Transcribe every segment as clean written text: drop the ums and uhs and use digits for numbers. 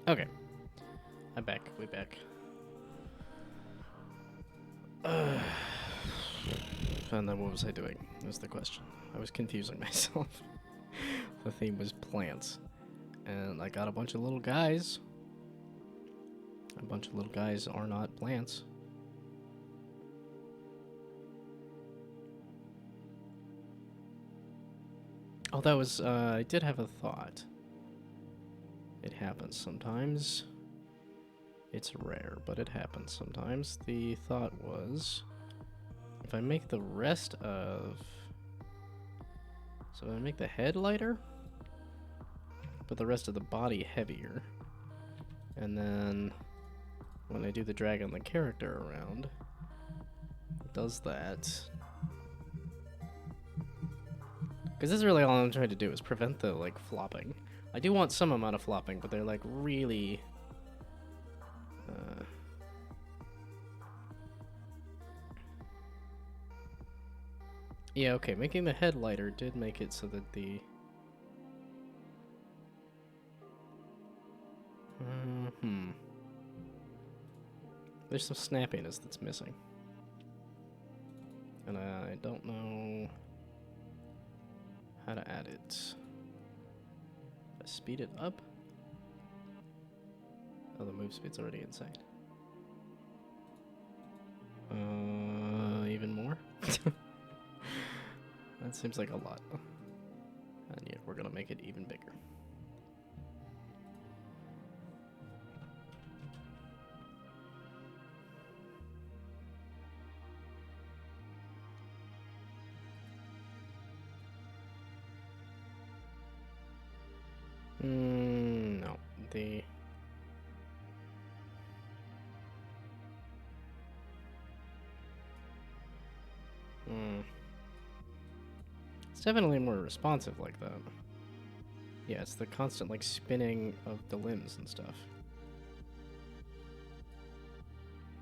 Okay. I'm back. Way back. And then what was I doing? Was the question. I was confusing myself. The theme was plants. And I got a bunch of little guys. A bunch of little guys are not plants. Oh, that was, I did have a thought. It happens sometimes. It's rare, but it happens sometimes. The thought was, if I make the rest of... So I make the head lighter, but the rest of the body heavier. And then when I do the drag on the character around, it does that. Because this is really all I'm trying to do, is prevent the, like, flopping. I do want some amount of flopping, but they're, like, really... Yeah, okay, making the head lighter did make it so that the... There's some snappiness that's missing. And I don't know how to add it. Speed it up? Oh, the move speed's already insane. Even more? That seems like a lot. And yet we're gonna make it even bigger. No. The... It's definitely more responsive like that. Yeah, it's the constant, like, spinning of the limbs and stuff.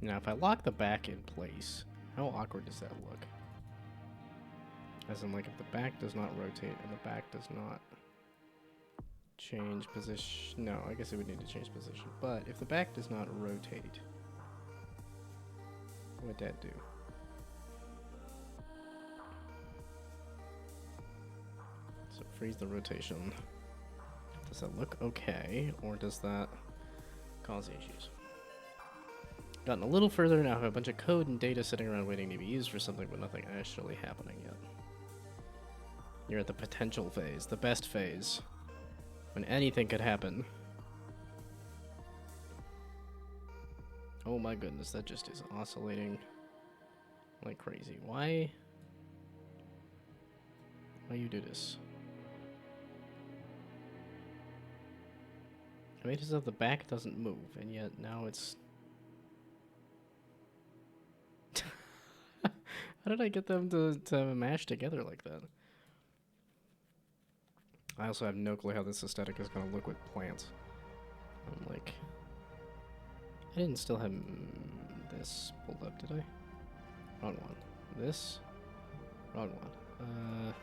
Now, if I lock the back in place, how awkward does that look? As in, like, if the back does not rotate and the back does not change position... No, I guess it would need to change position. But if the back does not rotate, what would that do? So freeze the rotation. Does that look okay, or does that cause issues? Gotten a little further now. I have a bunch of code and data sitting around waiting to be used for something, but nothing actually happening yet. You're at the potential phase, the best phase, when anything could happen. Oh my goodness, that just is oscillating like crazy. Why you do this? I made it so the back doesn't move, and yet now it's... How did I get them to mash together like that? I also have no clue how this aesthetic is going to look with plants. I'm like... I didn't still have this pulled up, did I? Wrong one. This? Wrong one.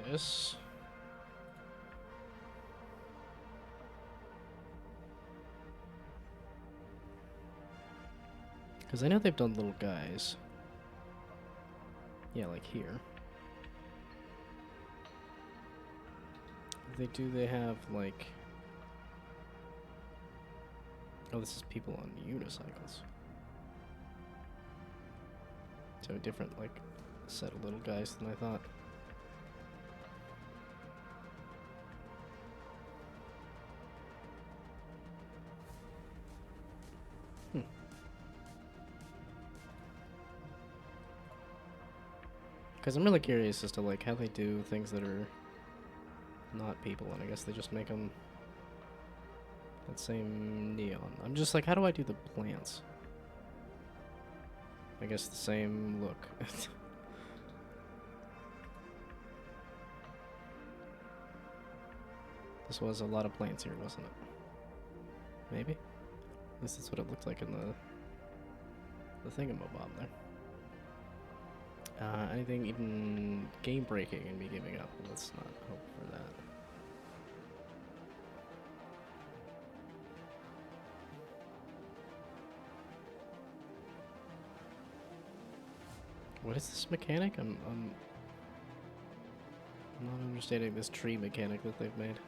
This... Because I know they've done little guys. Yeah, like here. They have, like... Oh, this is people on unicycles. So a different, like, set of little guys than I thought. Because I'm really curious as to, like, how they do things that are not people, and I guess they just make them that same neon. I'm just like, how do I do the plants? I guess the same look. This was a lot of plants here, wasn't it? Maybe? At least that's what it looked like in the thingamabob there. Anything even game-breaking and me giving up. Let's not hope for that. what is this mechanic? I'm not understanding this tree mechanic that they've made.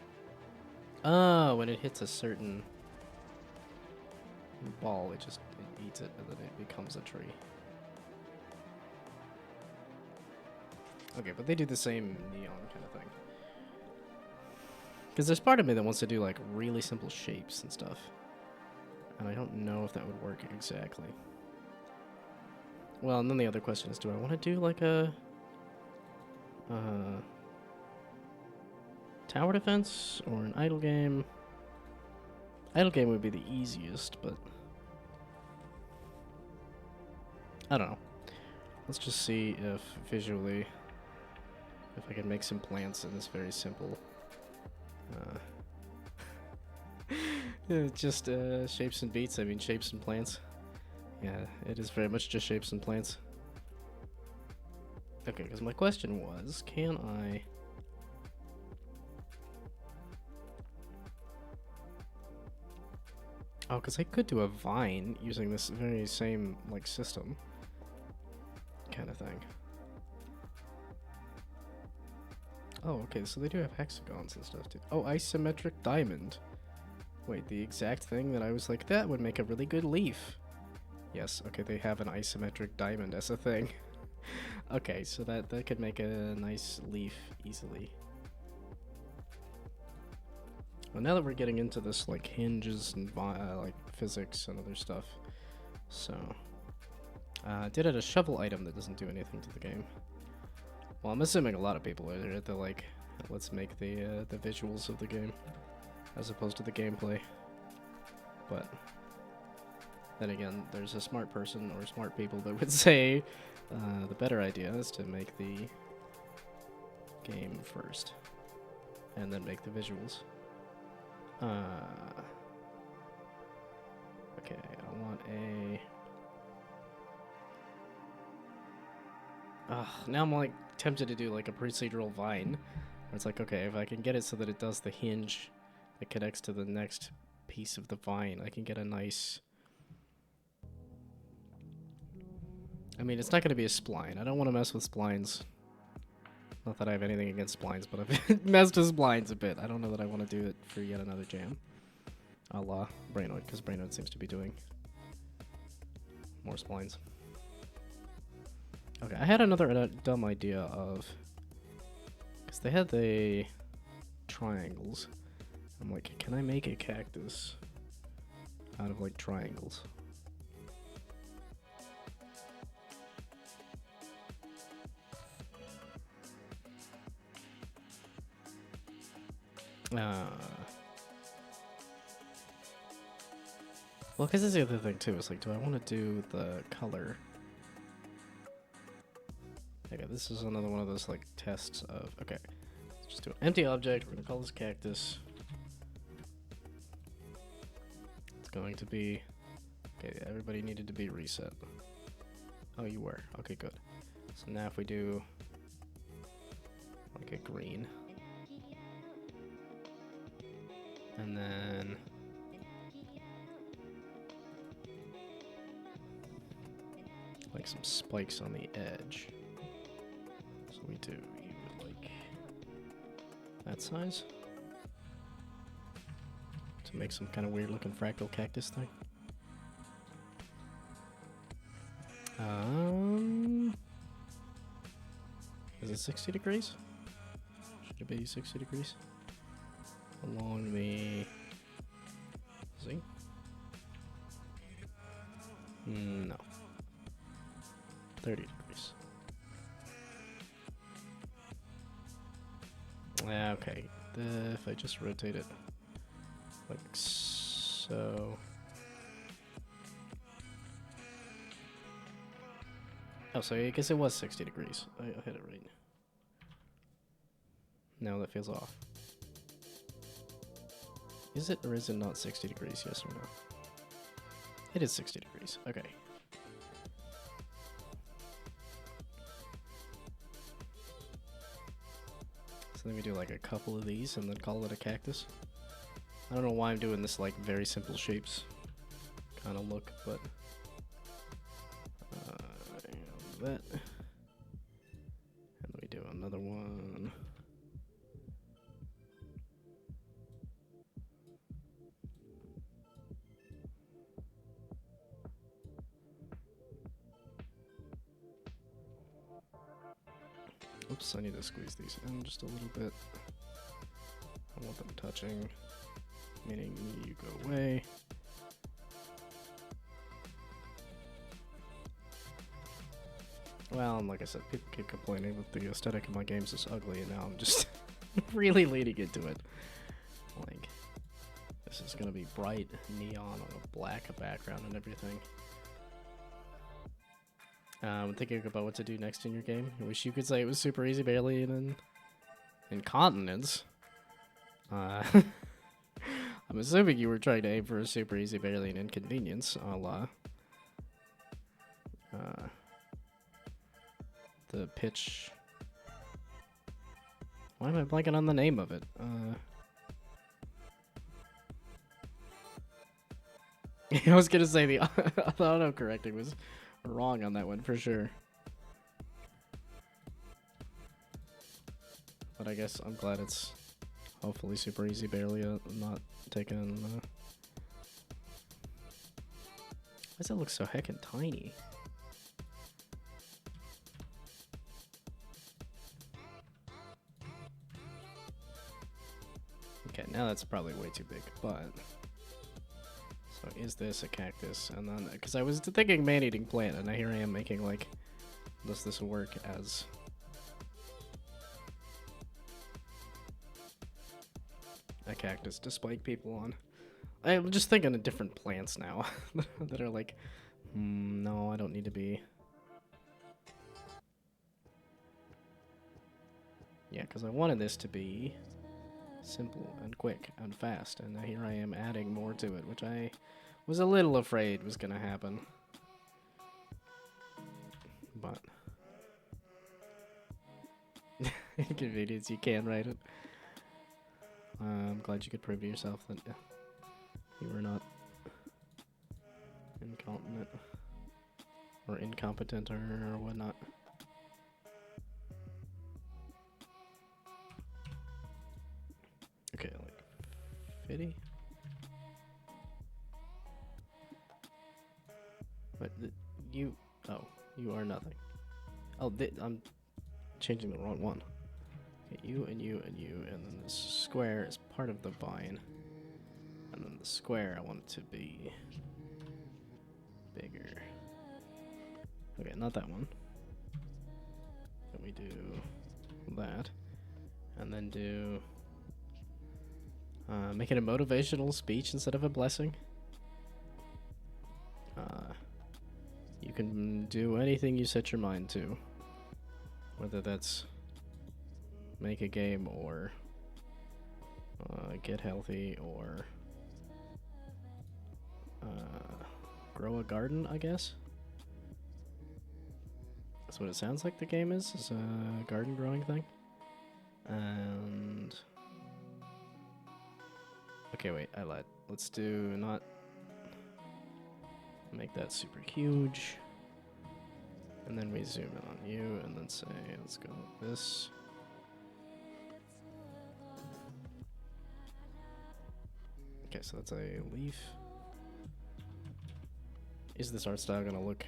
Oh, when it hits a certain ball, it eats it and then it becomes a tree. Okay, but they do the same neon kind of thing. Because there's part of me that wants to do like really simple shapes and stuff. And I don't know if that would work exactly. Well, and then the other question is, do I want to do like a tower defense or an idle game? Idle game would be the easiest, but I don't know. Let's just see if visually, if I can make some plants in this very simple just shapes and beats. I mean shapes and plants. Yeah, it is very much just shapes and plants. Okay, because my question was, can I... Oh, because I could do a vine using this very same, like, system kind of thing. Oh, okay, so they do have hexagons and stuff, too. Oh, isometric diamond. Wait, the exact thing that I was like, that would make a really good leaf. Yes, okay, they have an isometric diamond as a thing. Okay, so that could make a nice leaf easily. Well, now that we're getting into this, like, hinges and, like, physics and other stuff. So, did add a shovel item that doesn't do anything to the game. Well, I'm assuming a lot of people are at the, like, let's make the visuals of the game, as opposed to the gameplay. But then again, there's a smart person or smart people that would say the better idea is to make the game first, and then make the visuals. Okay, I want a... now I'm like tempted to do like a procedural vine, where it's like, okay, if I can get it so that it does the hinge that connects to the next piece of the vine, I can get a nice... I mean, it's not going to be a spline. I don't want to mess with splines. Not that I have anything against splines, but I've messed with splines a bit. I don't know that I want to do it for yet another jam. A la Brainoid, because Brainoid seems to be doing more splines. Okay, I had another dumb idea of... Because they had the triangles. I'm like, can I make a cactus out of, like, triangles? Well, because that's the other thing, too. It's like, do I want to do the color... Okay, this is another one of those, like, tests of... Okay, let's just do an empty object. We're going to call this cactus. It's going to be... Okay, everybody needed to be reset. Oh, you were. Okay, good. So now if we do... like a green... And then... like some spikes on the edge. So we do you like that size to make some kind of weird looking fractal cactus thing. Is it 60 degrees? Should it be 60 degrees? Along the Z? No. 30 degrees. Okay, if I just rotate it like so. Oh, so I guess it was 60 degrees. I hit it right. No, that feels off. Is it or is it not 60 degrees? Yes or no? It is 60 degrees. Okay. So let me do like a couple of these and then call it a cactus. I don't know why I'm doing this like very simple shapes kind of look, but that. another one. Oops, I need to squeeze these in just a little bit. I want them touching, meaning you go away. Well, and like I said, people keep complaining that the aesthetic of my games is ugly, and now I'm just really leaning into it. Like, this is gonna be bright neon on a black background and everything. I'm thinking about what to do next in your game. I wish you could say it was super easy, barely in incontinence. I'm assuming you were trying to aim for a super easy, barely an inconvenience, a la the pitch. Why am I blanking on the name of it? I was gonna say the autocorrecting was wrong on that one for sure. But I guess I'm glad it's hopefully super easy, barely not taken. Why does it look so heckin' tiny? Okay, now that's probably way too big, but... So is this a cactus? And then, because I was thinking man-eating plant, and here I am making, like, does this work as... a cactus to spike people on? I'm just thinking of different plants now that are like, no, I don't need to be... Yeah, because I wanted this to be simple and quick and fast, and here I am adding more to it, which I was a little afraid was going to happen. But... inconvenience, you can write it. I'm glad you could prove to yourself that you were not incontinent or incompetent or whatnot. Okay, like 50? But you, oh, you are nothing. Oh, I'm changing the wrong one. Okay, you and you and you, and then this square is part of the vine. And then the square, I want it to be bigger. Okay, not that one. Then we do that. And then do... make it a motivational speech instead of a blessing. You can do anything you set your mind to. Whether that's make a game or get healthy or grow a garden, I guess. That's what it sounds like the game is a garden growing thing. And... okay, wait, I lied. Let's do not make that super huge. And then we zoom in on you and then say, let's go with this. Okay, so that's a leaf. Is this art style gonna look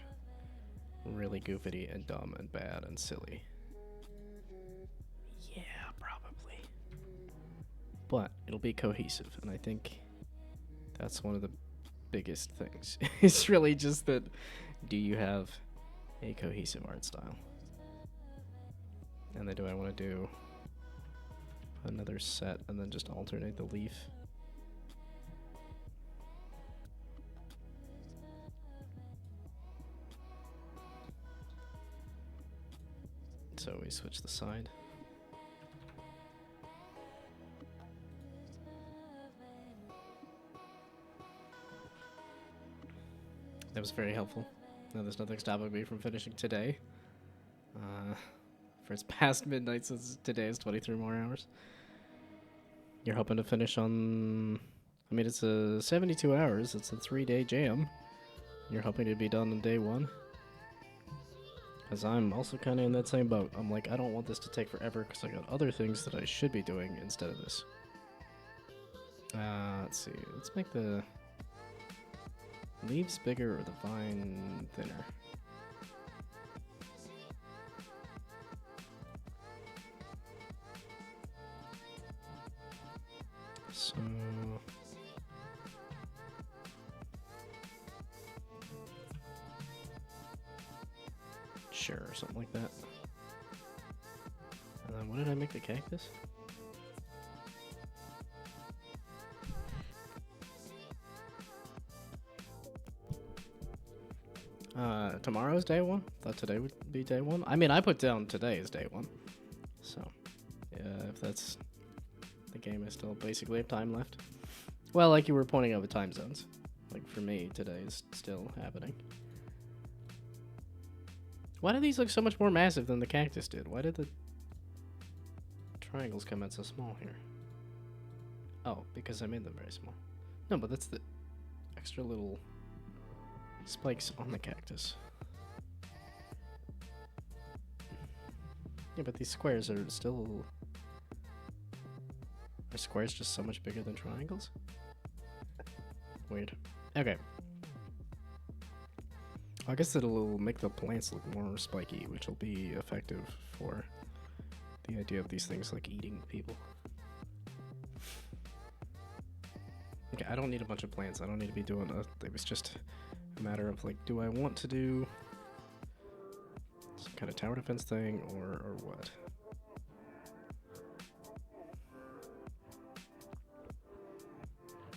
really goofy and dumb and bad and silly? Yeah, probably. But it'll be cohesive, and I think that's one of the biggest things. It's really just that, do you have a cohesive art style? And then do I want to do another set and then just alternate the leaf? So we switch the side. That was very helpful. Now there's nothing stopping me from finishing today. For it's past midnight since today is 23 more hours. You're hoping to finish on... I mean, it's a 72 hours. It's a 3-day jam. You're hoping to be done on day 1. Because I'm also kind of in that same boat. I'm like, I don't want this to take forever because I got other things that I should be doing instead of this. Let's see. Let's make the leaves bigger or the vine thinner. So... sure, something like that. And then what did I make the cactus? Tomorrow's day one? Thought today would be day one. I mean, I put down today as day one. So, yeah, if that's... the game, I still basically have time left. Well, like you were pointing out with time zones. Like, for me, today is still happening. Why do these look so much more massive than the cactus did? Why did the triangles come out so small here? Oh, because I made them very small. No, but that's the extra little spikes on the cactus. Yeah, but these squares are still... are squares just so much bigger than triangles? Weird. Okay. I guess it'll make the plants look more spiky, which will be effective for the idea of these things like eating people. Okay, I don't need a bunch of plants. I don't need to be doing a... it was just a matter of like, do I want to do some kind of tower defense thing or what?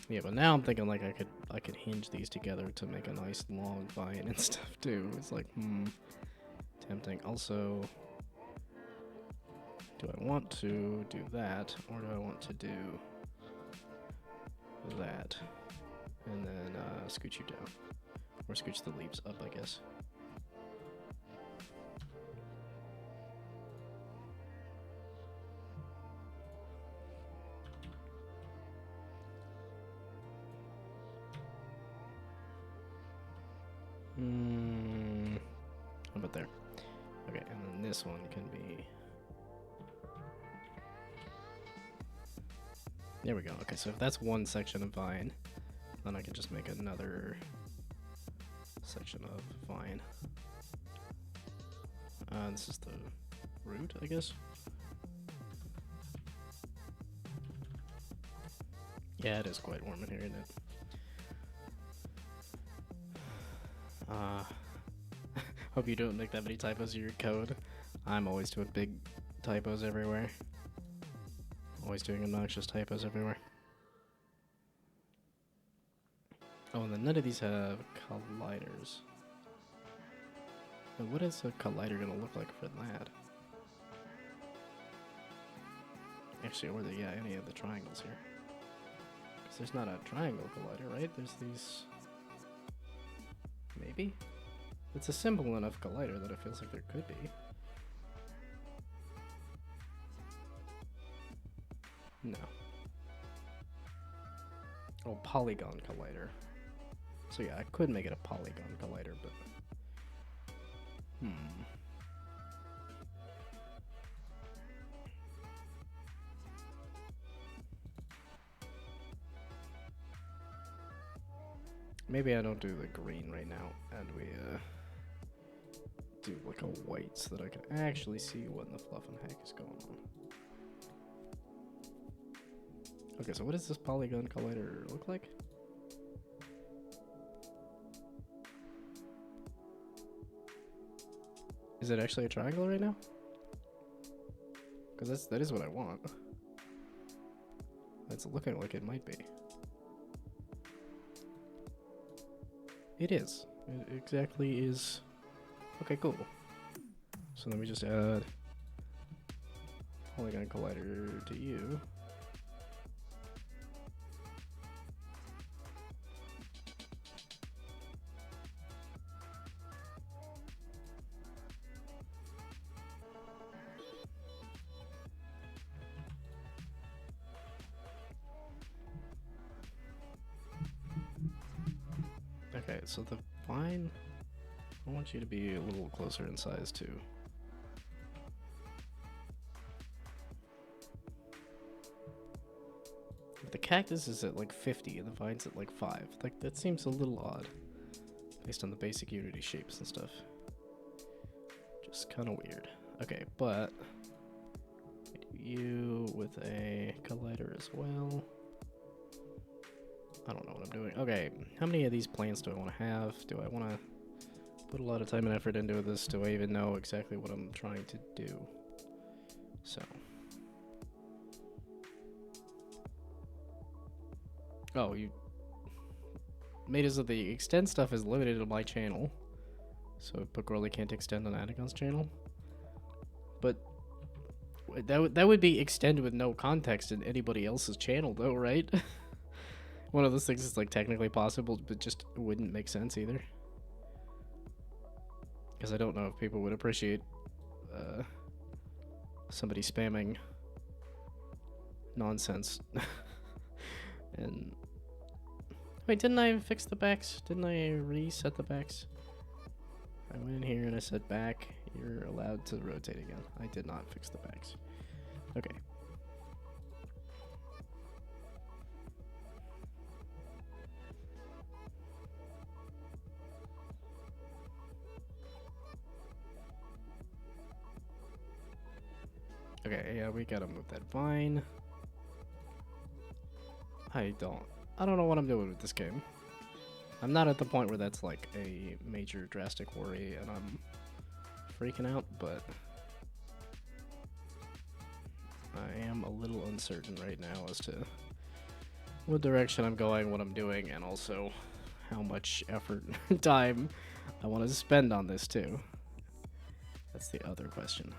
Yeah, but now I'm thinking like I could hinge these together to make a nice long vine and stuff too. It's like, tempting. Also, do I want to do that or do I want to do that and then scooch you down or scooch the leaves up, I guess. How about there? Okay, and then this one can be... there we go. Okay, so if that's one section of vine, then I can just make another section of vine. This is the root, I guess. Yeah, it is quite warm in here, isn't it? Hope you don't make that many typos in your code. I'm always doing big typos everywhere. Always doing obnoxious typos everywhere. Oh, and then none of these have colliders. But what is a collider gonna look like for that? Actually, or yeah, any of the triangles here. Because there's not a triangle collider, right? There's these... maybe? It's a simple enough collider that it feels like there could be. No. Oh, polygon collider. So yeah, I could make it a polygon collider, but... maybe I don't do the green right now, and we do like a white so that I can actually see what in the fluff and heck is going on. Okay, so what does this polygon collider look like? Is it actually a triangle right now? Because that is what I want. It's looking like it might be. It is. It exactly is. Okay, cool. So then we just add polygon collider to you. Okay, so the vine I want you to be a little closer in size too. If the cactus is at like 50 and the vine's at like 5, like that seems a little odd based on the basic Unity shapes and stuff. Just kind of weird. Okay, but you with a collider as well. I don't know what I'm doing. Okay, how many of these plants do I want to have? Do I want to put a lot of time and effort into this? Do I even know exactly what I'm trying to do? So. Oh, you made it so the extend stuff is limited to my channel. So Pogroli can't extend on Anagon's channel. But that would be extend with no context in anybody else's channel though, right? One of those things is like technically possible, but just wouldn't make sense either. Because I don't know if people would appreciate somebody spamming nonsense. And wait, didn't I fix the backs? Didn't I reset the backs? I went in here and I said back, you're allowed to rotate again. I did not fix the backs. Okay. Okay, yeah, we gotta move that vine. I don't know what I'm doing with this game. I'm not at the point where that's like a major drastic worry and I'm freaking out, but I am a little uncertain right now as to what direction I'm going, what I'm doing, and also how much effort and time I want to spend on this too. That's the other question.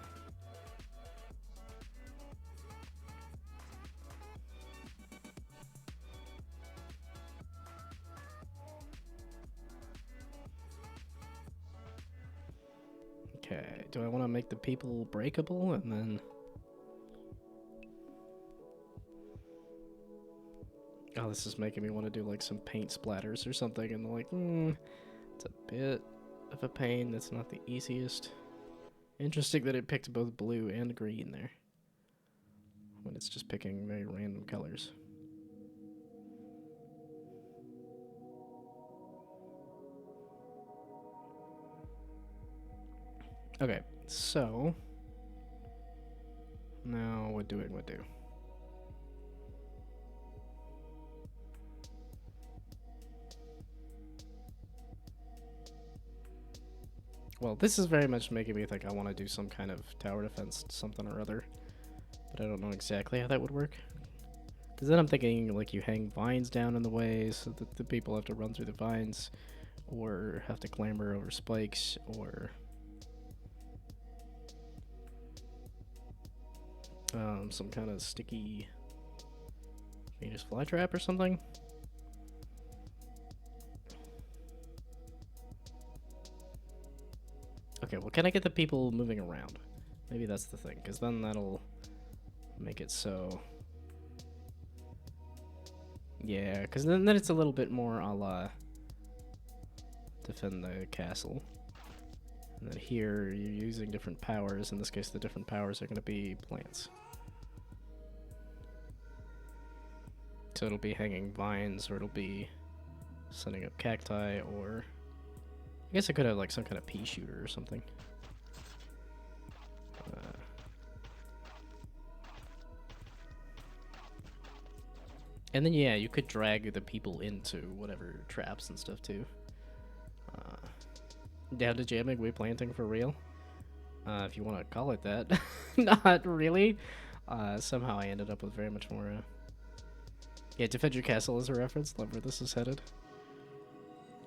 Okay, do I want to make the people breakable and then... Oh, this is making me want to do like some paint splatters or something, and like, it's a bit of a pain. That's not the easiest. Interesting that it picked both blue and green there, when it's just picking very random colors. Okay, so now what do? Well, this is very much making me think I want to do some kind of tower defense something or other, but I don't know exactly how that would work. Because then I'm thinking like you hang vines down in the way so that the people have to run through the vines or have to clamber over spikes, or some kind of sticky Venus flytrap or something. Okay, well, can I get the people moving around? Maybe that's the thing, because then that'll make it so... Yeah, because then it's a little bit more a la defend the castle. And then here, you're using different powers. In this case, the different powers are going to be plants. So it'll be hanging vines, or it'll be setting up cacti, or... I guess I could have like some kind of pea shooter or something. And then yeah, you could drag the people into whatever traps and stuff too. Down to jamming, we planting for real? If you want to call it that. Not really. Somehow I ended up with very much more... Yeah, defend your castle is a reference. Love where this is headed.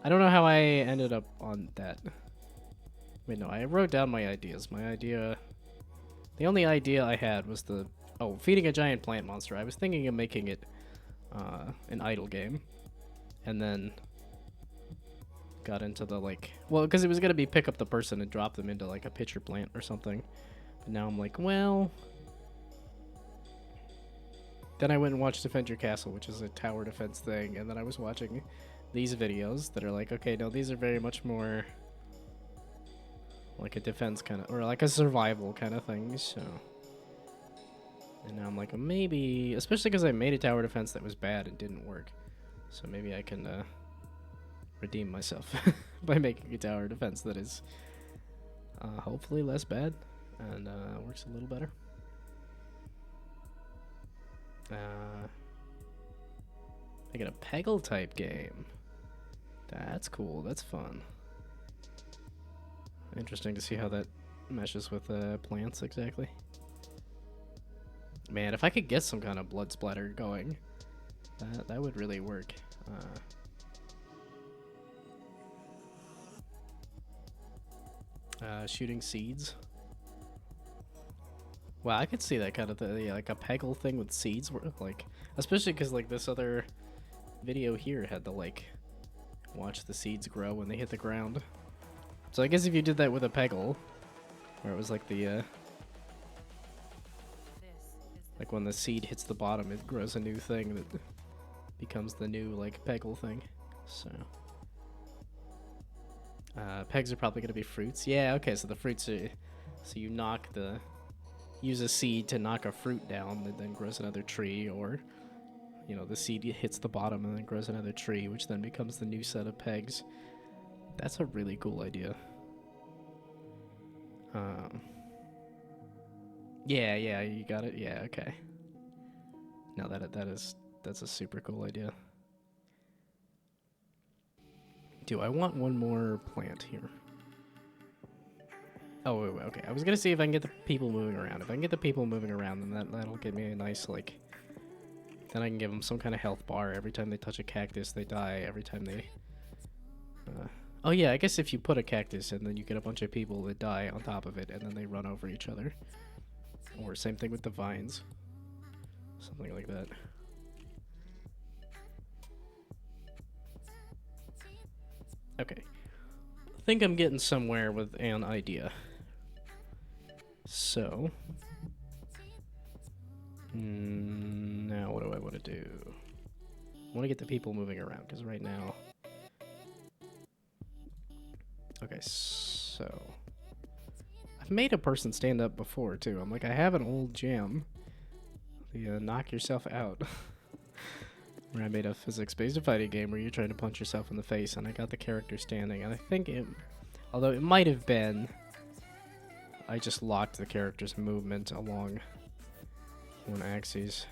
I don't know how I ended up on that. Wait, no, I wrote down my ideas. My idea... The only idea I had was the... Oh, feeding a giant plant monster. I was thinking of making it an idle game. And then... got into the, like... Well, because it was going to be pick up the person and drop them into, like, a pitcher plant or something. But now I'm like, well... Then I went and watched Defend Your Castle, which is a tower defense thing. And then I was watching... these videos that are like, okay, no, these are very much more like a defense kind of, or like a survival kind of thing. So, and now I'm like, maybe, especially because I made a tower defense that was bad and didn't work. So maybe I can redeem myself by making a tower defense that is hopefully less bad and works a little better. I get a Peggle type game. That's cool. That's fun. Interesting to see how that meshes with plants exactly. Man, if I could get some kind of blood splatter going, that would really work. Shooting seeds. Wow, I could see that kind of thing, yeah, like a Peggle thing with seeds, like, especially because like this other video here had to like watch the seeds grow when they hit the ground. So I guess if you did that with a Peggle, where it was like the like when the seed hits the bottom, it grows a new thing that becomes the new like Peggle thing. So pegs are probably gonna be fruits. Yeah, okay, so the fruits are, so you use a seed to knock a fruit down that then grows another tree, or you know, the seed hits the bottom and then grows another tree, which then becomes the new set of pegs. That's a really cool idea. Yeah, you got it. Yeah, okay. No, that's a super cool idea. Do I want one more plant here? Oh, wait, okay. I was gonna see if I can get the people moving around. If I can get the people moving around, then that'll give me a nice, like... Then I can give them some kind of health bar. Every time they touch a cactus, they die. Every time they... Oh yeah, I guess if you put a cactus and then you get a bunch of people that die on top of it, and then they run over each other. Or same thing with the vines. Something like that. Okay. I think I'm getting somewhere with an idea. So... now what do I want to do? I want to get the people moving around, because right now... Okay, so... I've made a person stand up before, too. I'm like, I have an old jam. The knock yourself out. Where I made a physics-based fighting game where you're trying to punch yourself in the face, and I got the character standing, and I think it... Although it might have been... I just locked the character's movement along one axis.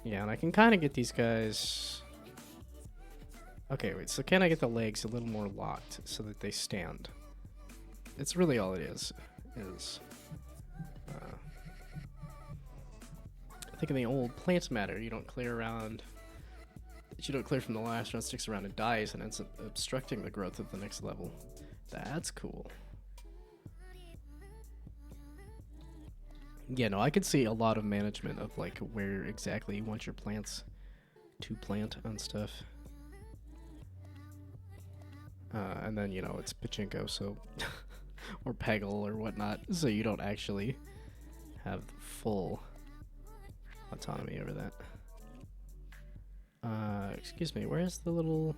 Yeah, and I can kind of get these guys... Okay, wait, so can I get the legs a little more locked so that they stand? It's really all it is. I think in the old Plant Matter, you don't clear around... You don't clear from the last round, sticks around and dies, and ends up obstructing the growth of the next level. That's cool. Yeah, no, I could see a lot of management of, like, where exactly you want your plants to plant on stuff. And then, you know, it's pachinko, so... or Peggle or whatnot, so you don't actually have full autonomy over that. Excuse me, where's the little...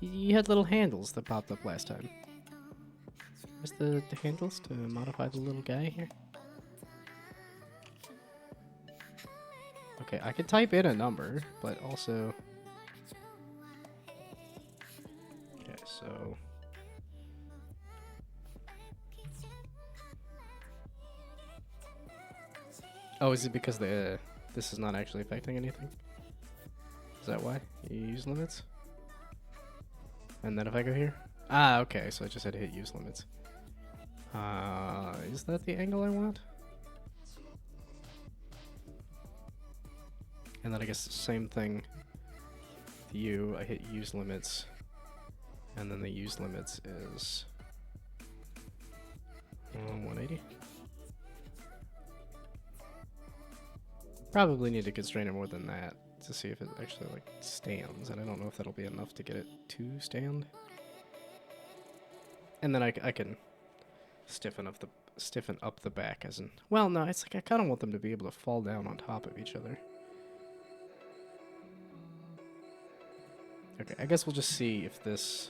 You had little handles that popped up last time. Where's the handles to modify the little guy here? Okay, I could type in a number, but also... Okay, so... Oh, is it because this is not actually affecting anything? Is that why? You use limits? And then if I go here? Ah, okay, so I just had to hit use limits. Is that the angle I want? And then I guess the same thing with you. I hit use limits. And then the use limits is 180. Probably need to constrain it more than that to see if it actually like stands, and I don't know if that'll be enough to get it to stand. And then I can stiffen up the back, as in, well, no, it's like I kind of want them to be able to fall down on top of each other. Okay, I guess we'll just see if this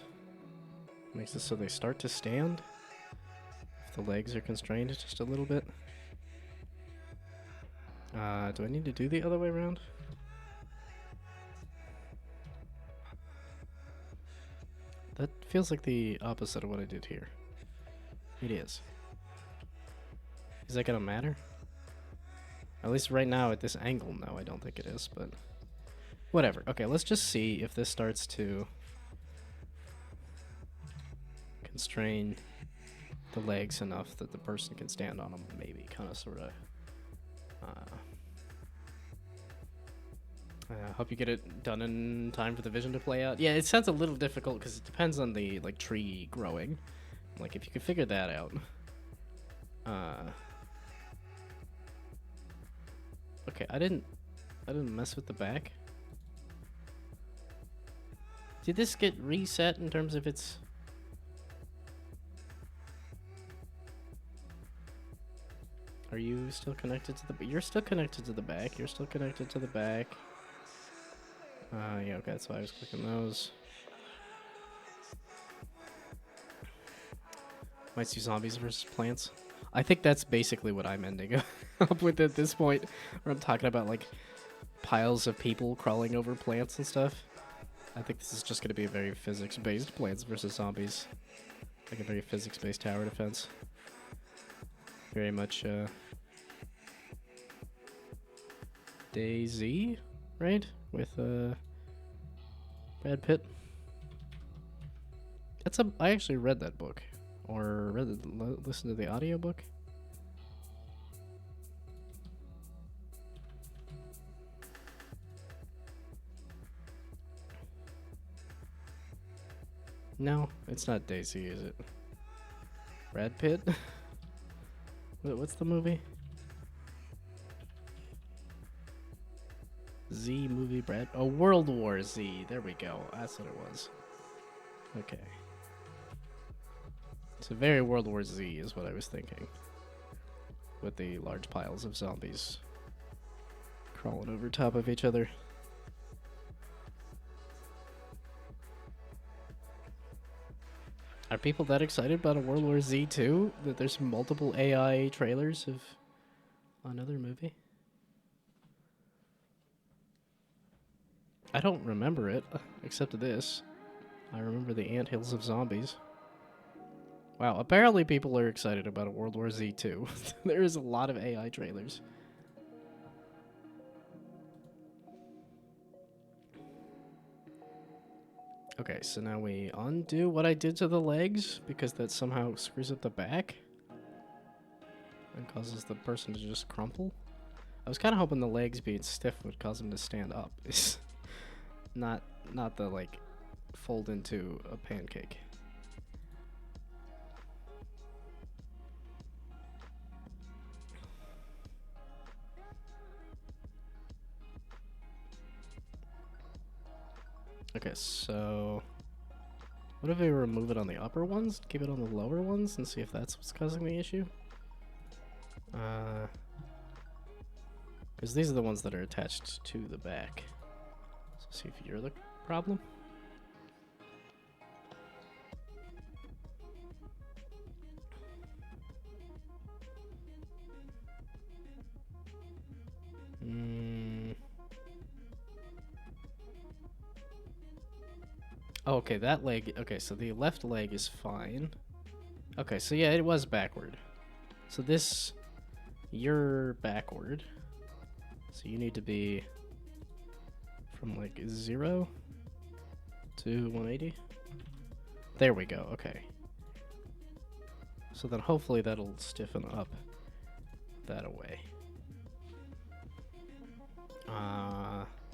makes it so they start to stand. If the legs are constrained just a little bit. Do I need to do the other way around? That feels like the opposite of what I did here. It is. Is that gonna matter? At least right now at this angle, no, I don't think it is, but whatever. Okay, let's just see if this starts to constrain the legs enough that the person can stand on them, maybe, kind of, sort of. I hope you get it done in time for the vision to play out. Yeah, it sounds a little difficult because it depends on the like tree growing. Like if you could figure that out. Okay, I didn't mess with the back. Did this get reset in terms of its? Are you still connected to the? You're still connected to the back. You're still connected to the back. Yeah, okay, that's why I was clicking those. Might see zombies versus plants. I think that's basically what I'm ending up with at this point, where I'm talking about like piles of people crawling over plants and stuff. I think this is just going to be a very physics-based plants versus zombies. Like a very physics-based tower defense. Very much, DayZ, right? With, Brad Pitt. I actually read that book. Or listened to the audiobook. No, it's not DayZ, is it? Brad Pitt? What's the movie? Z movie Brad... Oh, World War Z. There we go. That's what it was. Okay. So very World War Z is what I was thinking. With the large piles of zombies crawling over top of each other. Are people that excited about a World War Z 2? That there's multiple AI trailers of another movie? I don't remember it, except this. I remember the anthills of zombies. Wow, apparently people are excited about a World War Z 2. There is a lot of AI trailers. Okay, so now we undo what I did to the legs, because that somehow screws up the back. And causes the person to just crumple. I was kind of hoping the legs being stiff would cause them to stand up. not the, like, fold into a pancake. Okay, so what if we remove it on the upper ones, keep it on the lower ones, and see if that's what's causing the issue? Because these are the ones that are attached to the back. So see if you're the problem. Oh, okay, that leg. Okay, so the left leg is fine. Okay, so yeah, it was backward. So this, you're backward. So you need to be from like 0 to 180. There we go, okay. So then hopefully that'll stiffen up that away.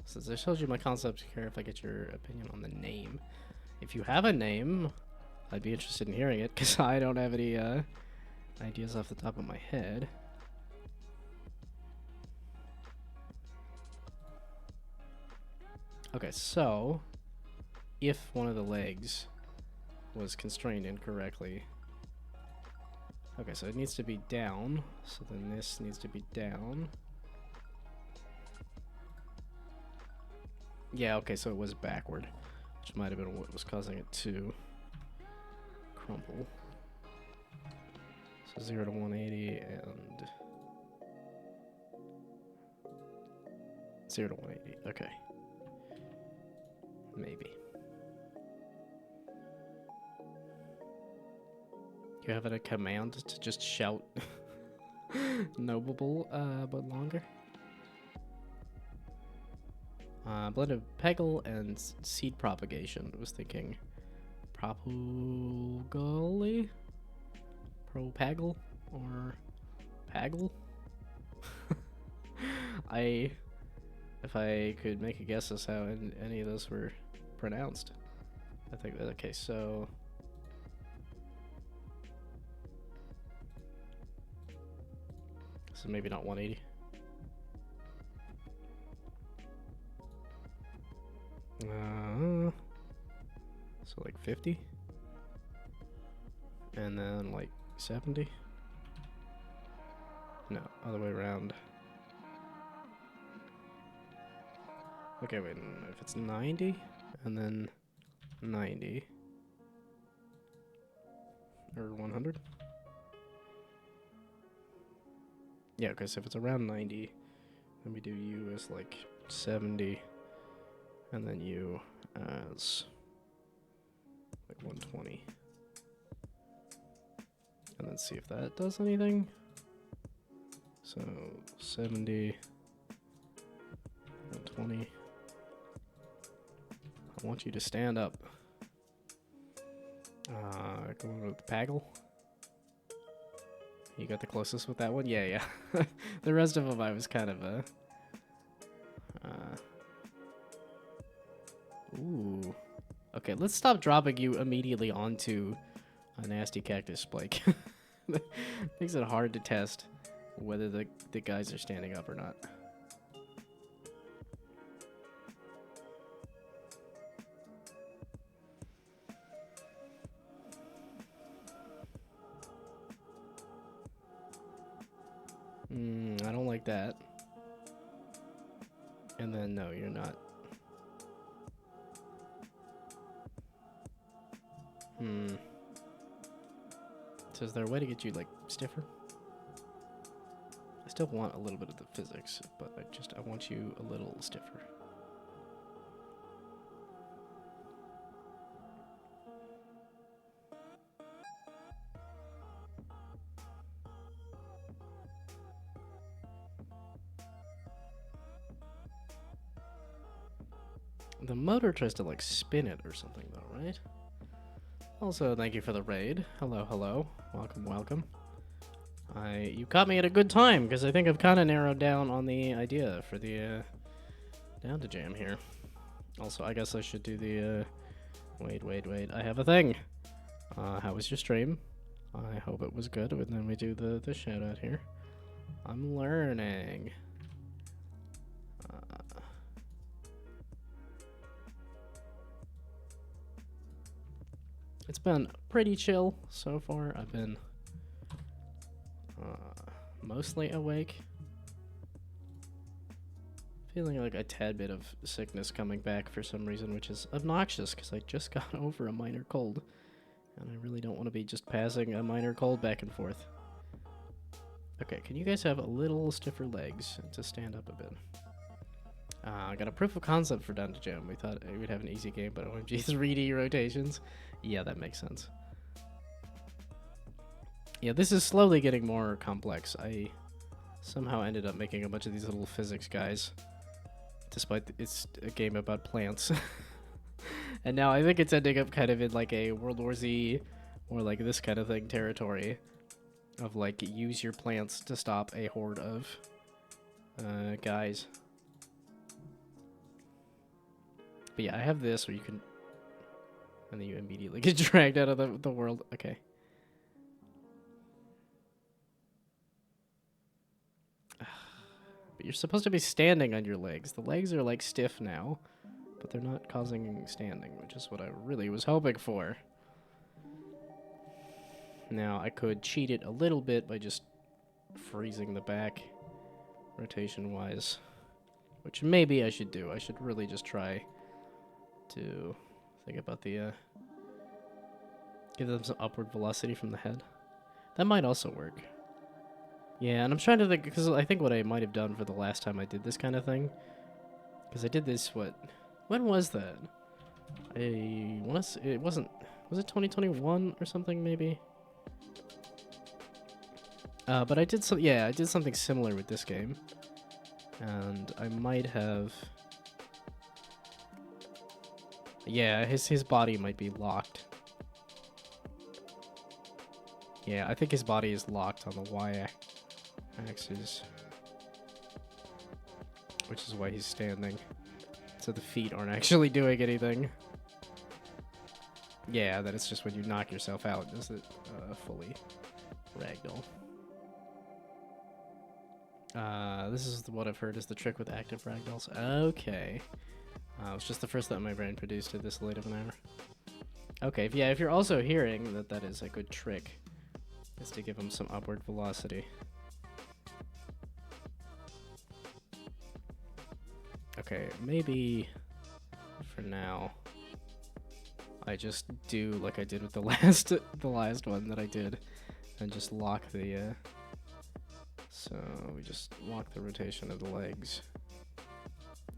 Since I showed you my concept, care if I get your opinion on the name. If you have a name, I'd be interested in hearing it, because I don't have any ideas off the top of my head. Okay, so if one of the legs was constrained incorrectly. Okay, so it needs to be down, so then this needs to be down. Yeah, okay, so it was backward. which might have been what was causing it to crumple. So 0 to 180 and 0 to 180. Okay. Maybe. You have a command to just shout Nobleable, but longer. Blend of Peggle and seed propagation. I was thinking Propagole? Propaggle? Or Paggle? If I could make a guess as how any of those were pronounced. I think that, okay, so maybe not 180. So like 50? And then like 70? No, other way around. Okay, wait, if it's 90, and then 90, or 100? Yeah, because if it's around 90, then we do U as like 70, and then U as like 120. And then see if that does anything. So 70, 120. I want you to stand up. Go over with the Paggle. You got the closest with that one? Yeah, yeah. The rest of them I was kind of ooh. Okay, let's stop dropping you immediately onto a nasty cactus spike. Makes it hard to test whether the guys are standing up or not. I don't like that. And then, no, you're not. So is there a way to get you, like, stiffer? I still want a little bit of the physics, but I want you a little stiffer. The motor tries to, like, spin it or something, though, right? Also, thank you for the raid. Hello, hello. Welcome, welcome. You caught me at a good time, because I think I've kind of narrowed down on the idea for the Down2Jam here. Also, I guess I should do the, wait. I have a thing. How was your stream? I hope it was good, and then we do the shout out here. I'm learning. It's been pretty chill so far. I've been mostly awake. Feeling like a tad bit of sickness coming back for some reason, which is obnoxious because I just got over a minor cold. And I really don't want to be just passing a minor cold back and forth. Okay, can you guys have a little stiffer legs to stand up a bit? I got a proof of concept for Down2Jam. We thought we'd have an easy game, but OMG, 3D rotations. Yeah, that makes sense. Yeah, this is slowly getting more complex. I somehow ended up making a bunch of these little physics guys, despite it's a game about plants. And now I think it's ending up kind of in like a World War Z or like this kind of thing territory of like use your plants to stop a horde of guys. But yeah, I have this where you can, and then you immediately get dragged out of the world. Okay. But you're supposed to be standing on your legs. The legs are like stiff now, but they're not causing standing, which is what I really was hoping for. Now, I could cheat it a little bit by just freezing the back rotation-wise, which maybe I should do. I should really just try to Think about the, give them some upward velocity from the head. That might also work. Yeah, and I'm trying to think, because I think what I might have done for the last time I did this kind of thing, because I did this, when was that? I want to say, it wasn't, was it 2021 or something, maybe? But I did I did something similar with this game. And I might have... Yeah, his body might be locked. Yeah, I think his body is locked on the y-axis. Which is why he's standing. So the feet aren't actually doing anything. Yeah, that it's just when you knock yourself out, does it fully ragdoll. This is what I've heard is the trick with active ragdolls. Okay. It was just the first thought my brain produced at this late of an hour. Okay, if you're also hearing that that is a good trick, is to give them some upward velocity. Okay, maybe for now I just do like I did with the last one that I did, and just lock the so we just lock the rotation of the legs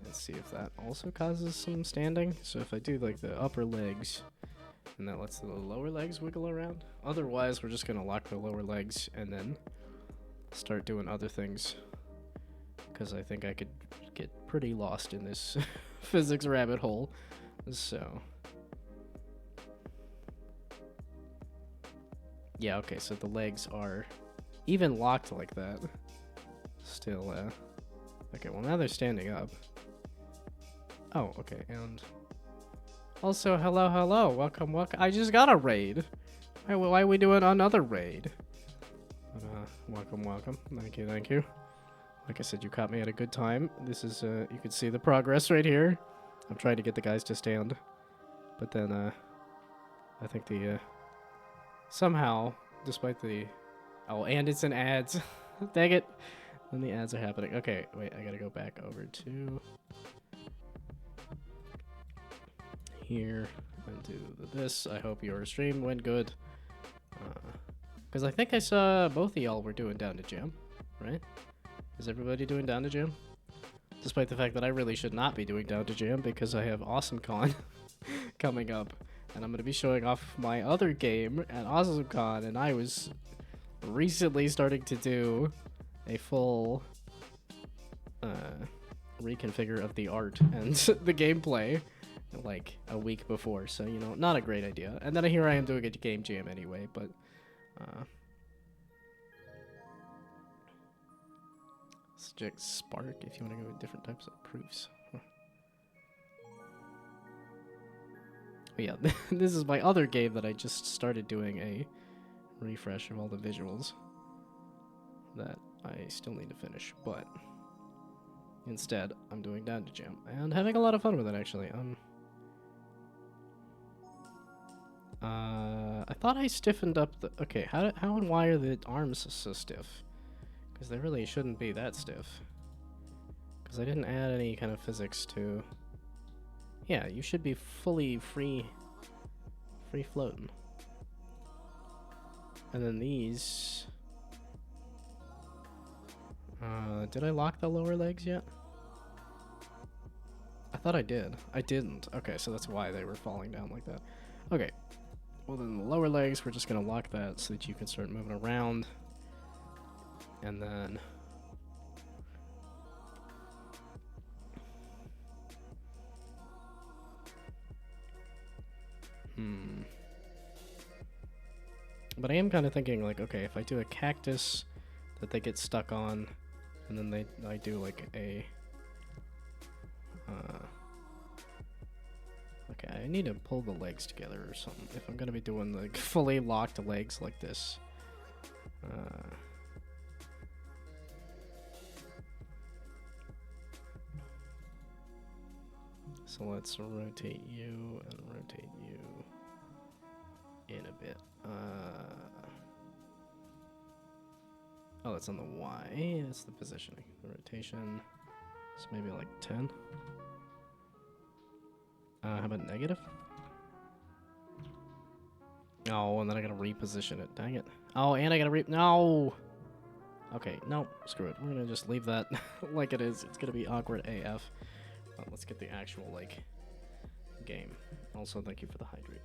and see if that also causes some standing. So if I do like the upper legs, and that lets the lower legs wiggle around. Otherwise, we're just gonna lock the lower legs and then start doing other things, because I think I could get pretty lost in this physics rabbit hole. So yeah, okay, so the legs are even locked like that. Still, okay, well now they're standing up. Oh, okay, and also, hello, welcome. I just got a raid. Why are we doing another raid? But, welcome. Thank you. Like I said, you caught me at a good time. This is, you can see the progress right here. I'm trying to get the guys to stand. But then, I think the, somehow, despite the... Oh, and it's an ads. Dang it. Then the ads are happening. Okay, wait, I gotta go back over to... here and do this. I hope your stream went good. Because I think I saw both of y'all were doing Down2Jam, right? Is everybody doing Down2Jam? Despite the fact that I really should not be doing Down2Jam because I have AwesomeCon coming up. And I'm going to be showing off my other game at AwesomeCon, and I was recently starting to do a full reconfigure of the art and the gameplay like a week before, so you know, not a great idea. And then here I am doing a game jam anyway, but subject Spark if you want to go with different types of proofs. But yeah, this is my other game that I just started doing a refresh of all the visuals that I still need to finish, but instead I'm doing Down2Jam and having a lot of fun with it actually. I thought I stiffened up the... Okay, how and why are the arms so stiff? Because they really shouldn't be that stiff. Because I didn't add any kind of physics to... Yeah, you should be fully free floating. And then these... did I lock the lower legs yet? I thought I did. I didn't. Okay, so that's why they were falling down like that. Okay. Well, then the lower legs, we're just going to lock that so that you can start moving around. And then... But I am kind of thinking, like, okay, if I do a cactus that they get stuck on, and then I do, like, a... Okay, I need to pull the legs together or something if I'm gonna be doing like fully locked legs like this. So let's rotate you and rotate you in a bit. Oh, that's on the Y. That's the positioning. The rotation is maybe like 10. How about negative? Oh, and then I gotta reposition it. Dang it. Oh, and I gotta no! Okay, no, screw it. We're gonna just leave that like it is. It's gonna be awkward AF. Let's get the actual, like, game. Also, thank you for the hydrate.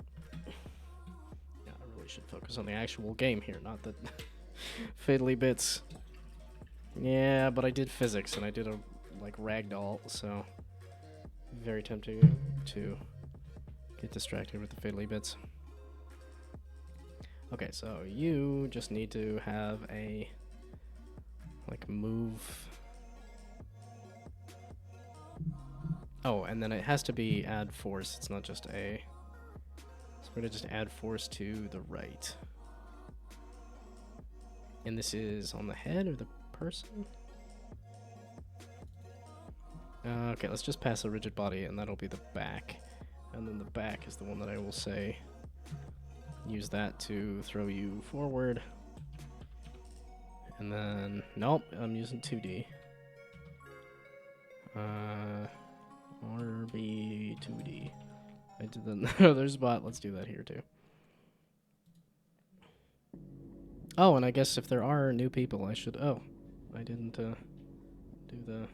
Yeah, I really should focus on the actual game here, not the fiddly bits. Yeah, but I did physics, and I did a, like, ragdoll, so very tempting to get distracted with the fiddly bits. Okay, so you just need to have a, like, move. Oh, and then it has to be add force. It's not just a. So we're gonna just add force to the right. And this is on the head of the person? Okay, let's just pass the rigid body, and that'll be the back. And then the back is the one that I will say. Use that to throw you forward. And then, nope, I'm using 2D. RB 2D. I did the other spot. Let's do that here too. Oh, and I guess if there are new people, I should. Oh, I didn't do the.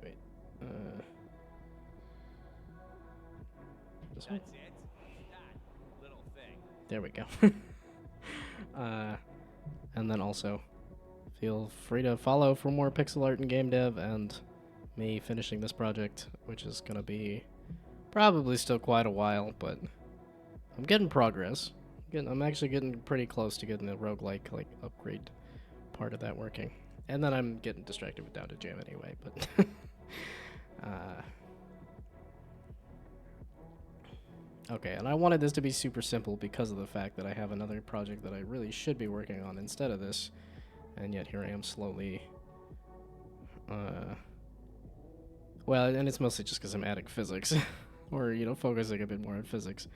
Wait. This one? That's it. That little thing. There we go. And then also, feel free to follow for more pixel art and game dev, and me finishing this project, which is gonna be probably still quite a while, but I'm getting progress. I'm actually getting pretty close to getting the roguelike like upgrade part of that working. And then I'm getting distracted with Down2Jam anyway, but okay, and I wanted this to be super simple because of the fact that I have another project that I really should be working on instead of this, and yet here I am slowly well, and it's mostly just because I'm adding physics or, you know, focusing a bit more on physics,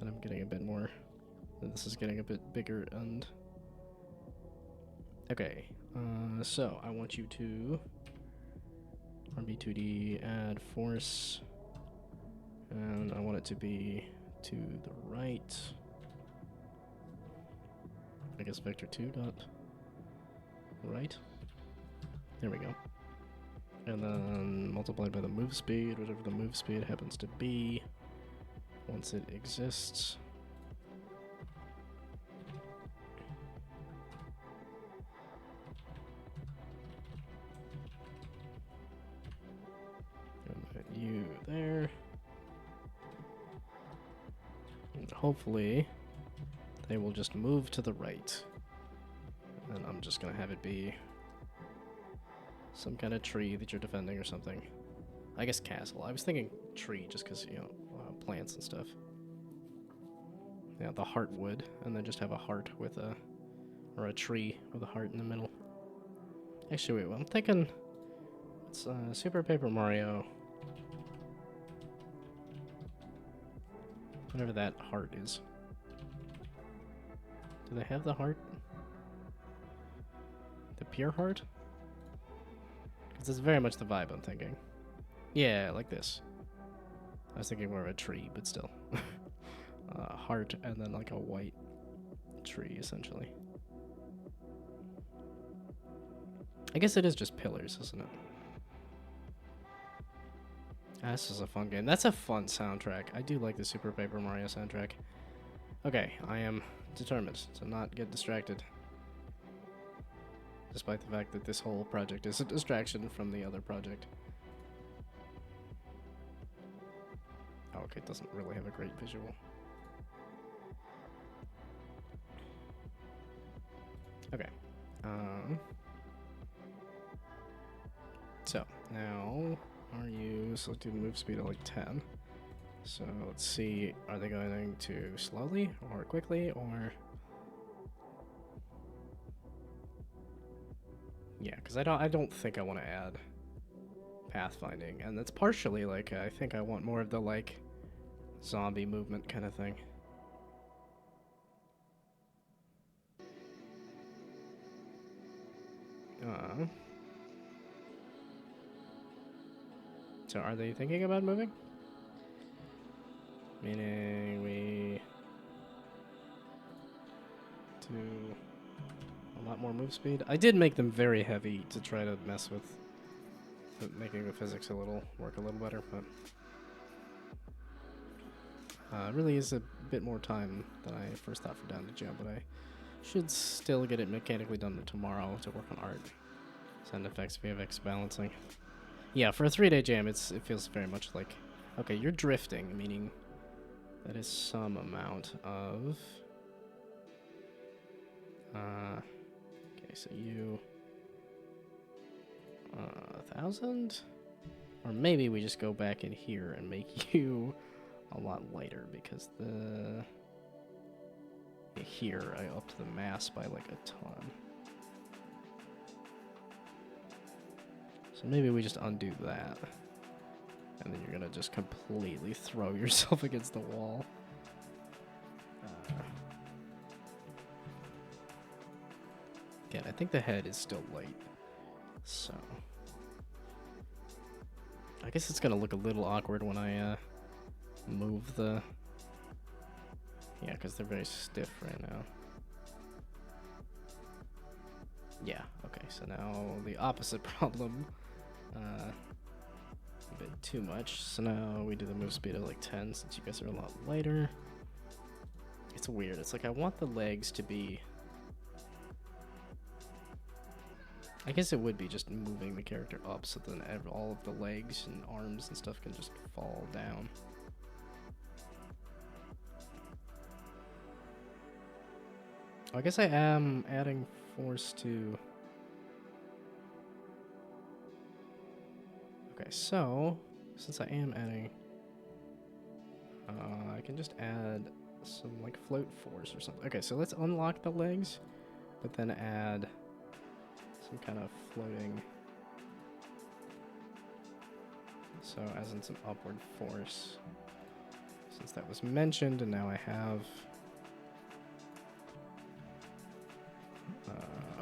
and I'm getting a bit more. This is getting a bit bigger, and okay, so I want you to RB2D add force, and I want it to be to the right. I guess vector 2 dot right. There we go. And then multiplied by the move speed, whatever the move speed happens to be, once it exists. You there. And hopefully they will just move to the right. And I'm just gonna have it be some kind of tree that you're defending or something. I guess castle. I was thinking tree just because, you know, plants and stuff. Yeah, the heart wood, and then just have a heart with a, or a tree with a heart in the middle. Actually, wait, well, I'm thinking it's Super Paper Mario. Whatever that heart is. Do they have the heart? The pure heart? Because it's very much the vibe I'm thinking. Yeah, like this. I was thinking more of a tree, but still. Heart, and then like a white tree, essentially. I guess it is just pillars, isn't it? This is a fun game. That's a fun soundtrack. I do like the Super Paper Mario soundtrack. Okay, I am determined to not get distracted. Despite the fact that this whole project is a distraction from the other project. Oh, okay, it doesn't really have a great visual. Okay. So, now, are you selecting move speed at like 10? So, let's see, are they going to slowly or quickly or... Yeah, because I don't think I want to add pathfinding, and that's partially like I think I want more of the like zombie movement kind of thing. So are they thinking about moving? Meaning we a lot more move speed. I did make them very heavy to try to mess with making the physics work a little better, but it really is a bit more time than I first thought for Down2Jam, but I should still get it mechanically done tomorrow to work on art, sound effects, VFX balancing. Yeah, for a 3-day jam, it feels very much like, okay, you're drifting, meaning that is some amount of, okay, so you, 1,000? Or maybe we just go back in here and make you a lot lighter, because here I upped the mass by like a ton. So maybe we just undo that. And then you're gonna just completely throw yourself against the wall. Again, I think the head is still light. So I guess it's gonna look a little awkward when I move the... Yeah, because they're very stiff right now. Yeah, okay, so now the opposite problem. A bit too much. So now we do the move speed of like 10 since you guys are a lot lighter. It's weird. It's like I want the legs to be... I guess it would be just moving the character up so then all of the legs and arms and stuff can just fall down. I guess I am adding force to... Okay, so, since I am adding... I can just add some, like, float force or something. Okay, so let's unlock the legs, but then add some kind of floating... So, as in some upward force. Since that was mentioned, and now I have...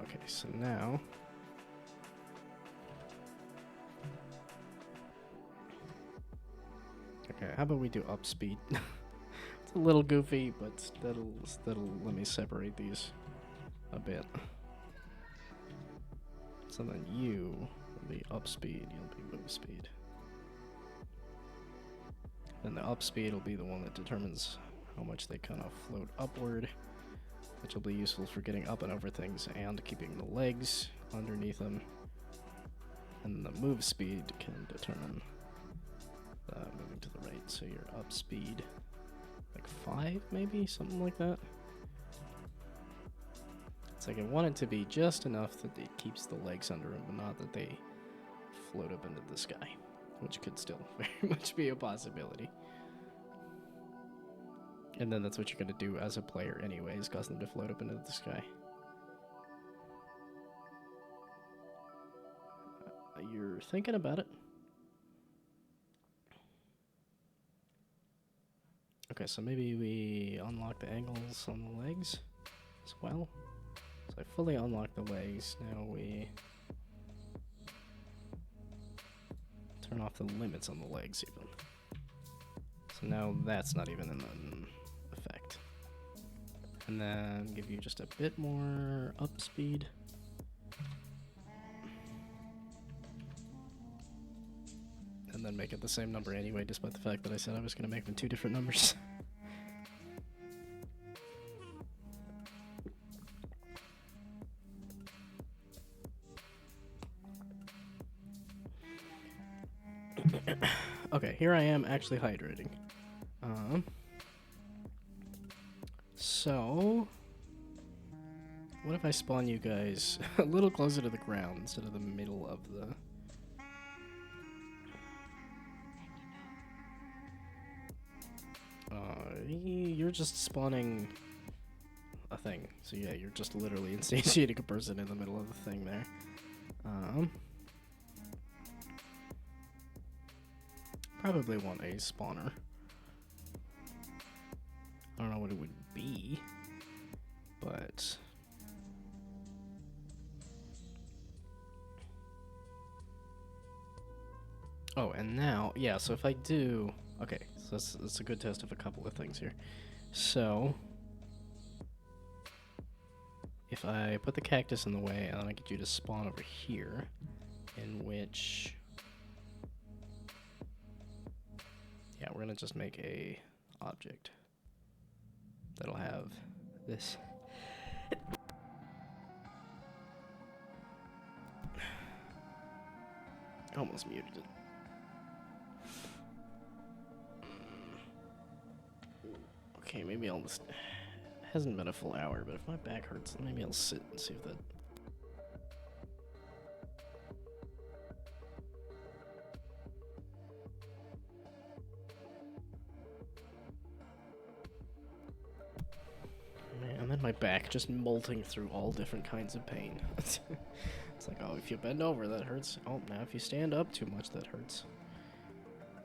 okay, so now... Okay, how about we do up speed? It's a little goofy, but that'll let me separate these a bit. So then you will be up speed, you'll be move speed. Then the up speed will be the one that determines how much they kind of float upward, which will be useful for getting up and over things and keeping the legs underneath them. And the move speed can determine moving to the right, so your up speed, like 5 maybe, something like that. It's like I want it to be just enough that it keeps the legs under them, but not that they float up into the sky, which could still very much be a possibility. And then that's what you're going to do as a player anyways, cause them to float up into the sky. You're thinking about it. Okay, so maybe we unlock the angles on the legs as well. So I fully unlock the legs. Now we turn off the limits on the legs even. So now that's not even in effect. And then give you just a bit more up speed. And then make it the same number anyway, despite the fact that I said I was going to make them 2 different numbers. Okay, here I am actually hydrating. So, what if I spawn you guys a little closer to the ground instead of the middle of the... You're just spawning a thing. So yeah, you're just literally instantiating a person in the middle of the thing there. Probably want a spawner. I don't know what it would be, but... Oh, and now, yeah, so if I do... Okay, so that's a good test of a couple of things here. So... if I put the cactus in the way and then I get you to spawn over here, in which... Yeah, we're gonna just make a object that'll have this. Almost muted it. Okay, maybe I'll just... It hasn't been a full hour, but if my back hurts, then maybe I'll sit and see if that... Man, then my back just molting through all different kinds of pain. It's like, oh, if you bend over, that hurts. Oh, now if you stand up too much, that hurts.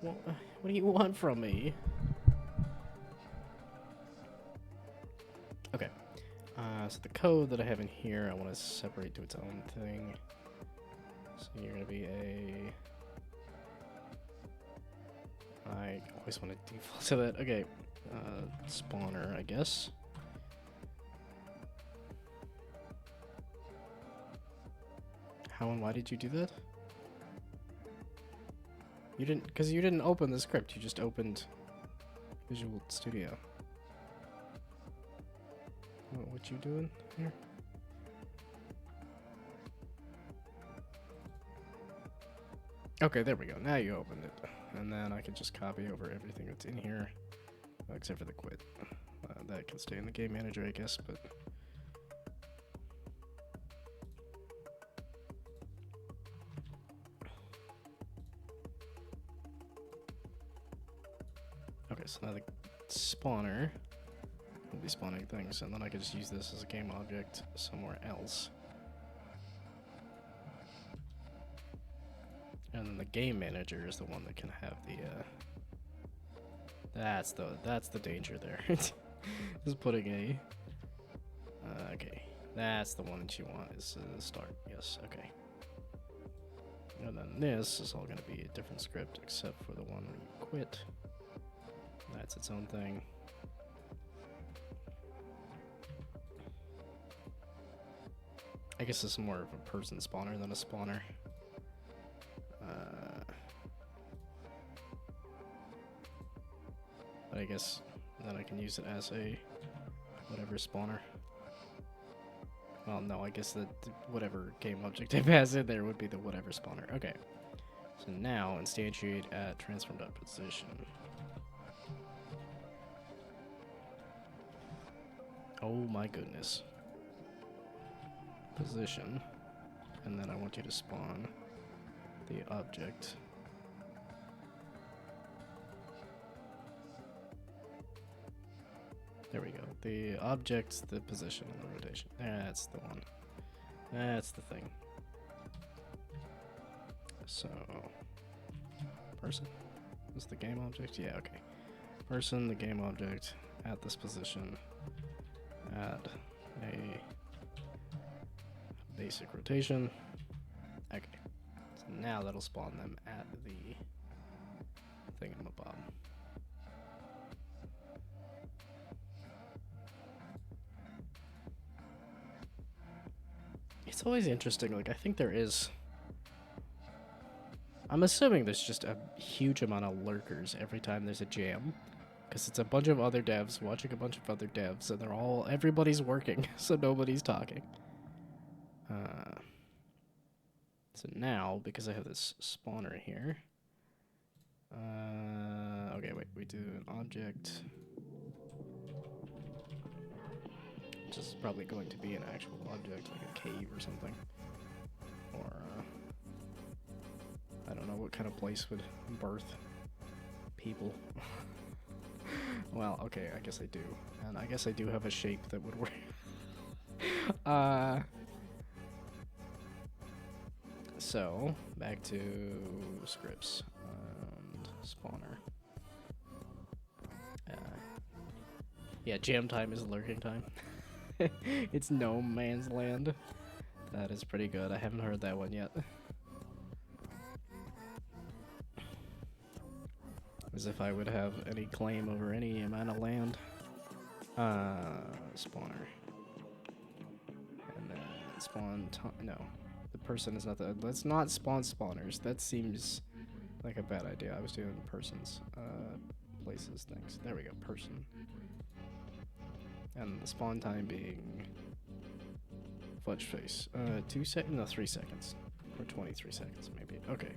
Well, what do you want from me? Okay. So the code that I have in here, I want to separate to its own thing. So you're going to be a... I always want to default to that. Okay. Spawner, I guess. How and why did you do that? You didn't, because you didn't open the script, you just opened Visual Studio. What you doing here? Okay, there we go. Now you opened it. And then I can just copy over everything that's in here, except for the quit. That can stay in the game manager, I guess, but... Okay, so now the spawner will be spawning things, and then I can just use this as a game object somewhere else. And then the game manager is the one that can have the, that's the danger there. Just putting a, okay, that's the one that you want is start, yes, okay. And then this is all gonna be a different script except for the one where you quit. That's its own thing. I guess this is more of a person spawner than a spawner. But I guess then I can use it as a whatever spawner. Well, no, I guess that whatever game object it has in there would be the whatever spawner. Okay. So now instantiate at transform.position. Oh my goodness. Position. And then I want you to spawn the object. There we go. The object, the position, and the rotation. That's the one. That's the thing. So, person is the game object? Yeah, okay. Person, the game object, at this position, add a basic rotation. Okay. So now that'll spawn them at the thingamabob. It's always interesting, like, I think there is... I'm assuming there's just a huge amount of lurkers every time there's a jam. Because it's a bunch of other devs watching a bunch of other devs, and they're all... Everybody's working, so nobody's talking. So now, because I have this spawner here... okay, wait, we do an object... Which is probably going to be an actual object, like a cave or something. Or, I don't know what kind of place would birth people. Well, okay, I guess I do. And I guess I do have a shape that would work. So, back to scripts and spawner. Yeah, jam time is lurking time. It's no man's land. That is pretty good. I haven't heard that one yet. As if I would have any claim over any amount of land. Spawner. spawn no. The person is not the. Let's not spawn spawners. That seems like a bad idea. I was doing persons. Places, things. There we go. Person. And the spawn time being fudge face. 2 seconds? No, 3 seconds. Or 23 seconds, maybe. Okay.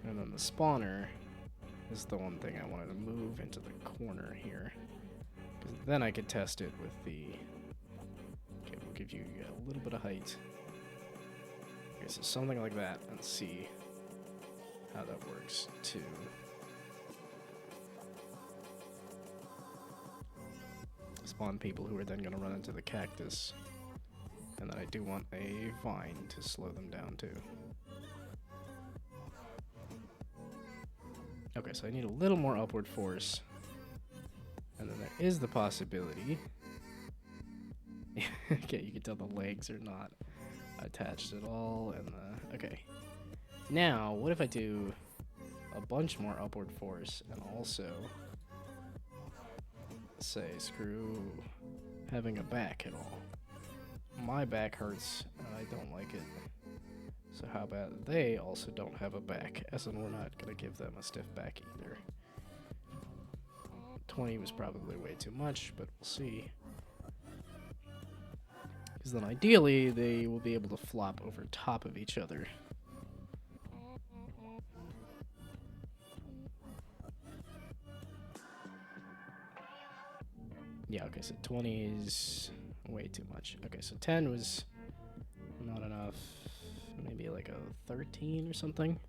And then the spawner is the one thing I wanted to move into the corner here. Because then I could test it with the... Okay, we'll give you a little bit of height. Okay, so something like that, and see how that works too. Spawn people who are then going to run into the cactus. And then I do want a vine to slow them down too. Okay, so I need a little more upward force. And then there is the possibility... Okay, you can tell the legs are not attached at all, and okay. Now, what if I do a bunch more upward force, and also say, screw having a back at all. My back hurts, and I don't like it. So how about they also don't have a back, as in we're not going to give them a stiff back either. 20 was probably way too much, but we'll see. Because then ideally, they will be able to flop over top of each other. Yeah, okay, so 20 is way too much. Okay, so 10 was not enough. Maybe like a 13 or something.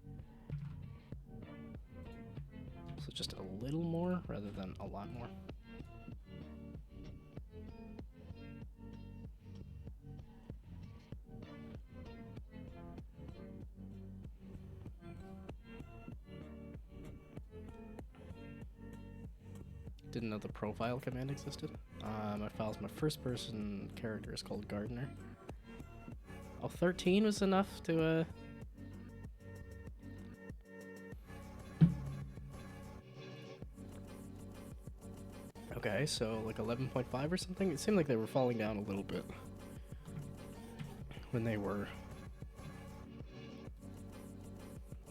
So just a little more rather than a lot more. Didn't know the profile command existed. My file's my first person character is called Gardener. Oh, 13 was enough to, Okay, so like 11.5 or something? It seemed like they were falling down a little bit when they were...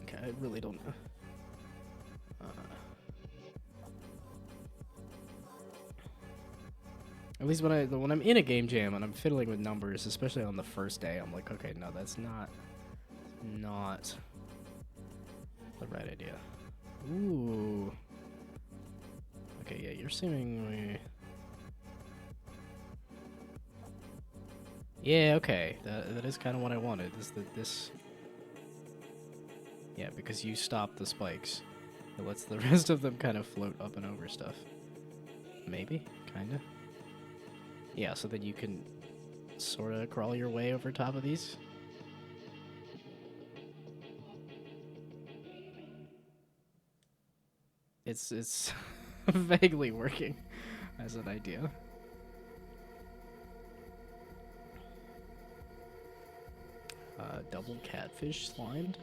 Okay, I really don't know. At least when I'm in a game jam and I'm fiddling with numbers, especially on the first day, I'm like, okay, no, that's not the right idea. Ooh. Okay, yeah, you're seemingly... Yeah, okay, that is kind of what I wanted. This... Yeah, because you stop the spikes, it lets the rest of them kind of float up and over stuff. Maybe, kind of. Yeah, so then you can sort of crawl your way over top of these. It's vaguely working as an idea. Double catfish slimed.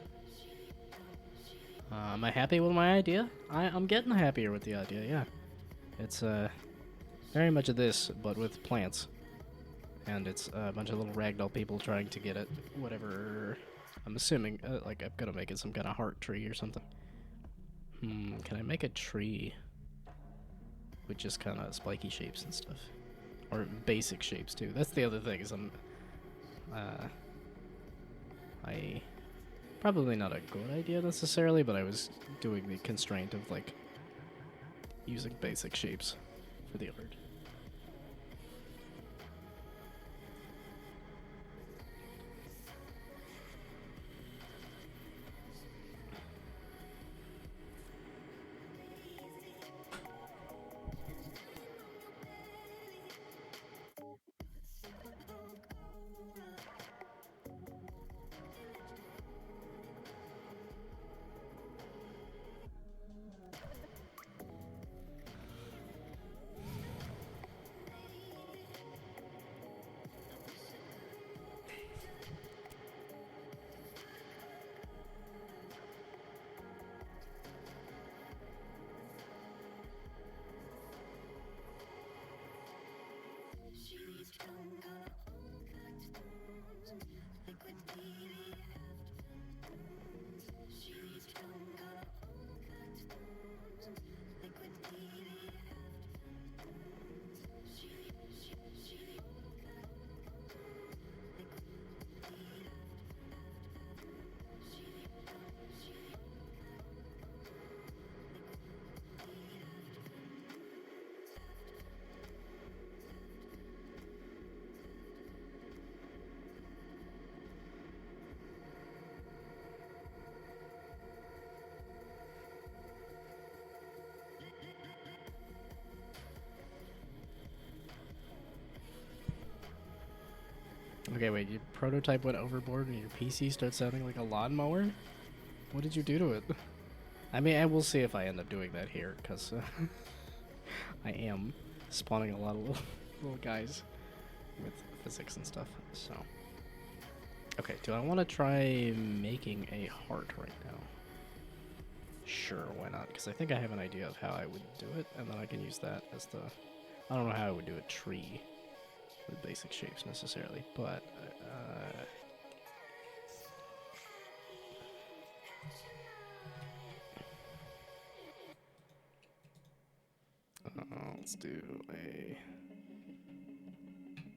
Am I happy with my idea? I'm getting happier with the idea, yeah. It's very much of this, but with plants. And it's a bunch of little ragdoll people trying to get at whatever... I'm assuming, like, I'm gonna make it some kind of heart tree or something. Can I make a tree with just kind of spiky shapes and stuff? Or basic shapes, too. That's the other thing, is probably not a good idea, necessarily, but I was doing the constraint of, like, using basic shapes for the art. Okay, wait, your prototype went overboard and your PC starts sounding like a lawnmower? What did you do to it? I mean, I will see if I end up doing that here, because I am spawning a lot of little guys with physics and stuff, so. Okay, do I want to try making a heart right now? Sure, why not? Because I think I have an idea of how I would do it, and then I can use that as the... I don't know how I would do a tree with basic shapes necessarily, but... let's do a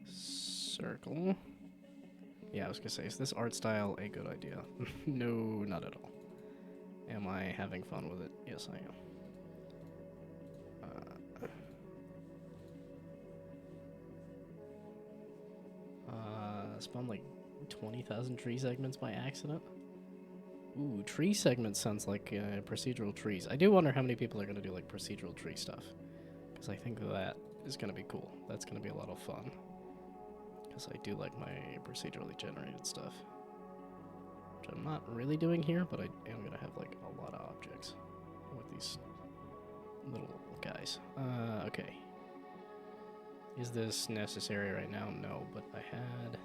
circle. Yeah, I was gonna say, is this art style a good idea? No, not at all. Am I having fun with it? Yes, I am. Spawned like 20,000 tree segments by accident. Ooh, tree segments sounds like procedural trees. I do wonder how many people are gonna do like procedural tree stuff, because I think that is gonna be cool. That's gonna be a lot of fun. Because I do like my procedurally generated stuff. Which I'm not really doing here, but I am going to have like a lot of objects with these little guys. Okay. Is this necessary right now? No, but I had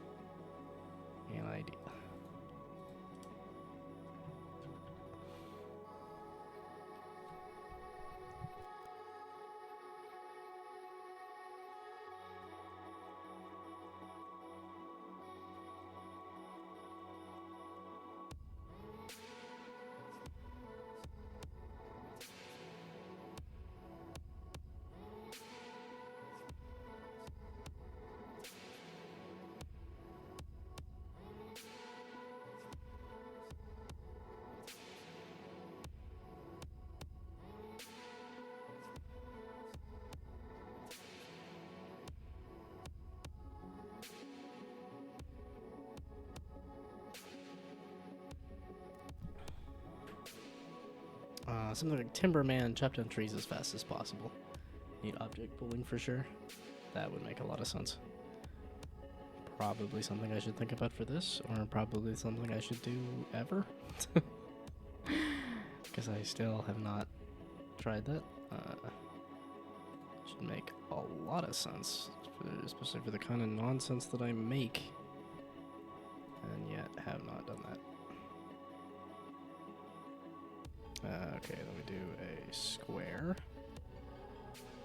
an idea. Something like Timberman chopped down trees as fast as possible. Need object pooling for sure. That would make a lot of sense. Probably something I should think about for this, or probably something I should do ever. Because I still have not tried that. Should make a lot of sense, especially for the kind of nonsense that I make, and yet have not done that. Okay, then we do a square,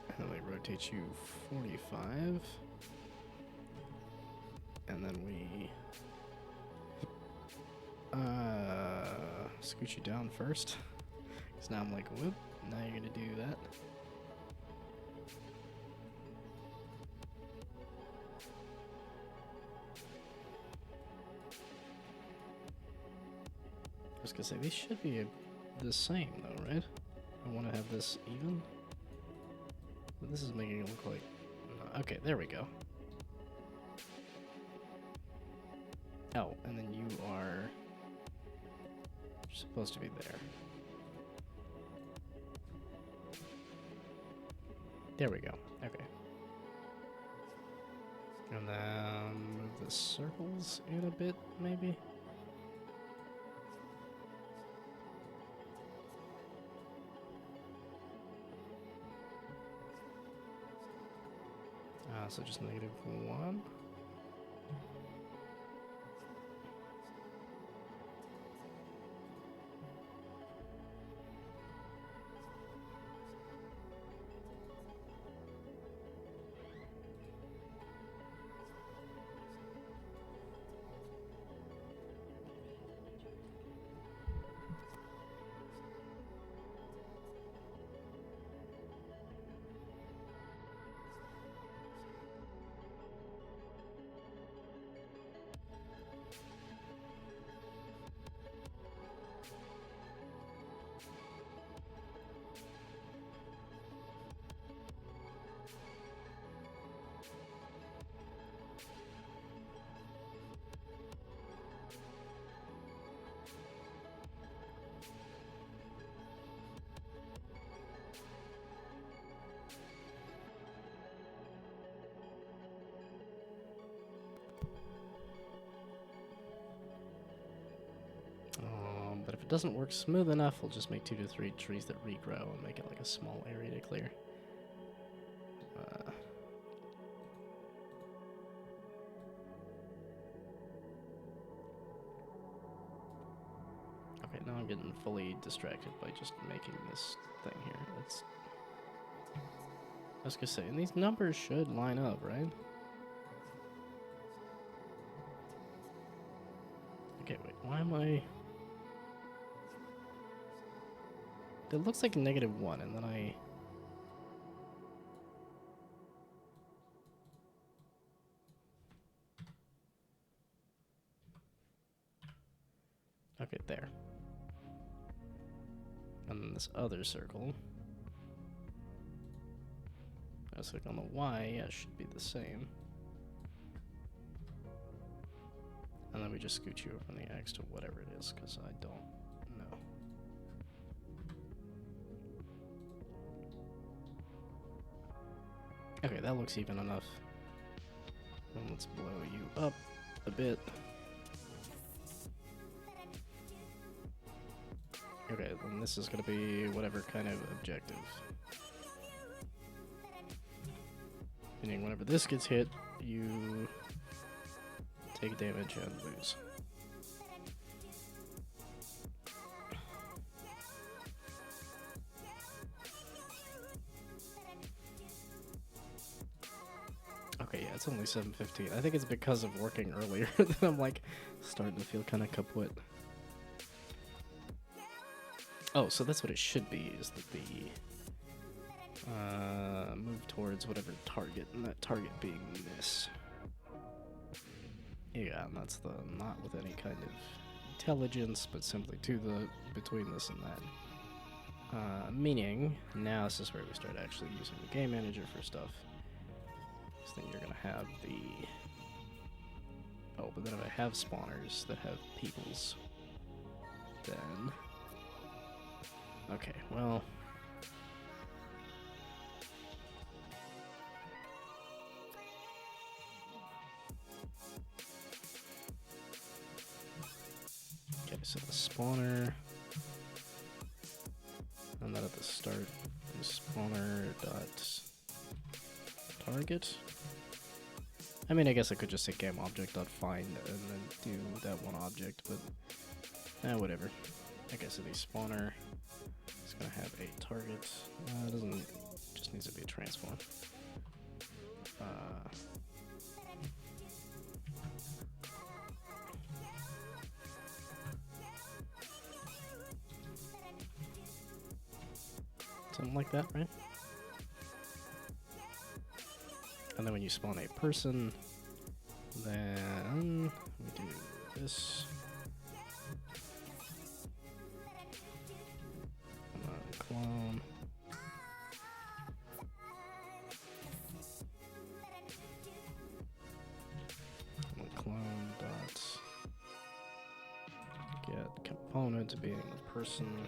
and then we rotate you 45, and then we scoot you down first, because now I'm like, whoop, now you're gonna do that. I was gonna say, these should be the same though, right? I want to have this even. But this is making it look like... Okay, there we go. Oh, and then you are supposed to be there. There we go. Okay. And then move the circles in a bit, maybe? So just -1. doesn't work smooth enough, we'll just make 2 to 3 trees that regrow and make it like a small area to clear. Okay, now I'm getting fully distracted by just making this thing here. I was gonna say, and these numbers should line up, right? Okay, wait, why am I... It looks like -1, and then I... Okay, there. And then this other circle. I was like on the Y, yeah, it should be the same. And then we just scoot you over from the X to whatever it is, because I don't know. Okay, that looks even enough. And let's blow you up a bit. Okay, then this is going to be whatever kind of objective. Meaning whenever this gets hit, you take damage and lose. Okay, yeah, it's only 7:15. I think it's because of working earlier that I'm like starting to feel kind of kaput. Oh, so that's what it should be, is that the move towards whatever target, and that target being this. Yeah, and that's the not with any kind of intelligence, but simply to the between this and that. Meaning, now this is where we start actually using the game manager for stuff. Because then you're gonna have the... Oh, but then if I have spawners that have peoples, then... Okay, well... Okay, so the spawner... And then at the start, the spawner dot target. I mean, I guess I could just say game object dot find and then do that one object, but whatever. Okay, so the spawner is gonna have a target. It doesn't, just needs to be a transform. Something like that, right? And then when you spawn a person, then we do this. Clone. Clone dot get component being the person.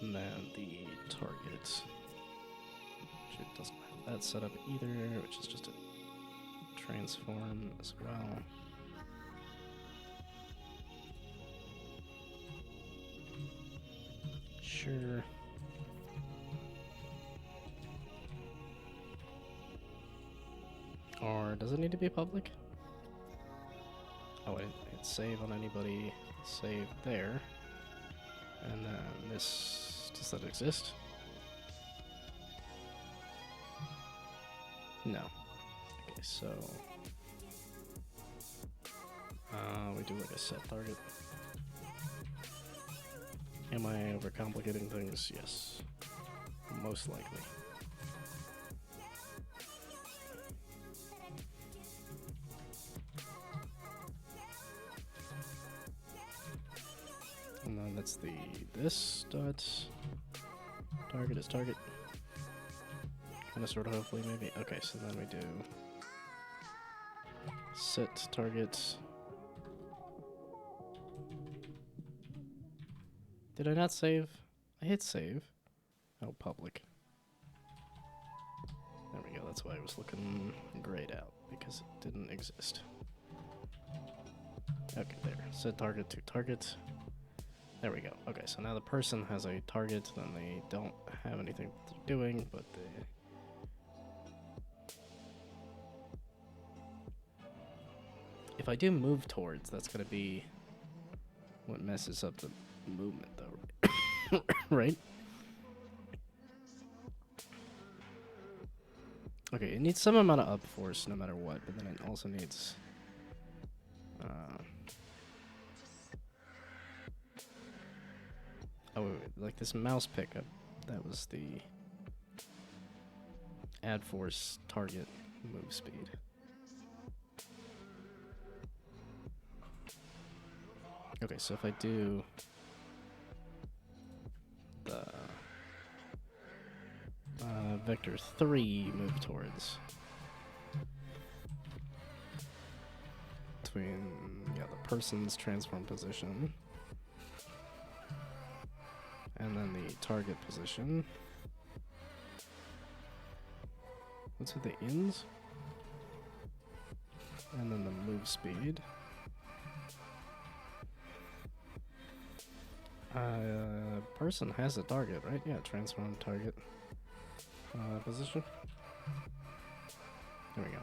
And then the target, which it doesn't have that set up either, which is just a transform as well. Sure. Or does it need to be public? Oh, it's save on anybody, save there. And then this, does that exist? No. Okay, so we do like a set target. Am I overcomplicating things? Yes. Most likely. And then that's the this dot target is target. Kind of sort of hopefully maybe. Okay, so then we do set target. Did I not save? I hit save. Oh, public. There we go. That's why I was looking grayed out, because it didn't exist. Okay, there. Set target to target. There we go. Okay, so now the person has a target, then they don't have anything they're doing, but they... If I do move towards, that's gonna be what messes up the movement, though. Right? Okay, it needs some amount of up force no matter what, but then it also needs... oh, wait, like this mouse pickup, that was the add force target move speed. Okay, so if I do the vector 3 move towards between the person's transform position and then the target position. What's with the ins? And then the move speed. Person has a target, right? Yeah, transform target position. There we go.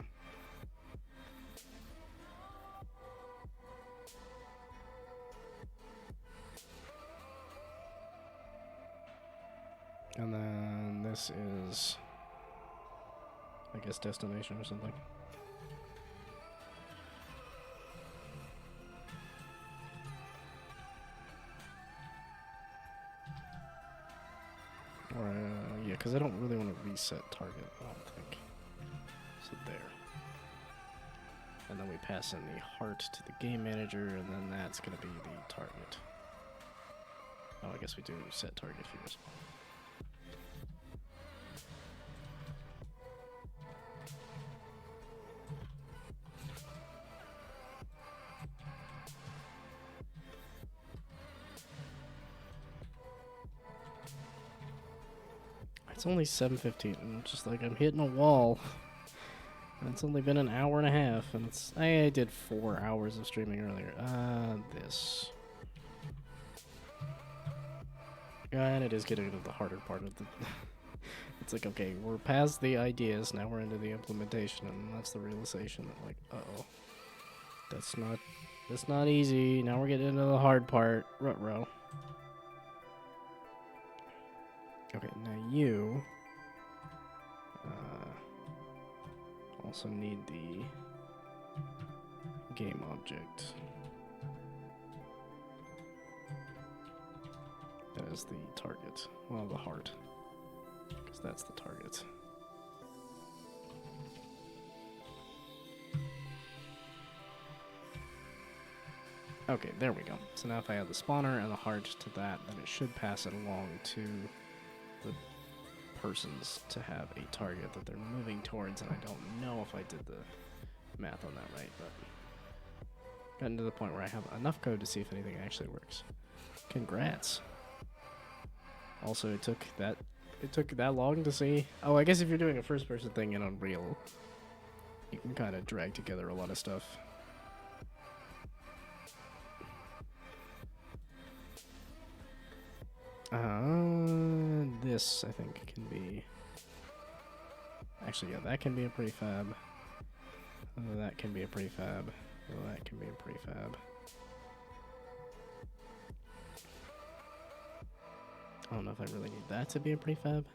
And then this is, I guess, destination or something. Or, yeah, because I don't really want to reset target, I don't think. So there. And then we pass in the heart to the game manager, and then that's going to be the target. Oh, I guess we do set target here as well. It's only 7:15, and just like I'm hitting a wall. And it's only been an hour and a half, and it's I did 4 hours of streaming earlier. This. And it is getting into the harder part of the... It's like, okay, we're past the ideas, now we're into the implementation, and that's the realization that, like, uh-oh. That's not easy, now we're getting into the hard part. Ruh-roh. Okay, now you also need the game object. That is the target. Well, the heart. Because that's the target. Okay, there we go. So now if I add the spawner and the heart to that, then it should pass it along to the persons to have a target that they're moving towards, and I don't know if I did the math on that right, but gotten to the point where I have enough code to see if anything actually works. Congrats. Also, it took that long to see. Oh, I guess if you're doing a first-person thing in Unreal, you can kind of drag together a lot of stuff. This, I think, can be... Actually, yeah, that can be a prefab. That can be a prefab. That can be a prefab. I don't know if I really need that to be a prefab.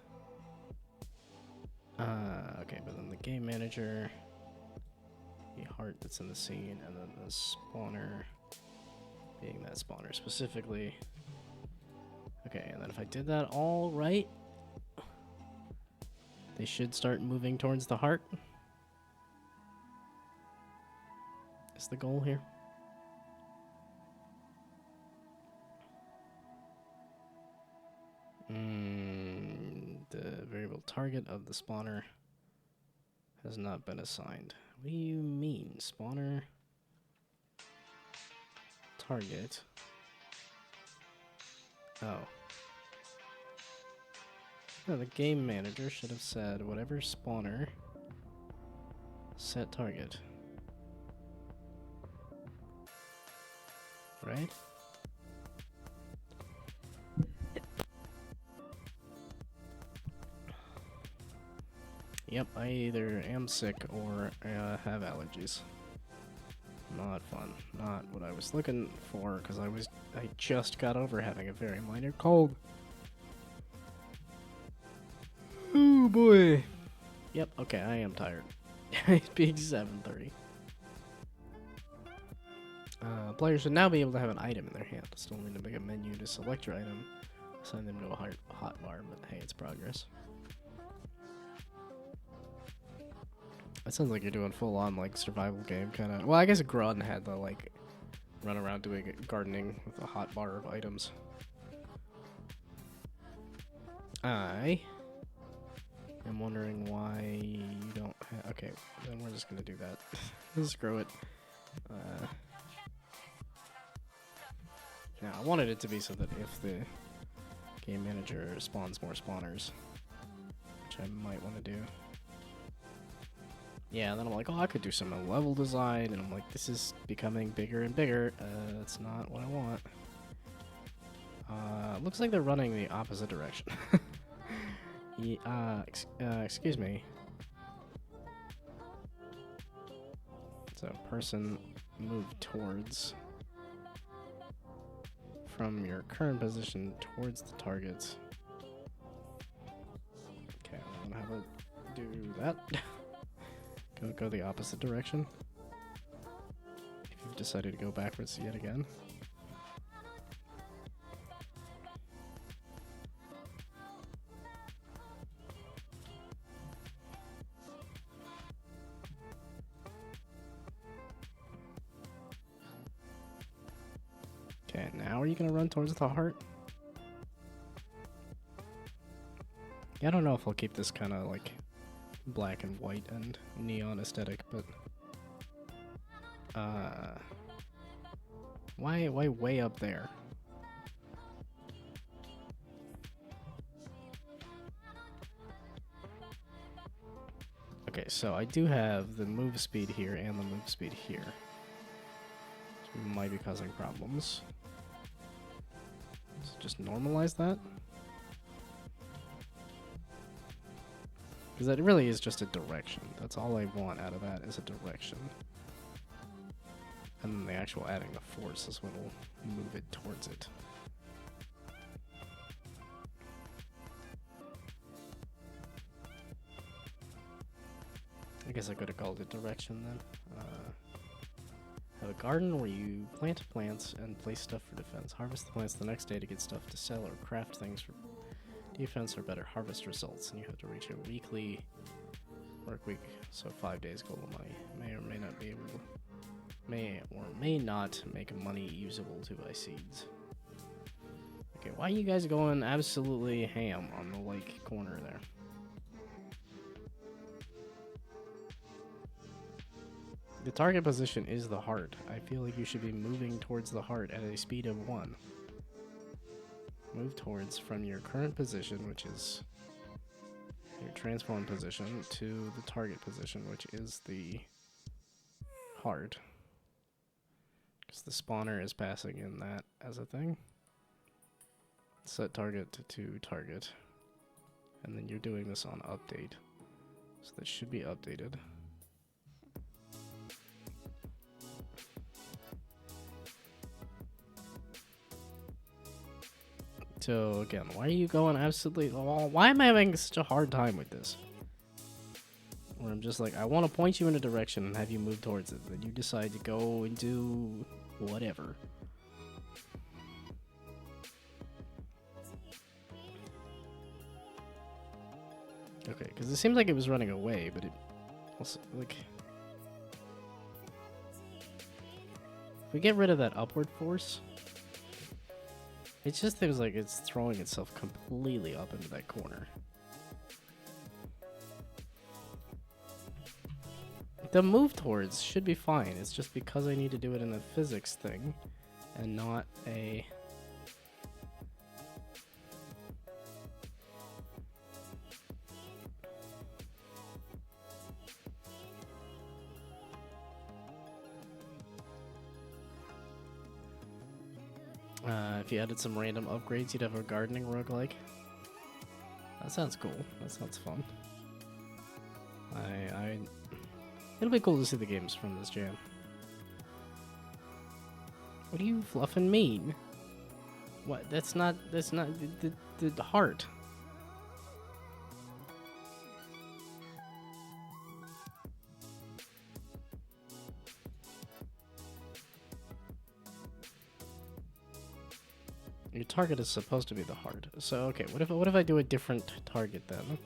Okay, but then the game manager, the heart that's in the scene, and then the spawner being that spawner specifically. Okay, and then if I did that all right, they should start moving towards the heart. Is the goal here? The variable target of the spawner has not been assigned. What do you mean? Spawner target. Oh. No, the game manager should have said whatever spawner set target. right? Yep, I either am sick or have allergies. Not fun. Not what I was looking for, because I just got over having a very minor cold. Oh boy. Yep, okay, I am tired. It's being 7:30. Players should now be able to have an item in their hand. Still need to make a menu to select your item, assign them to a hot bar, but hey, it's progress. That sounds like you're doing full on like survival game kind of. Well, I guess Grun had the like run around doing gardening with a hot bar of items. I am wondering why you don't have. Okay, then we're just gonna do that. Screw it. Now I wanted it to be so that if the game manager spawns more spawners, which I might want to do. Yeah, and then I'm like, oh, I could do some level design, and I'm like, this is becoming bigger and bigger. That's not what I want. Looks like they're running the opposite direction. Excuse me. So, person move towards from your current position towards the target. Okay, I'm gonna have it do that. Go the opposite direction. If you've decided to go backwards yet again. Okay, now are you gonna run towards the heart? Yeah, I don't know if I'll keep this kind of like black and white and neon aesthetic, but why way up there? Okay, so I do have the move speed here and the move speed here. So might be causing problems. So just normalize that. Because that really is just a direction. That's all I want out of that is a direction. And then the actual adding the force is what will move it towards it. I guess I could have called it direction then. Have a garden where you plant plants and place stuff for defense. Harvest the plants the next day to get stuff to sell or craft things for defense or better harvest results, and you have to reach a weekly work week, so 5 days goal of money. May or may not be able to, may not make money usable to buy seeds. Okay, why are you guys going absolutely ham on the like corner there? The target position is the heart. I feel like you should be moving towards the heart at a speed of 1. Move towards from your current position, which is your transform position, to the target position, which is the heart. Because the spawner is passing in that as a thing. Set target to target. And then you're doing this on update. So that should be updated. So again, why are you going absolutely... Why am I having such a hard time with this? Where I'm just like, I want to point you in a direction and have you move towards it. Then you decide to go and do whatever. Okay, because it seems like it was running away, but it also, like... If we get rid of that upward force... It just seems like it's throwing itself completely up into that corner. The move towards should be fine. It's just because I need to do it in a physics thing and not a... If you added some random upgrades, you'd have a gardening roguelike. That sounds cool. That sounds fun. It'll be cool to see the games from this jam. What do you fluffing mean? What? That's not the heart. Your target is supposed to be the heart. So okay, what if I do a different target then?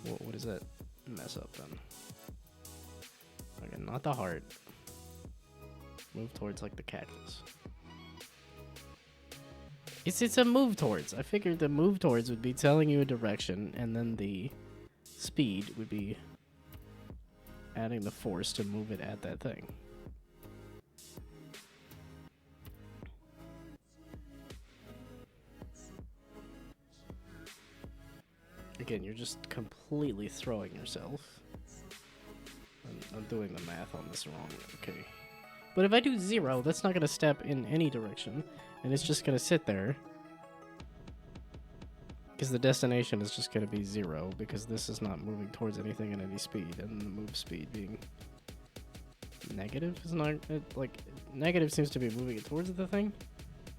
What does that mess up then? Okay, not the heart. Move towards like the cactus. It's a move towards. I figured the move towards would be telling you a direction, and then the speed would be adding the force to move it at that thing. Again, you're just completely throwing yourself. I'm doing the math on this wrong. Okay. But if I do 0, that's not going to step in any direction. And it's just going to sit there. Because the destination is just going to be 0. Because this is not moving towards anything at any speed. And the move speed being negative is not... negative seems to be moving it towards the thing.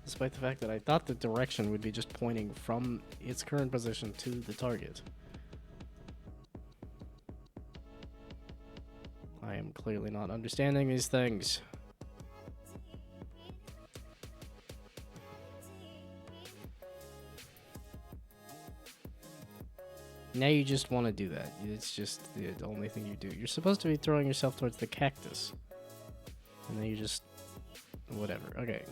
Despite the fact that I thought the direction would be just pointing from its current position to the target. I am clearly not understanding these things. Now you just want to do that. It's just the only thing you do. You're supposed to be throwing yourself towards the cactus. And then you just... whatever. Okay.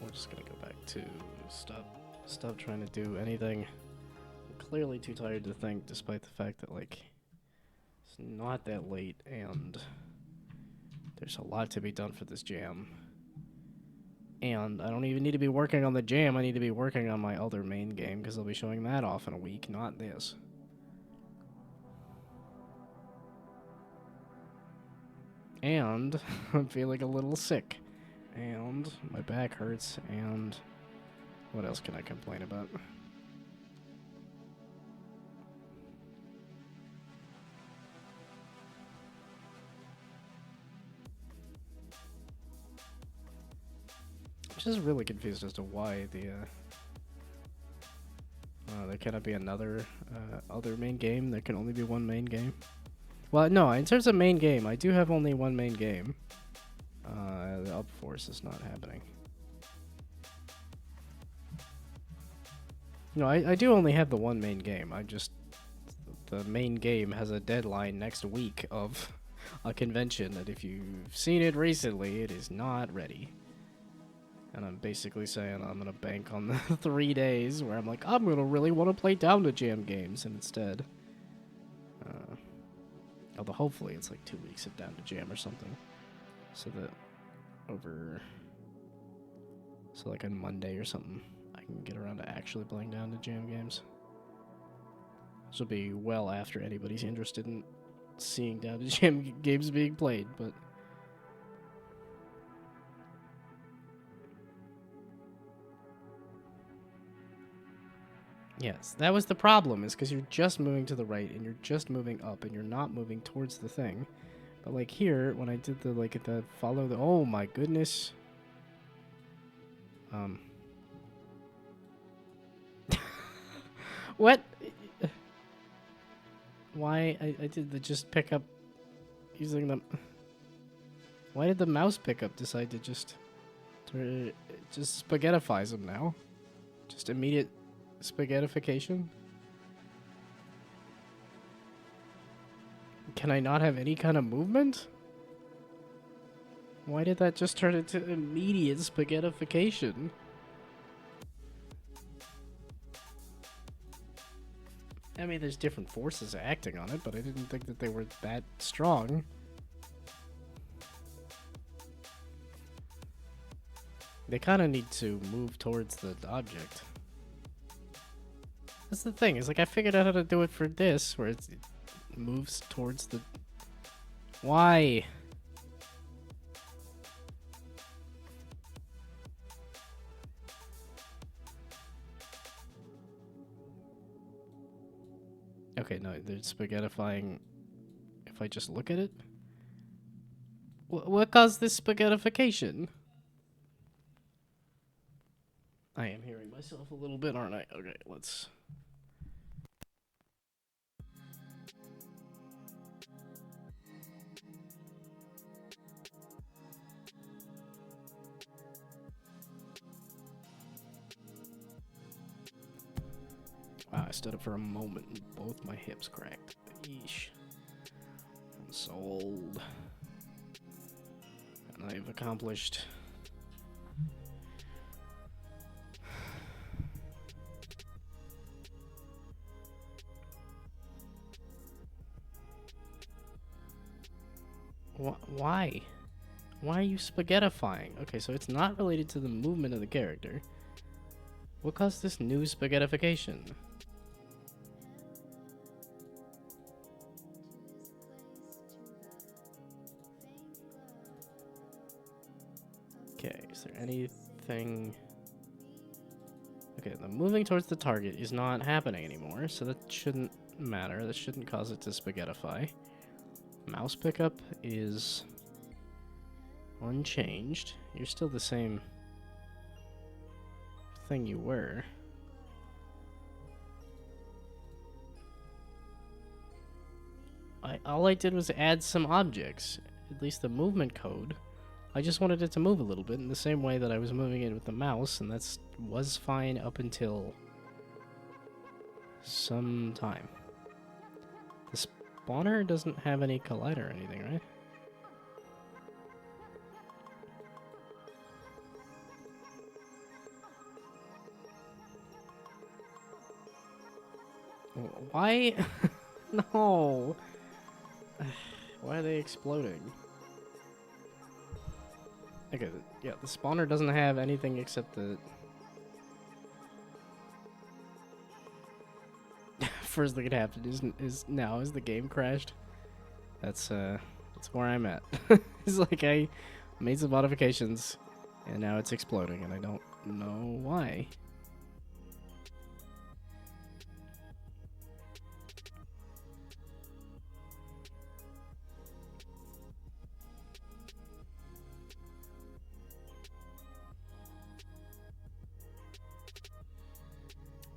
We're just gonna go back to stop trying to do anything. I'm clearly too tired to think, despite the fact that, like, it's not that late and there's a lot to be done for this jam. And I don't even need to be working on the jam, I need to be working on my other main game, because I'll be showing that off in a week, not this. And I'm feeling a little sick. And my back hurts, and what else can I complain about? I'm just really confused as to why there cannot be another other main game. There can only be one main game. Well, no, in terms of main game, I do have only one main game. The up force is not happening. No, I do only have the one main game. The main game has a deadline next week of a convention that if you've seen it recently, it is not ready. And I'm basically saying I'm gonna bank on the 3 days where I'm like, I'm gonna really want to play Down2Jam games, and instead, although hopefully it's like 2 weeks of Down2Jam or something, so that so like on Monday or something, I can get around to actually playing Down2Jam games. This will be well after anybody's interested in seeing Down2Jam games being played, but yes, that was the problem, is because you're just moving to the right and you're just moving up and you're not moving towards the thing. But like here, when I did the follow the, oh my goodness. What? Why I did the just pick up using the, why did the mouse pickup decide to just spaghettifies him now? Just immediate spaghettification? Can I not have any kind of movement? Why did that just turn into immediate spaghettification? I mean, there's different forces acting on it, but I didn't think that they were that strong. They kind of need to move towards the object. That's the thing. Is like I figured out how to do it for this, where it moves towards the. Why? Okay, no, they're spaghettifying. If I just look at it, what caused this spaghettification? I am hearing myself a little bit, aren't I? Okay, let's. Wow, I stood up for a moment and both my hips cracked. Yeesh. I'm so old. And I've accomplished. Why? Why are you spaghettifying? Okay, so it's not related to the movement of the character. What caused this new spaghettification? Okay, is there anything... Okay, the moving towards the target is not happening anymore, so that shouldn't matter. That shouldn't cause it to spaghettify. Mouse pickup is unchanged. You're still the same thing you were. All I did was add some objects, at least the movement code. I just wanted it to move a little bit in the same way that I was moving it with the mouse, and that was fine up until some time. The spawner doesn't have any collider or anything, right? Why? No. Why are they exploding? Okay, yeah, the spawner doesn't have anything except the... First thing that happened is now is the game crashed. That's where I'm at. It's like I made some modifications and now it's exploding and I don't know why.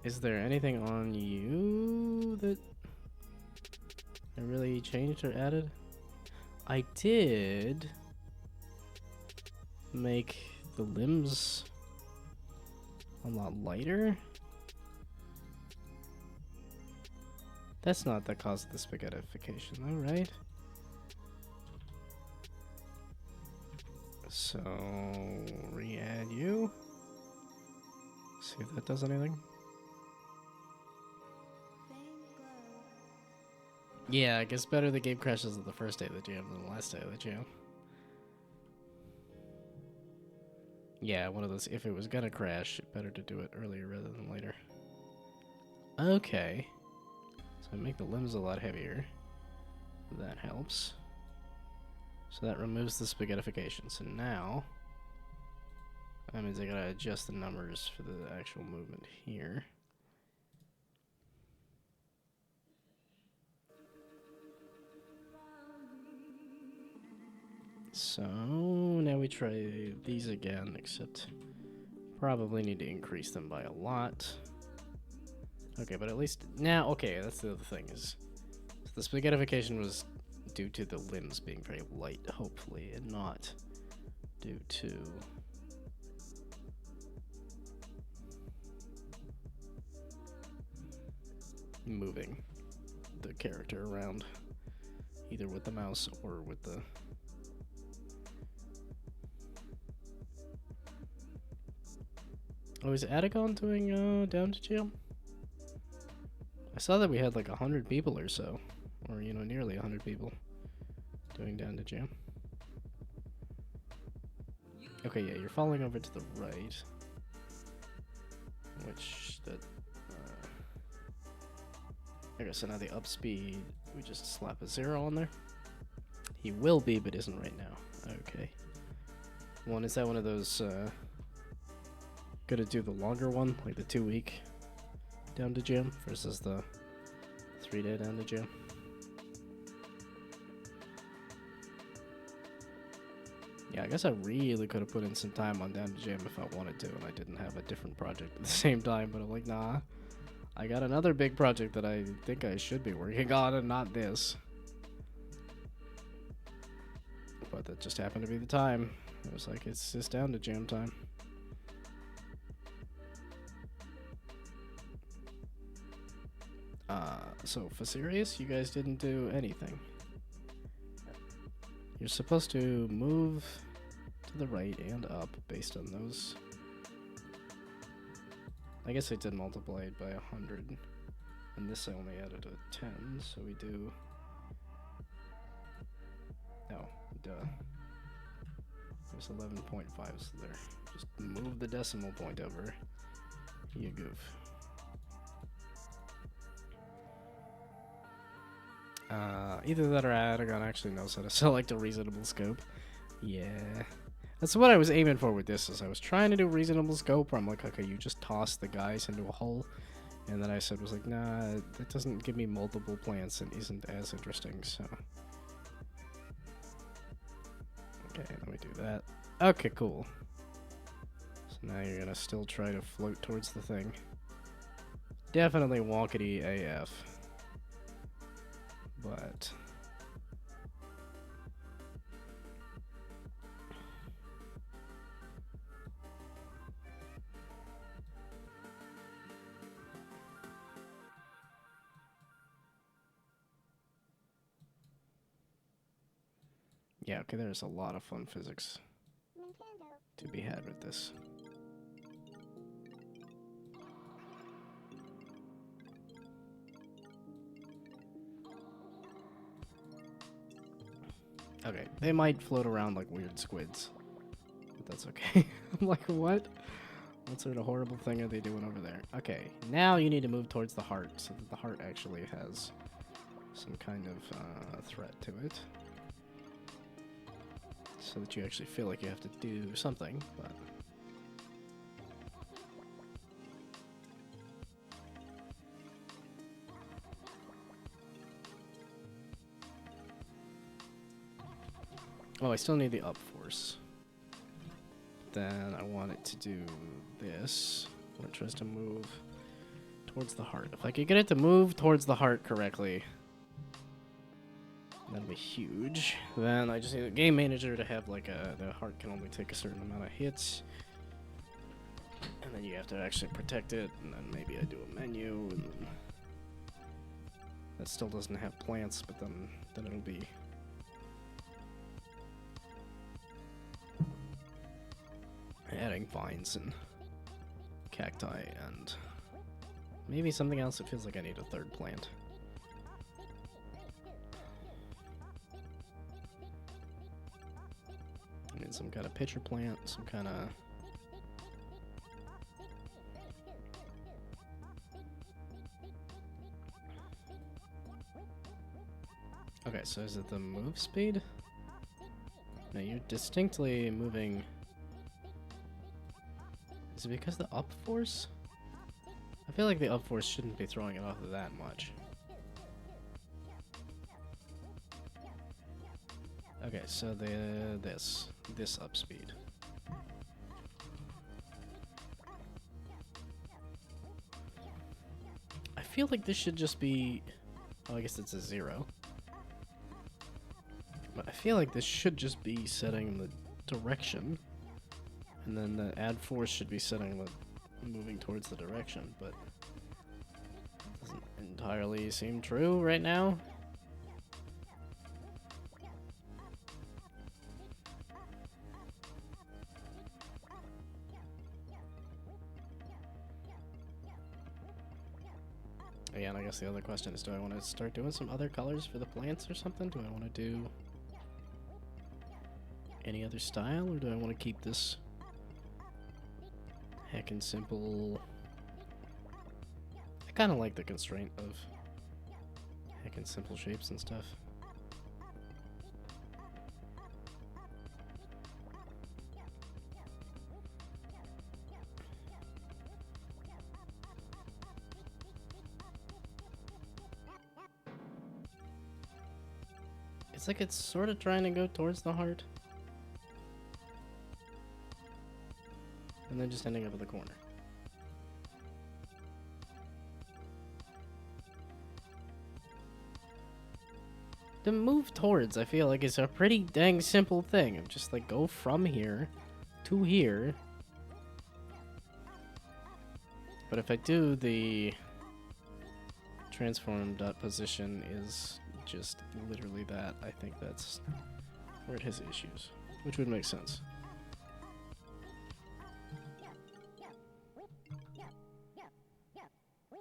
Is there anything on you that I really changed or added? I did make the limbs a lot lighter. That's not the cause of the spaghettification though, right? So, re-add you. See if that does anything. Yeah, I guess better the game crashes on the first day of the jam than the last day of the jam. Yeah, one of those, if it was gonna crash, better to do it earlier rather than later. Okay. So I make the limbs a lot heavier. That helps. So that removes the spaghettification. So now, that means I gotta adjust the numbers for the actual movement here. So now we try these again, except probably need to increase them by a lot. Okay, but at least now, okay, that's the other thing is the spaghettification was due to the limbs being very light, hopefully, and not due to moving the character around, either with the mouse or with the... Oh, is Atagon doing Down2Jam? I saw that we had like 100 people or so, or you know, nearly 100 people doing Down2Jam. Okay, yeah, you're falling over to the right, which that Okay, so now the up speed, we just slap a 0 on there. He will be, but isn't right now. Okay. Is that one of those, gonna do the longer one, like the 2-week Down2Jam versus the 3-day Down2Jam? Yeah, I guess I really could have put in some time on Down2Jam if I wanted to, and I didn't have a different project at the same time, but I'm like, nah. I got another big project that I think I should be working on, and not this. But that just happened to be the time. It was like, it's just Down2Jam time. So for serious, you guys didn't do anything. You're supposed to move to the right and up based on those. I guess I did multiply it by 100. And this I only added a 10, so we do... No, duh. There's 11.5, so there. Just move the decimal point over. You goof. Either that or Adagon actually knows how to select a reasonable scope. Yeah. That's what I was aiming for with this, is I was trying to do reasonable scope, where I'm like, okay, you just toss the guys into a hole. And then I said, was like, nah, that doesn't give me multiple plants and isn't as interesting, so. Okay, let me do that. Okay, cool. So now you're gonna still try to float towards the thing. Definitely wonkety AF. But... yeah, okay, there's a lot of fun physics to be had with this. Okay, they might float around like weird squids, but that's okay. I'm like, what? What sort of horrible thing are they doing over there? Okay, now you need to move towards the heart, so that the heart actually has some kind of threat to it. So that you actually feel like you have to do something, but... oh, I still need the up force. Then I want it to do this, when it tries to move towards the heart. If I could get it to move towards the heart correctly, that'd be huge. Then I just need a game manager to have like the heart can only take a certain amount of hits. And then you have to actually protect it, and then maybe I do a menu, and then that still doesn't have plants, but then it'll be... adding vines and cacti and maybe something else. It feels like I need a third plant. I need some kind of pitcher plant, some kind of... okay, so is it the move speed? No, you're distinctly moving... is it because the up force? I feel like the up force shouldn't be throwing it off of that much. Okay, so this up speed. I feel like this should just be... oh, I guess it's a 0. But I feel like this should just be setting the direction. And then the add force should be setting the moving towards the direction, but it doesn't entirely seem true right now. Again, I guess the other question is, do I want to start doing some other colors for the plants or something? Do I want to do any other style, or do I want to keep this heckin' simple? I kind of like the constraint of in simple shapes and stuff. It's like it's sort of trying to go towards the heart. And then just ending up at the corner. The move towards, I feel like, is a pretty dang simple thing. I'm just like, go from here to here. But if I do the transform dot position is just literally that, I think that's where it has issues, which would make sense.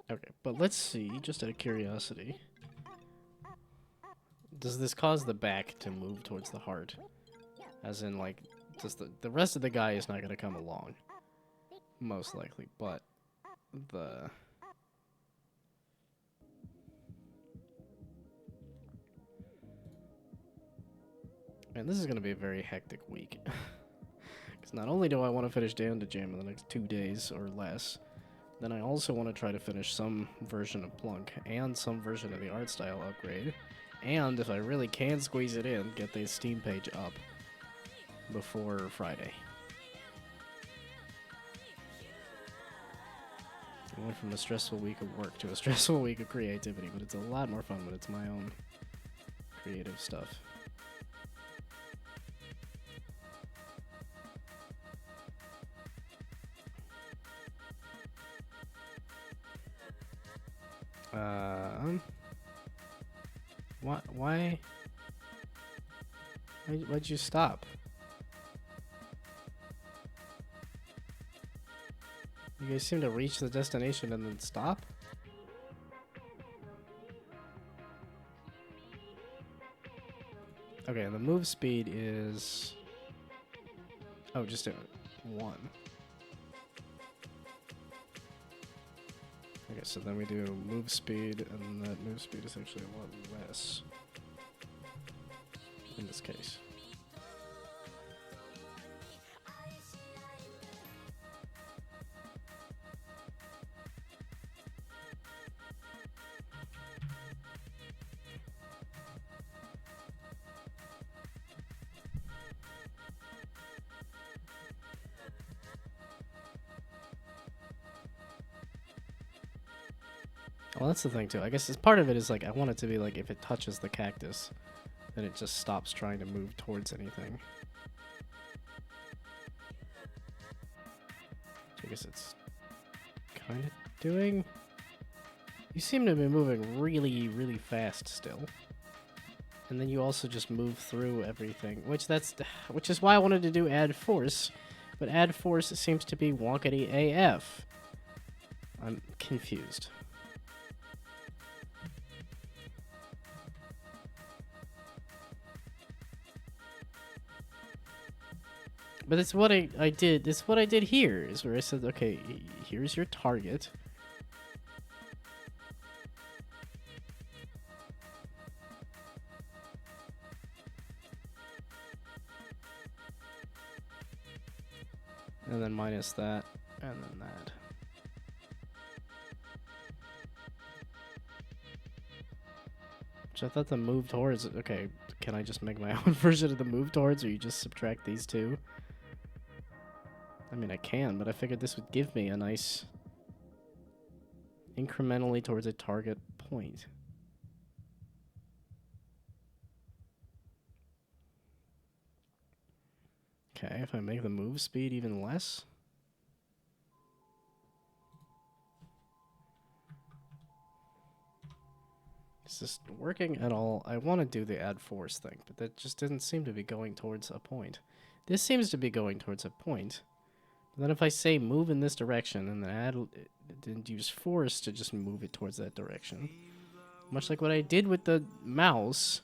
Okay, but let's see, just out of curiosity. Does this cause the back to move towards the heart? As in, like, just the rest of the guy is not going to come along. Most likely, but the... Man, this is going to be a very hectic week. Because not only do I want to finish Down2Jam in the next 2 days or less, then I also want to try to finish some version of Plunk and some version of the art style upgrade. And if I really can squeeze it in, get the Steam page up before Friday. I went from a stressful week of work to a stressful week of creativity, but it's a lot more fun when it's my own creative stuff. Why? Why'd you stop? You guys seem to reach the destination and then stop? Okay, and the move speed is... Oh, just 1. Okay, so then we do move speed, and that move speed is actually a lot less in this case. Well, that's the thing, too. I guess part of it is, like, I want it to be, like, if it touches the cactus, then it just stops trying to move towards anything. So I guess it's kind of doing... You seem to be moving really, really fast still. And then you also just move through everything, which is why I wanted to do add force, but add force seems to be wonkety AF. I'm confused. But it's what I did. It's what I did here. Is where I said, okay, here's your target. And then minus that, and then that. Which I thought the move towards... Okay, can I just make my own version of the move towards, or you just subtract these two? I mean, I can, but I figured this would give me a nice... incrementally towards a target point. Okay, if I make the move speed even less... Is this working at all? I want to do the add force thing, but that just didn't seem to be going towards a point. This seems to be going towards a point. But then if I say move in this direction and then use force to just move it towards that direction, much like what I did with the mouse,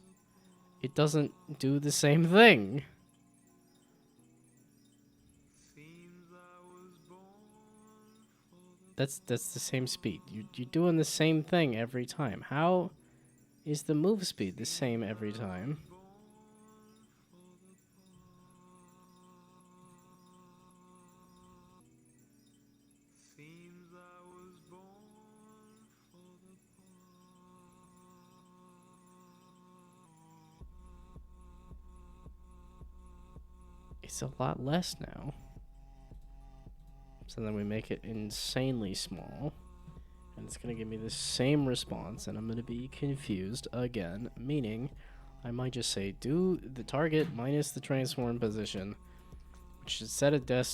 it doesn't do the same thing. That's the same speed. You're doing the same thing every time. How Is the move speed the same every time? It's a lot less now. So then we make it insanely small. And it's going to give me the same response, and I'm going to be confused again, meaning I might just say do the target minus the transform position, which should set a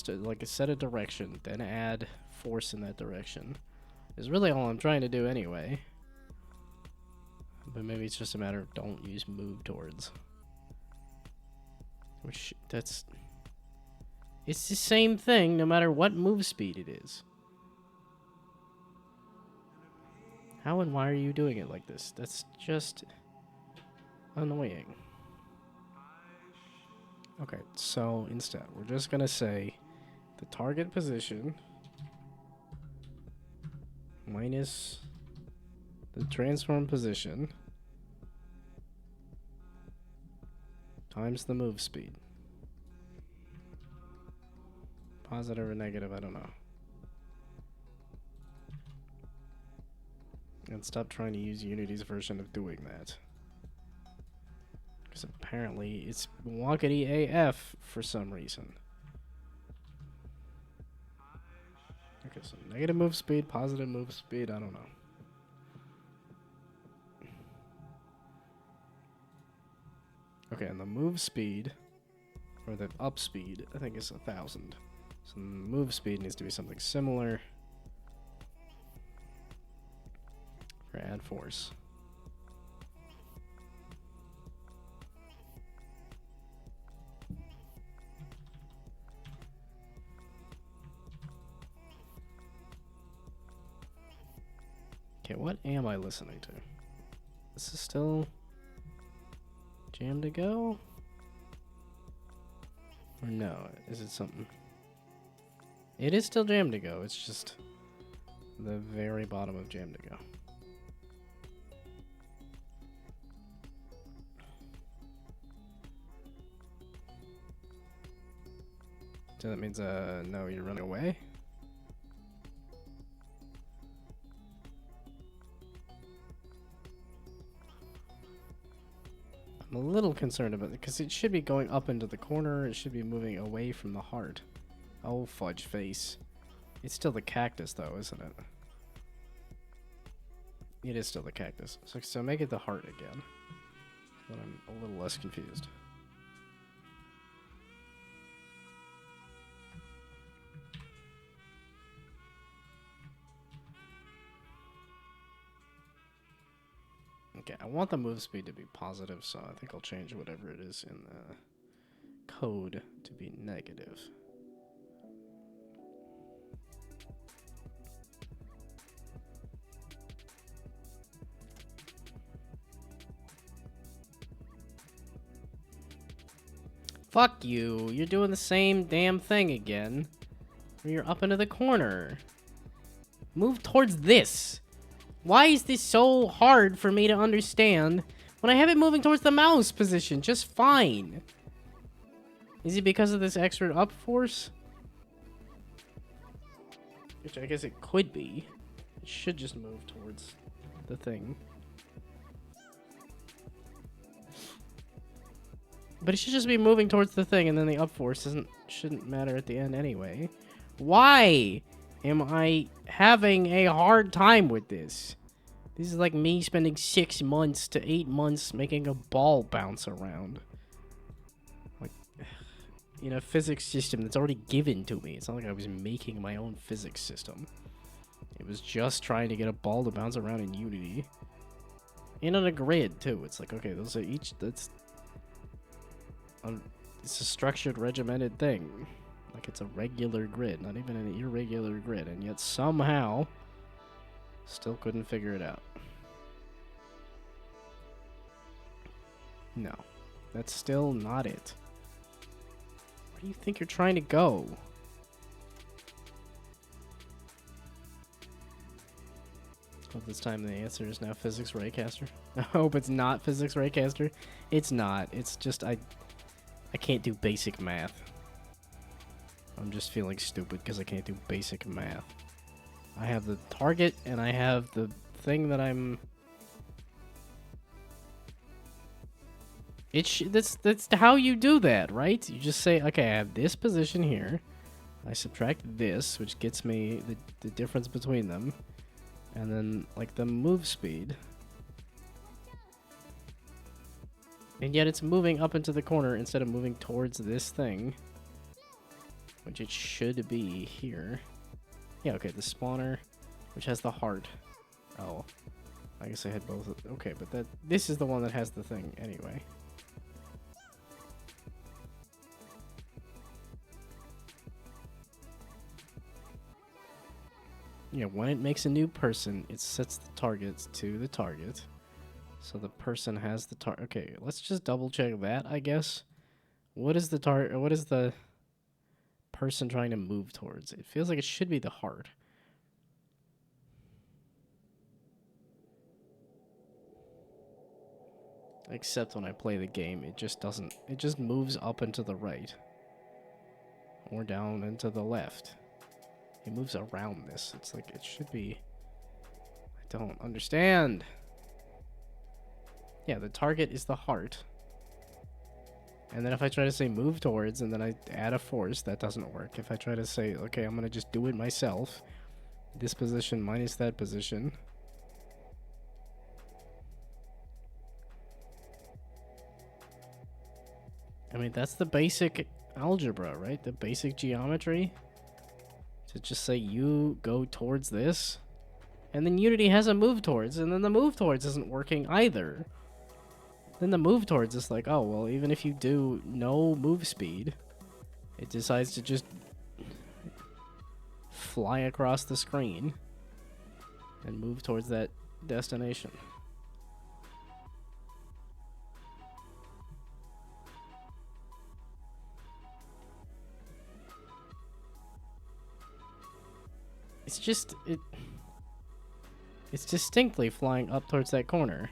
set a direction, then add force in that direction. Is really all I'm trying to do anyway. But maybe it's just a matter of don't use move towards. Which, it's the same thing no matter what move speed it is. How and why are you doing it like this? That's just annoying. Okay, so instead, we're just gonna say the target position minus the transform position times the move speed. Positive or negative, I don't know. And stop trying to use Unity's version of doing that. Because apparently it's wonkety AF for some reason. Okay, so negative move speed, positive move speed, I don't know. Okay, and the move speed, or the up speed, I think is 1,000. So the move speed needs to be something similar. For add force. Okay, what am I listening to? This is still Jam to Go? Or no, is it something? It is still Jam to Go, it's just the very bottom of Jam to Go. So that means, no, you're running away? I'm a little concerned about it, because it should be going up into the corner, it should be moving away from the heart. Oh, fudge face. It's still the cactus, though, isn't it? It is still the cactus. So make it the heart again. But I'm a little less confused. Okay, I want the move speed to be positive, so I think I'll change whatever it is in the code to be negative. Fuck you, you're doing the same damn thing again. Where you're up into the corner. Move towards this. Why is this so hard for me to understand when I have it moving towards the mouse position just fine? Is it because of this extra up force? Which I guess it could be. It should just move towards the thing. But it should just be moving towards the thing, and then the up force shouldn't matter at the end anyway. Why am I having a hard time with this? This is like me spending 6 months to 8 months making a ball bounce around. Like, in a physics system that's already given to me. It's not like I was making my own physics system. It was just trying to get a ball to bounce around in Unity. And on a grid, too. It's like, okay, those are each... it's a structured, regimented thing. Like it's a regular grid, not even an irregular grid, and yet somehow still couldn't figure it out. No, that's still not it. Where do you think you're trying to go? hope this time the answer is now physics raycaster. I hope it's not physics raycaster. It's not. It's just I can't do basic math. I'm just feeling stupid because I can't do basic math. I have the target and I have the thing that I'm... That's how you do that, right? You just say, okay, I have this position here. I subtract this, which gets me the difference between them. And then, like, the move speed. And yet it's moving up into the corner instead of moving towards this thing. Which it should be here. Yeah, okay, the spawner, which has the heart. Oh, I guess I had both. Okay, but this is the one that has the thing anyway. Yeah, when it makes a new person, it sets the targets to the target. So the person has the target. Okay, let's just double check that, I guess. What is the target? What is the person trying to move towards? It feels like it should be the heart. Except when I play the game, it just doesn't. It just moves up and to the right. Or down and to the left. It moves around this. It's like it should be... I don't understand. Yeah, the target is the heart. And then if I try to say move towards and then I add a force, that doesn't work. If I try to say, okay, I'm going to just do it myself. This position minus that position. I mean, that's the basic algebra, right? The basic geometry. To just say you go towards this. And then Unity has a move towards, and then the move towards isn't working either. Then the move towards is like, oh, well, even if you do no move speed, it decides to just fly across the screen and move towards that destination. It's just, it's distinctly flying up towards that corner.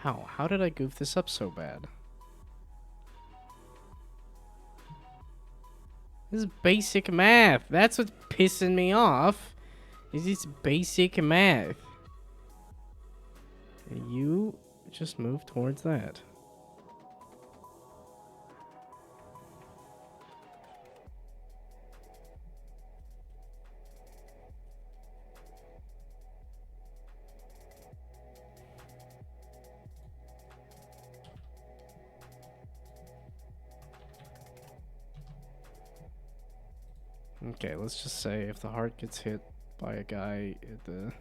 How? How did I goof this up so bad? This is basic math. That's what's pissing me off. Is this basic math? You just move towards that. Okay, let's just say if the heart gets hit by a guy at the...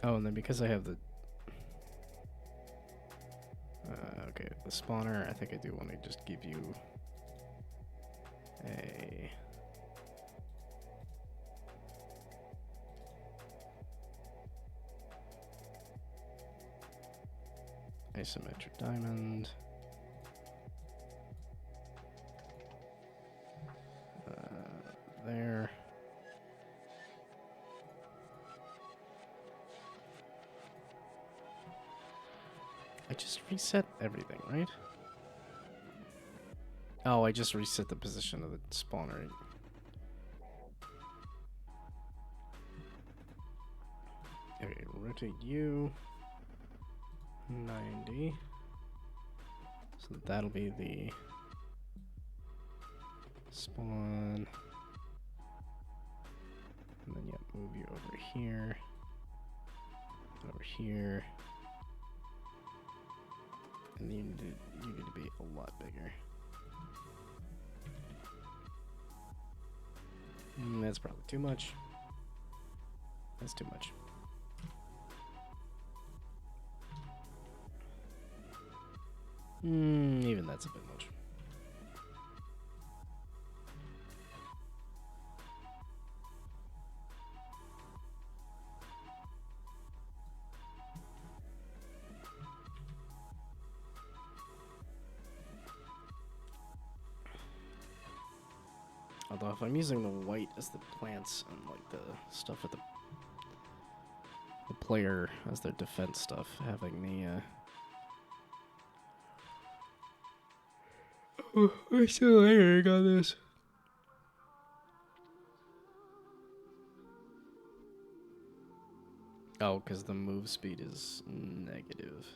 Oh, and then because I have the... okay, the spawner, I think I do want to just give you a... Asymmetric diamond. There. I just reset everything, right? Oh, I just reset the position of the spawner. Okay, rotate you 90. So that'll be the spawn. And then, yeah, move you over here. Over here. And you need to be a lot bigger. That's probably too much. That's too much. Even that's a bit much. Although if I'm using the white as the plants and like the stuff with the player as their defense stuff, having the we're still layering on this. Oh, because the move speed is negative.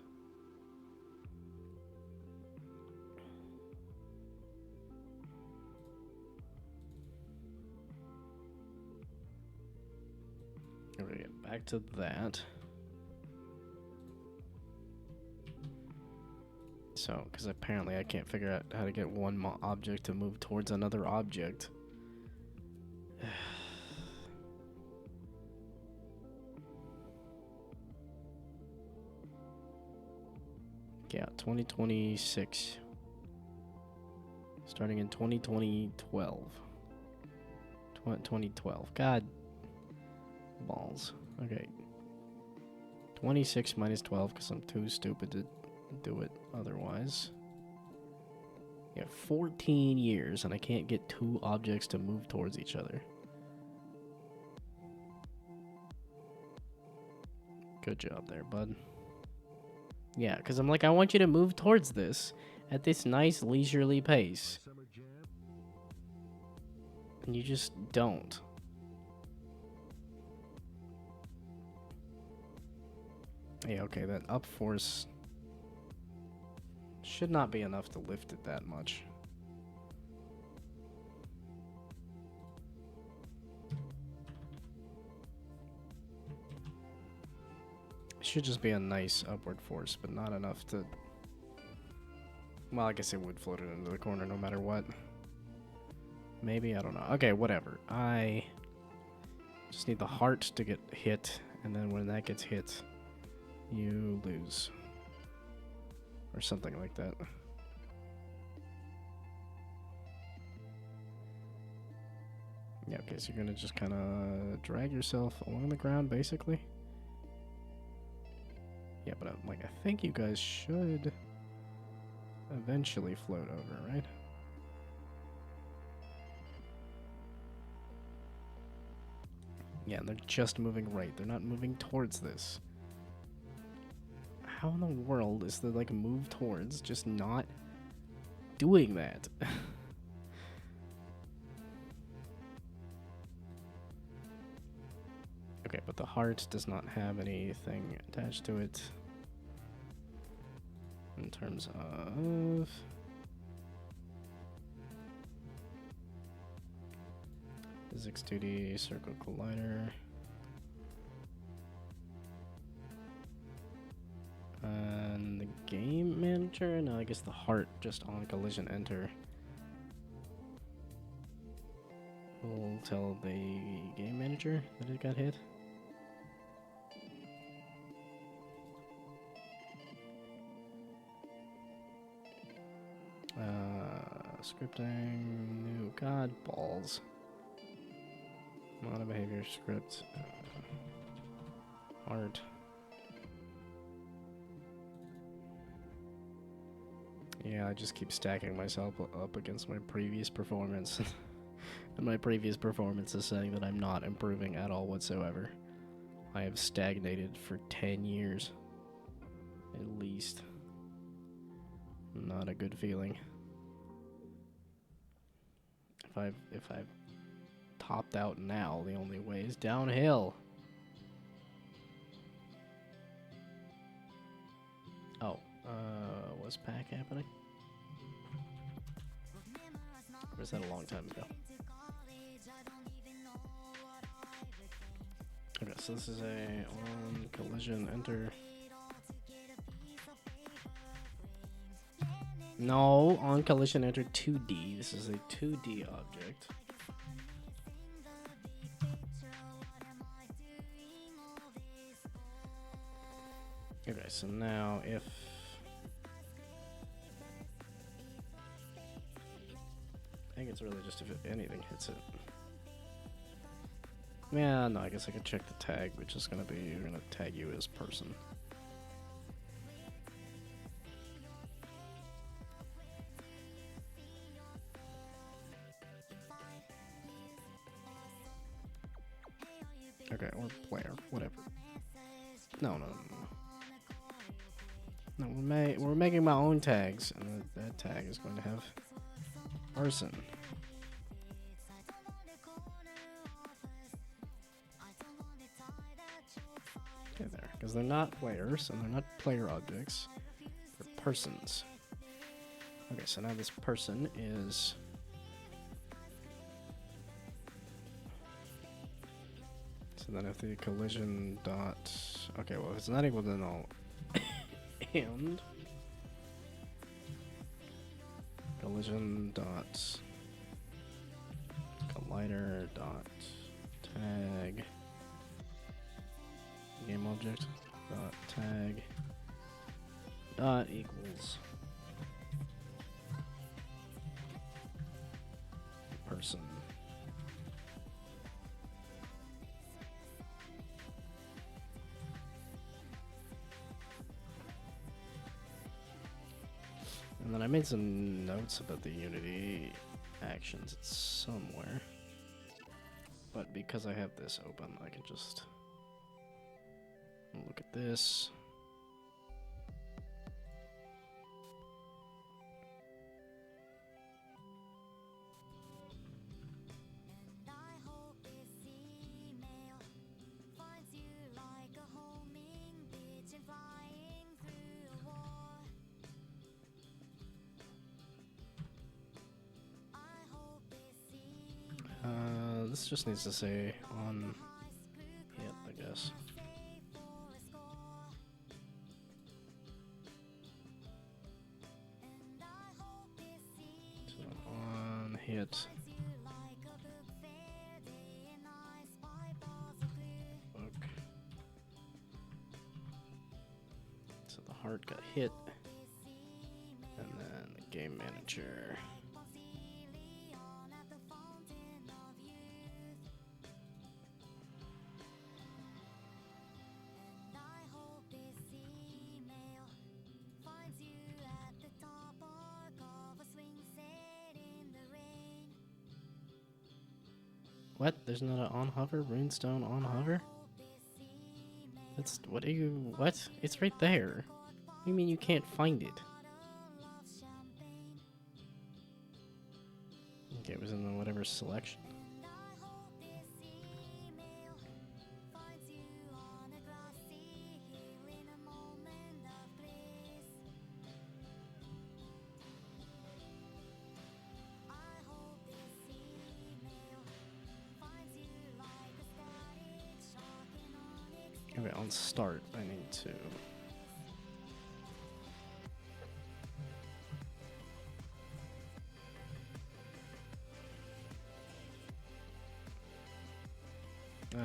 Okay, back to that. So, because apparently I can't figure out how to get one object to move towards another object. Yeah, 2026. Starting in 2012. 2012. God. Balls. Okay. 26 minus 12 because I'm too stupid to do it otherwise. Yeah, 14 years and I can't get two objects to move towards each other. Good job there, bud. Yeah, because I'm like, I want you to move towards this at this nice leisurely pace. And you just don't. Yeah, okay, that up force should not be enough to lift it that much. It should just be a nice upward force, but not enough to... Well, I guess it would float it into the corner no matter what. Maybe, I don't know. Okay, whatever. I just need the heart to get hit, and then when that gets hit, you lose. Or something like that. Yeah, okay, so you're gonna just kind of drag yourself along the ground, basically. Yeah, but I'm like, I think you guys should eventually float over, right? Yeah, and they're just moving right. They're not moving towards this. How in the world is the, like, move towards just not doing that? Okay, but the heart does not have anything attached to it in terms of... Physics 2D, Circle Collider. And the game manager? No, I guess the heart just on collision enter will tell the game manager that it got hit. Scripting, new god balls. Mono behavior script. Art. Yeah, I just keep stacking myself up against my previous performance. And my previous performance is saying that I'm not improving at all whatsoever. I have stagnated for 10 years. At least. Not a good feeling. If I've topped out now, the only way is downhill. Oh, was pack happening? Or was that a long time ago? Okay, so this is a on collision enter. No, on collision enter 2D. This is a 2D object. Okay, so now if I think it's really just if anything hits it. Yeah, no, I guess I could check the tag, which is gonna be you're gonna tag you as person. or player, whatever. No. No, we're making my own tags, and that tag is going to have person. Okay, there, because they're not players, and they're not player objects. They're persons. Okay, so now this person is... So then if the collision dot... Okay, well, if it's not equal to null, and... collision dot... collider dot tag... game object dot tag dot equals person. And then I made some notes about the Unity actions. It's somewhere. But because I have this open, I can just look at this. This just needs to say on hit, I guess. So on hit. Book. So the heart got hit. And then the game manager. What? There's not an on hover? Runestone on hover? That's... What are you... What? It's right there. What do you mean you can't find it? Okay, it was in the whatever selection. Okay, on start, I need to...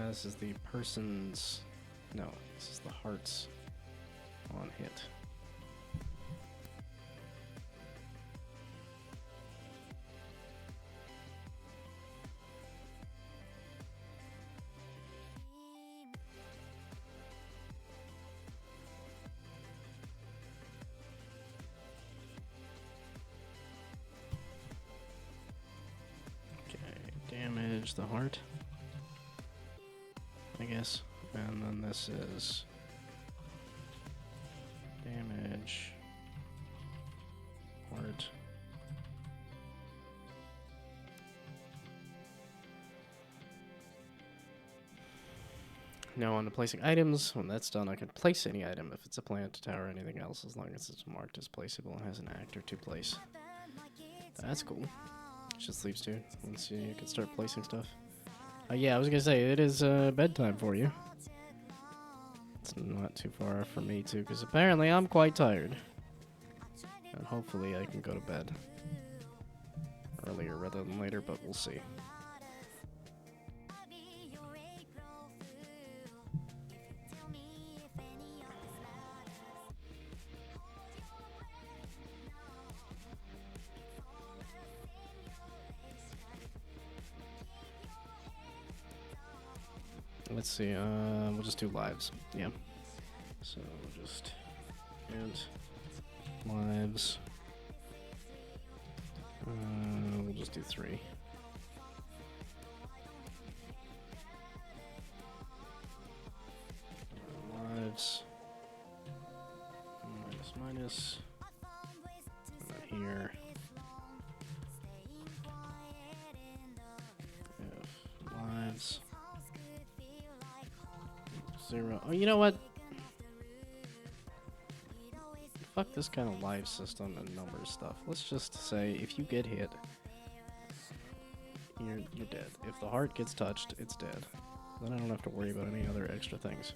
this is the person's... No, this is the heart's on hit. Damage the heart, I guess, and then this is damage heart. Now on to placing items. When that's done, I can place any item if it's a plant, tower, or anything else, as long as it's marked as placeable and has an actor to place. That's cool. Just leaves too. Once you can start placing stuff. Yeah, I was gonna say it is bedtime for you. It's not too far for me too, because apparently I'm quite tired. And hopefully I can go to bed earlier rather than later, but we'll see. Let's see, we'll just do lives. Yeah. So we'll just int lives. We'll just do 3. lives. Minus, minus. And then here. If lives. 0. Oh, you know what? Fuck this kind of live system and numbers stuff. Let's just say if you get hit, you're dead. If the heart gets touched, it's dead. Then I don't have to worry about any other extra things.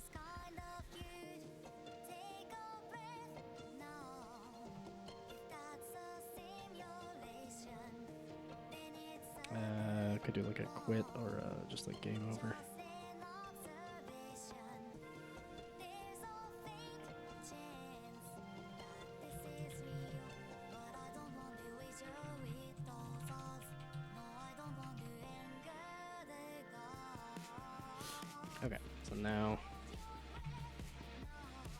Could do like a quit or just like game over. Okay, so now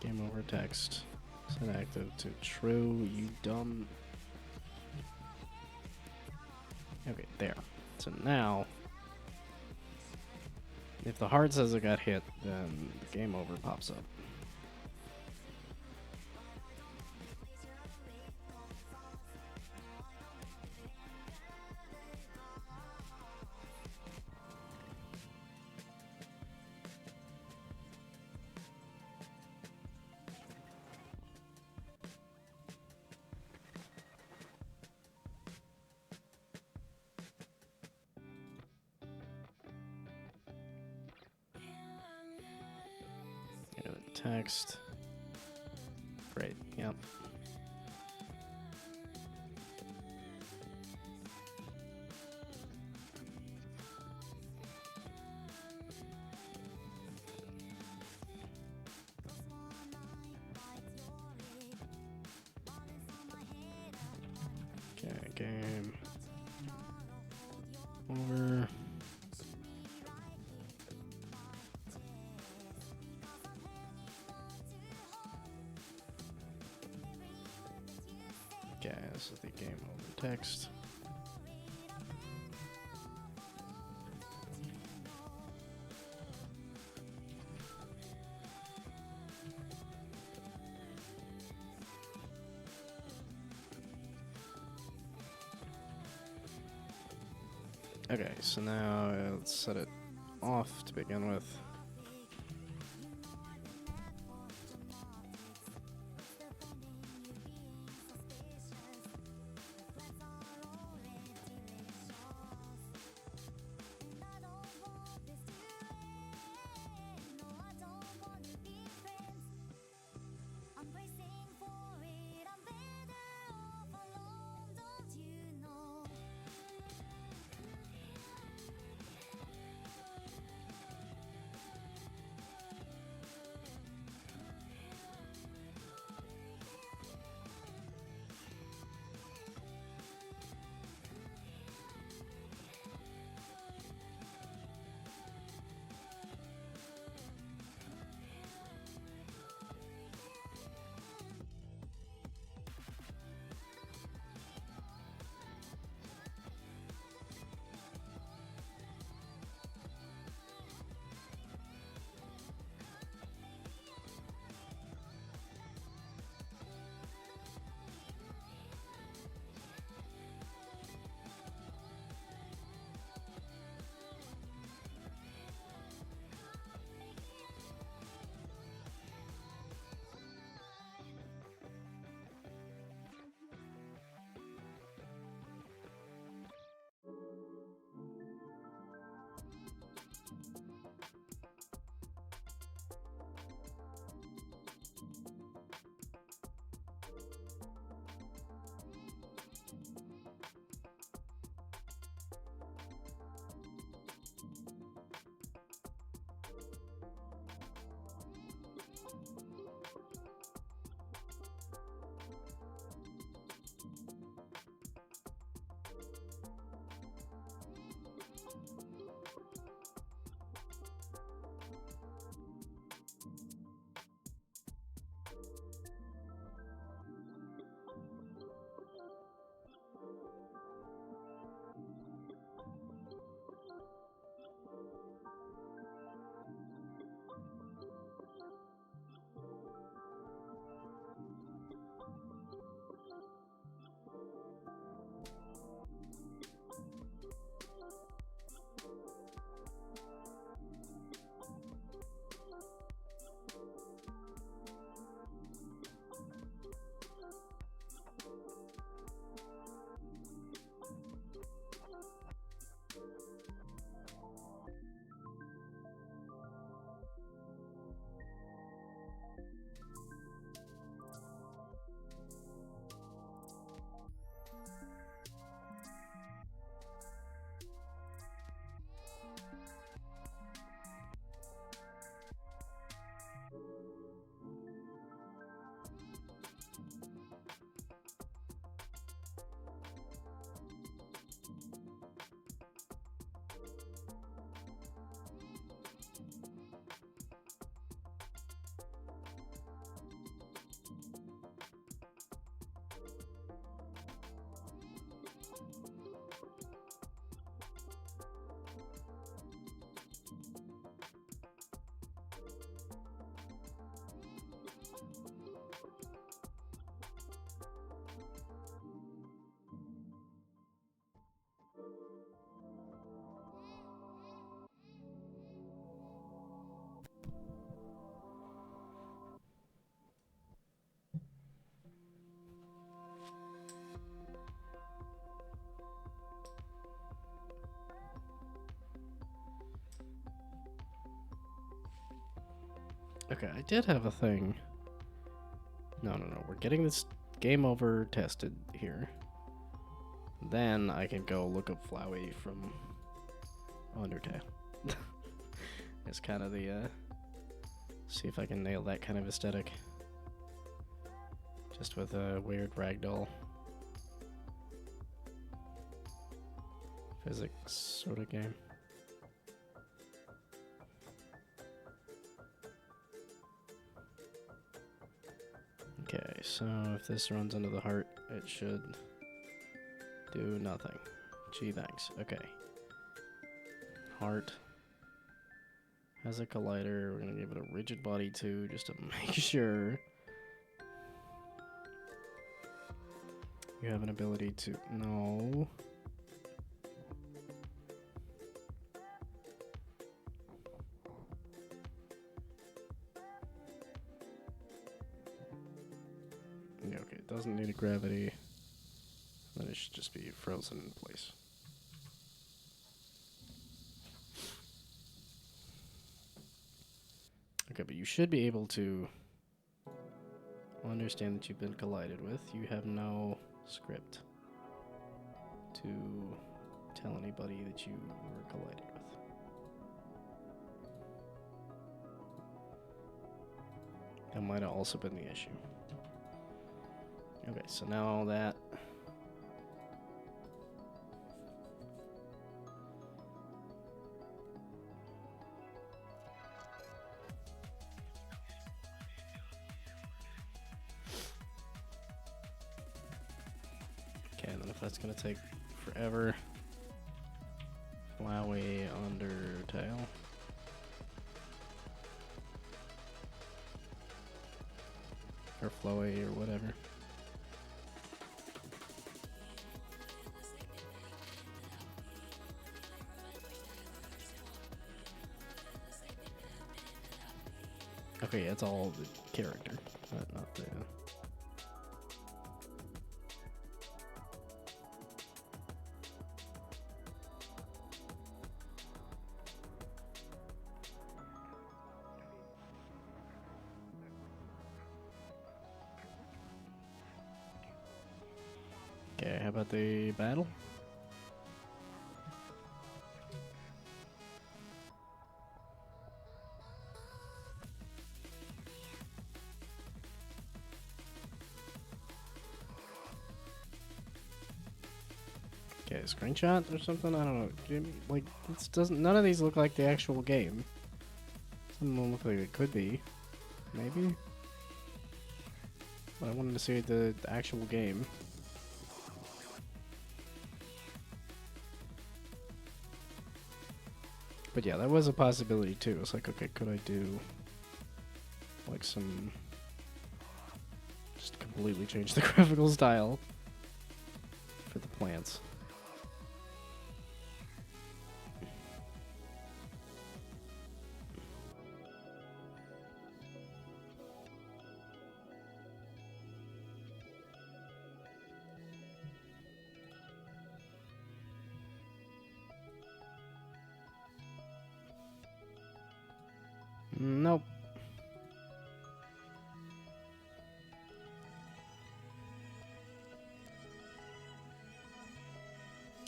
game over text set active to true, you dumb. Okay, there. So now, if the heart says it got hit, then the game over pops up. Text. Great, yep. Okay, game over. Okay, this is the game over text. Okay, so now let's set it off to begin with. Okay, I did have a thing. No. We're getting this game over tested here. Then I can go look up Flowey from Undertale. It's kind of the, see if I can nail that kind of aesthetic. Just with a weird ragdoll physics sort of game. Okay, so if this runs into the heart, it should do nothing. Gee, thanks. Okay. Heart has a collider. We're gonna give it a rigid body too, just to make sure. You have an ability to... No. Yeah, okay, it doesn't need a gravity. Then it should just be frozen in place. Okay, but you should be able to understand that you've been collided with. You have no script to tell anybody that you were collided with. That might have also been the issue. Okay, so now that... Okay, and then if that's gonna take forever... Flowey Undertale. Or Flowey or whatever. Okay, it's all the character, but not the... Okay, how about the battle? Okay, screenshot or something? I don't know. Like, this doesn't. None of these look like the actual game. Some of them look like it could be, maybe. But I wanted to see the actual game. But yeah, that was a possibility too. It's like, okay, could I do like some, just completely change the graphical style for the plants? Nope.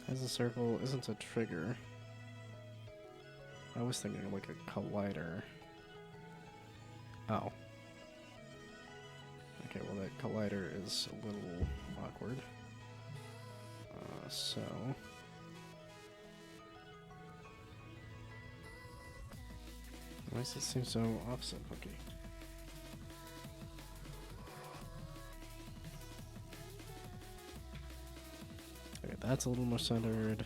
As a circle isn't a trigger. I was thinking like a collider. Oh. Okay, well that collider is a little awkward. So... Why does it seem so offset hooky? Okay, that's a little more centered.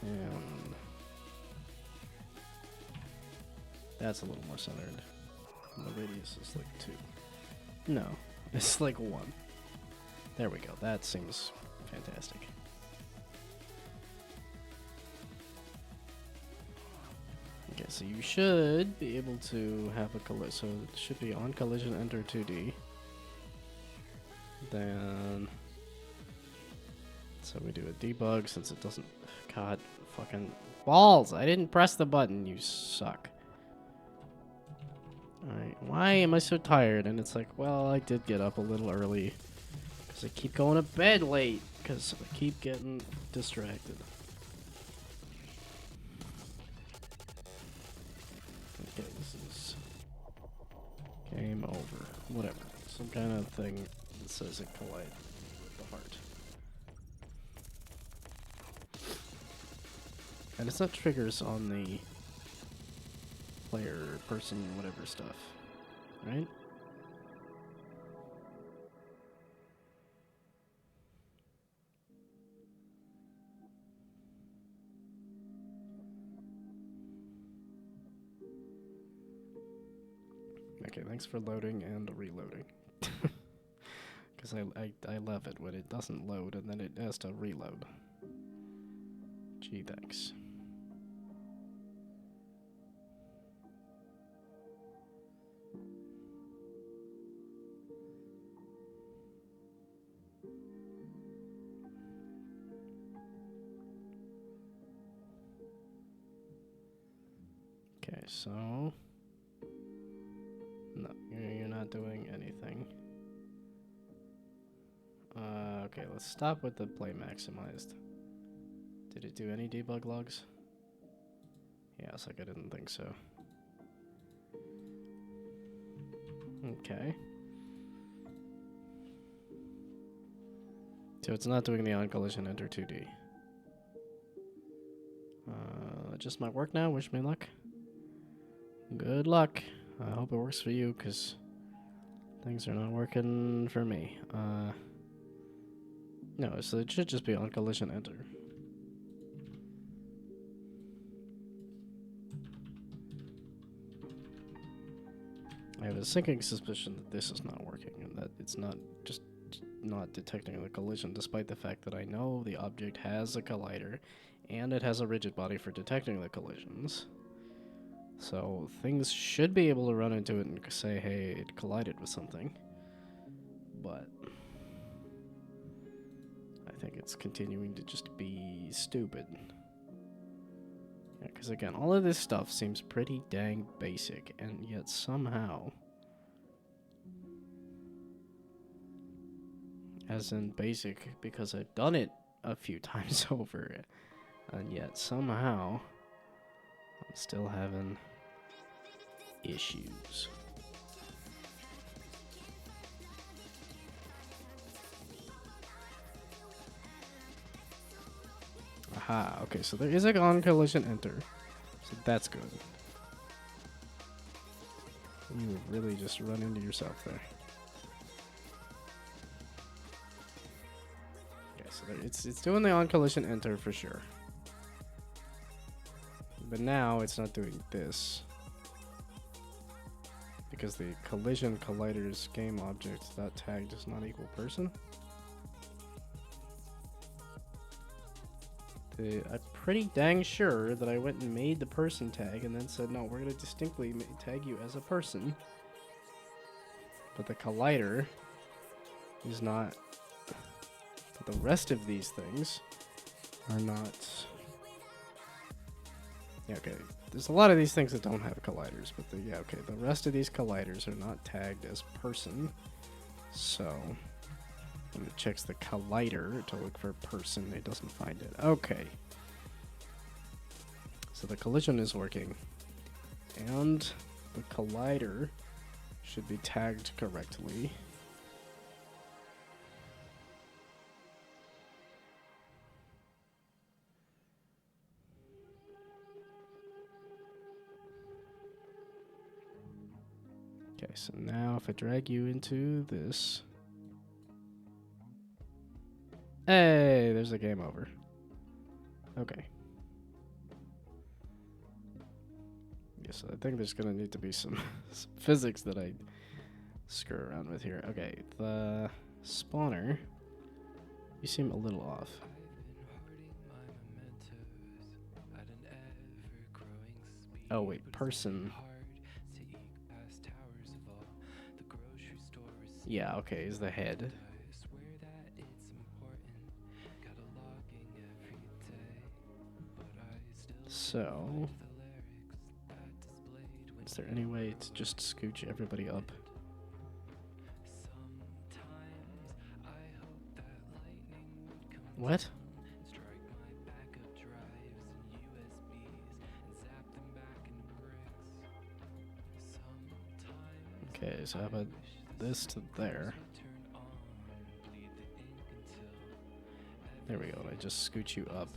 And that's a little more centered. And the radius is like 2. No, it's like 1. There we go. That seems fantastic. Okay, so you should be able to have a collision. So it should be on collision, enter 2D. Then So we do a debug since it doesn't. God, fucking balls! I didn't press the button. You suck. Alright, why am I so tired? And it's like, well, I did get up a little early. Because I keep going to bed late. Because I keep getting distracted. Okay, this is game over. Whatever. Some kind of thing that says it collided with the heart. And it's not triggers on the player, person, whatever stuff, right? Okay, thanks for loading and reloading. Because I love it when it doesn't load and then it has to reload. Gee, thanks. Okay, so... No, you're not doing anything. Okay, let's stop with the play maximized. Did it do any debug logs? Yeah, it's like I didn't think so. Okay. So it's not doing the on collision enter 2D. Just might work now. Wish me luck. Good luck. I hope it works for you, because things are not working for me. No, so it should just be on collision enter. I have a sinking suspicion that this is not working, and that it's not just not detecting the collision, despite the fact that I know the object has a collider, and it has a rigid body for detecting the collisions. So things should be able to run into it and say, hey, it collided with something. But I think it's continuing to just be stupid. Yeah, because again, all of this stuff seems pretty dang basic, and yet somehow, as in basic because I've done it a few times over, and yet somehow I'm still having issues. Aha, okay, so there is a on collision enter. So that's good. You would really just run into yourself there. Okay, so there, it's doing the on collision enter for sure. But now it's not doing this. Because the collision collider's game object dot tag does not equal person. I'm pretty dang sure that I went and made the person tag and then said, no, we're going to distinctly tag you as a person. But the collider is not. But the rest of these things are not. Yeah, okay. There's a lot of these things that don't have colliders, but yeah, okay. The rest of these colliders are not tagged as person. So when it checks the collider to look for person, it doesn't find it. Okay. So the collision is working. And the collider should be tagged correctly. Okay, so now if I drag you into this... Hey, there's a game over. Okay. Yes, I think there's gonna need to be some physics that I screw around with here. Okay, the spawner. You seem a little off. Oh wait, person. Yeah, okay, is the head. So, is there any way to just scooch everybody up? What? Okay, so how about this to there? There we go, and I just scoot you up.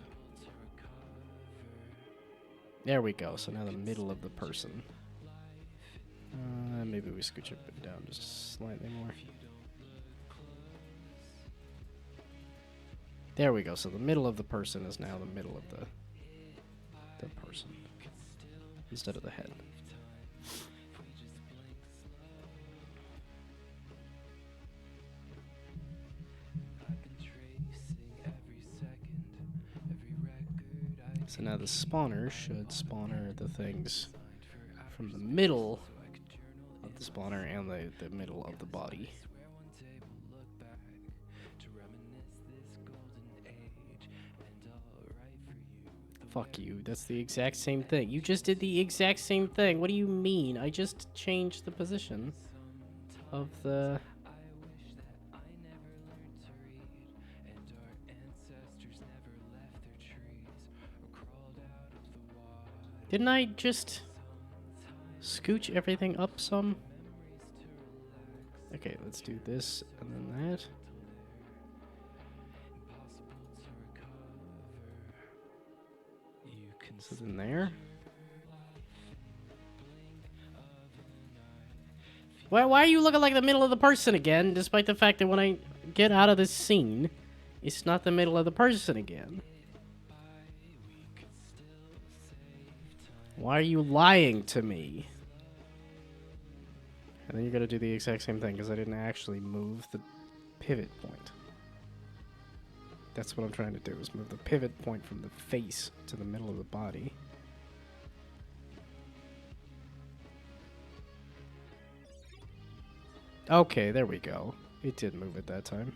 There we go, so now the middle of the person. Maybe we scooch it down just slightly more. There we go, so the middle of the person is now the middle of the person, instead of the head. So now the spawner should spawner the things from the middle of the spawner and the middle of the body. Fuck you, that's the exact same thing. You just did the exact same thing. What do you mean? I just changed the position of the... Didn't I just scooch everything up some? Okay, let's do this and then that. So then there. Why are you looking like the middle of the person again, despite the fact that when I get out of this scene, it's not the middle of the person again? Why are you lying to me? And then you're gonna do the exact same thing, because I didn't actually move the pivot point. That's what I'm trying to do, is move the pivot point from the face to the middle of the body. Okay, there we go. It did move it that time.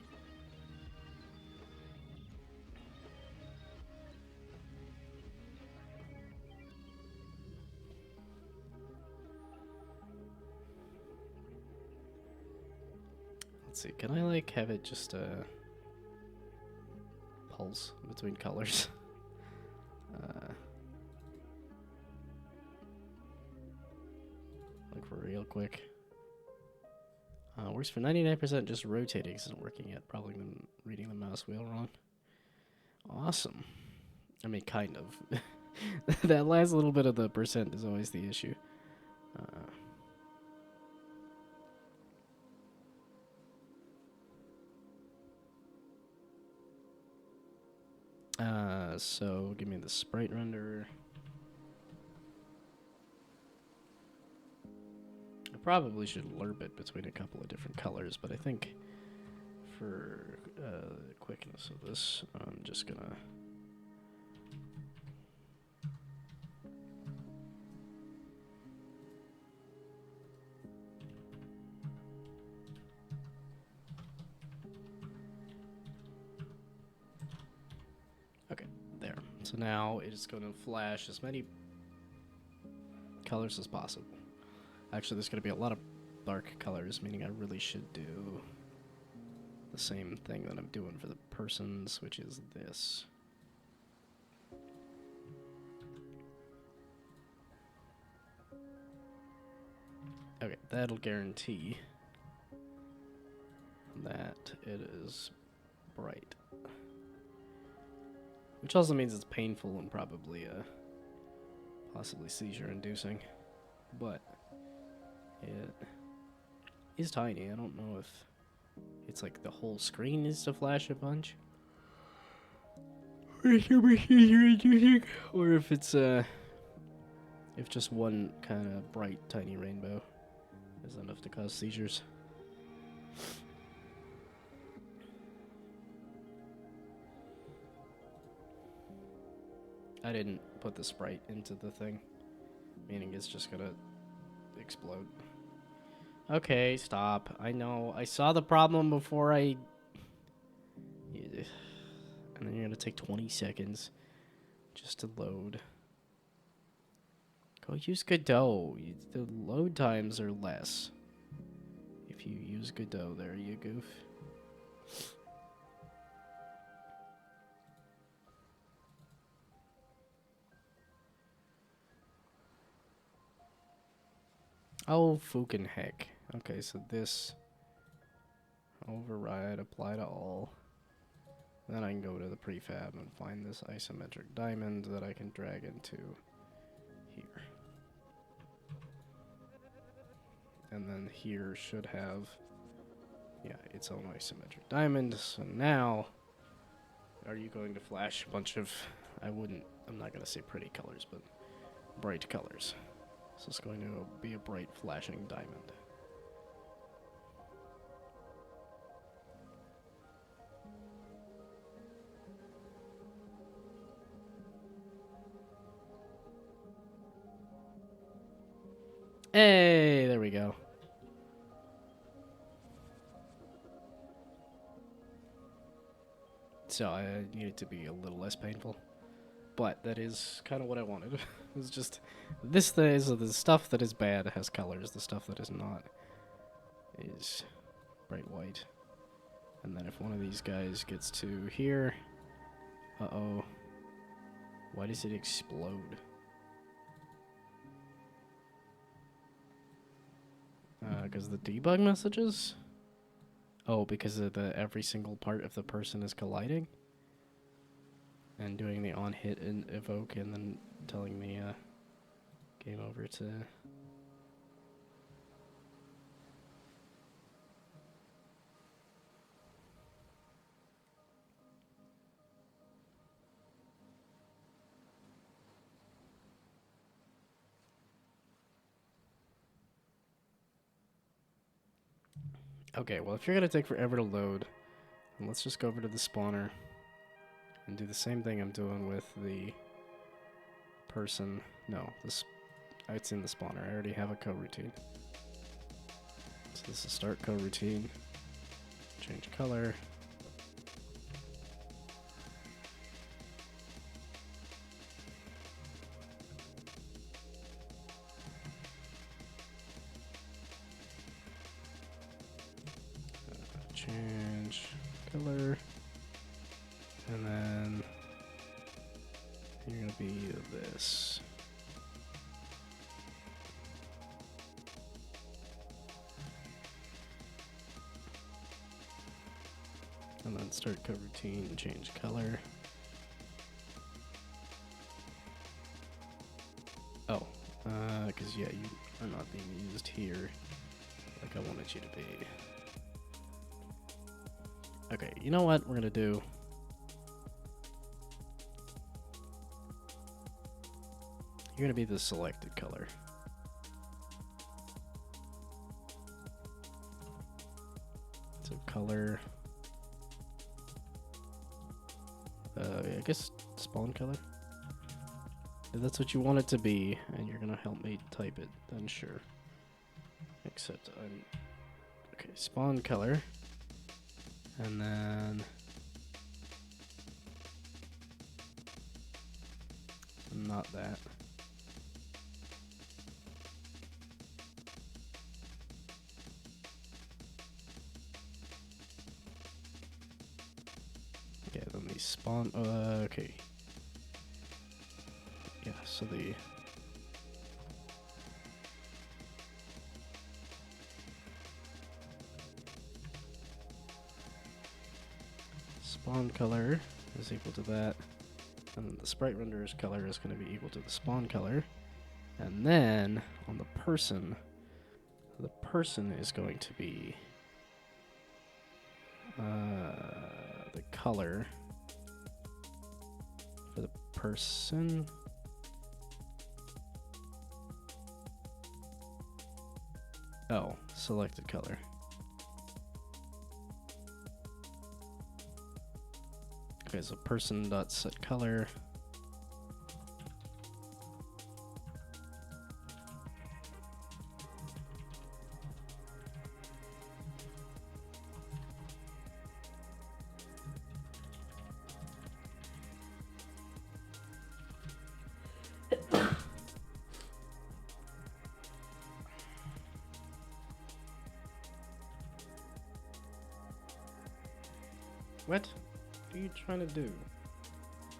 Let's see, can I like have it just pulse between colors? Like for real quick. Works for 99%, just rotating isn't working yet. Probably been reading the mouse wheel wrong. Awesome. I mean, kind of. That last little bit of the percent is always the issue. So give me the sprite render. I probably should lerp it between a couple of different colors, but I think for the quickness of this, I'm just gonna... Okay, there. So now it is going to flash as many colors as possible. Actually, there's going to be a lot of dark colors, meaning I really should do the same thing that I'm doing for the persons, which is this. Okay, that'll guarantee that it is bright. Which also means it's painful and probably possibly seizure-inducing. But it is tiny. I don't know if it's like the whole screen needs to flash a bunch, or if it's if just one kind of bright tiny rainbow is enough to cause seizures. I didn't put the sprite into the thing, meaning it's just gonna explode. Okay, stop. I know. I saw the problem before I... And then you're gonna take 20 seconds just to load. Go use Godot. The load times are less if you use Godot there, you goof. Oh, fucking heck. Okay, so this override, apply to all. Then I can go to the prefab and find this isometric diamond that I can drag into here. And then here should have, yeah, its own isometric diamond. So now, are you going to flash a bunch of, I'm not going to say pretty colors, but bright colors. So it's going to be a bright flashing diamond. Hey, there we go. So I need it to be a little less painful. But that is kind of what I wanted. It's just, this is the stuff that is bad has colors. The stuff that is not is bright white. And then if one of these guys gets to here, uh-oh. Why does it explode? Because the debug messages? Oh, because of every single part of the person is colliding? And doing the on-hit and evoke and then telling me, game over to... Okay, well, if you're going to take forever to load, then let's just go over to the spawner and do the same thing I'm doing with the person. No, it's in the spawner. I already have a coroutine. So this is start coroutine. Change color. Change color. And then you're going to be this. And then start coroutine and change color. Oh, because yeah, you are not being used here like I wanted you to be. Okay, you know what we're gonna do? You're gonna be the selected color. So color. I guess spawn color. If that's what you want it to be, and you're gonna help me type it, then sure. Except I'm okay. Spawn color, and then not that. Yeah, then the spawn. Okay. Yeah, so the spawn color is equal to that, and then the sprite renderer's color is going to be equal to the spawn color, and then on the person is going to be the color for the person. Oh, selected color. Okay, so person.setColor. What are you trying to do?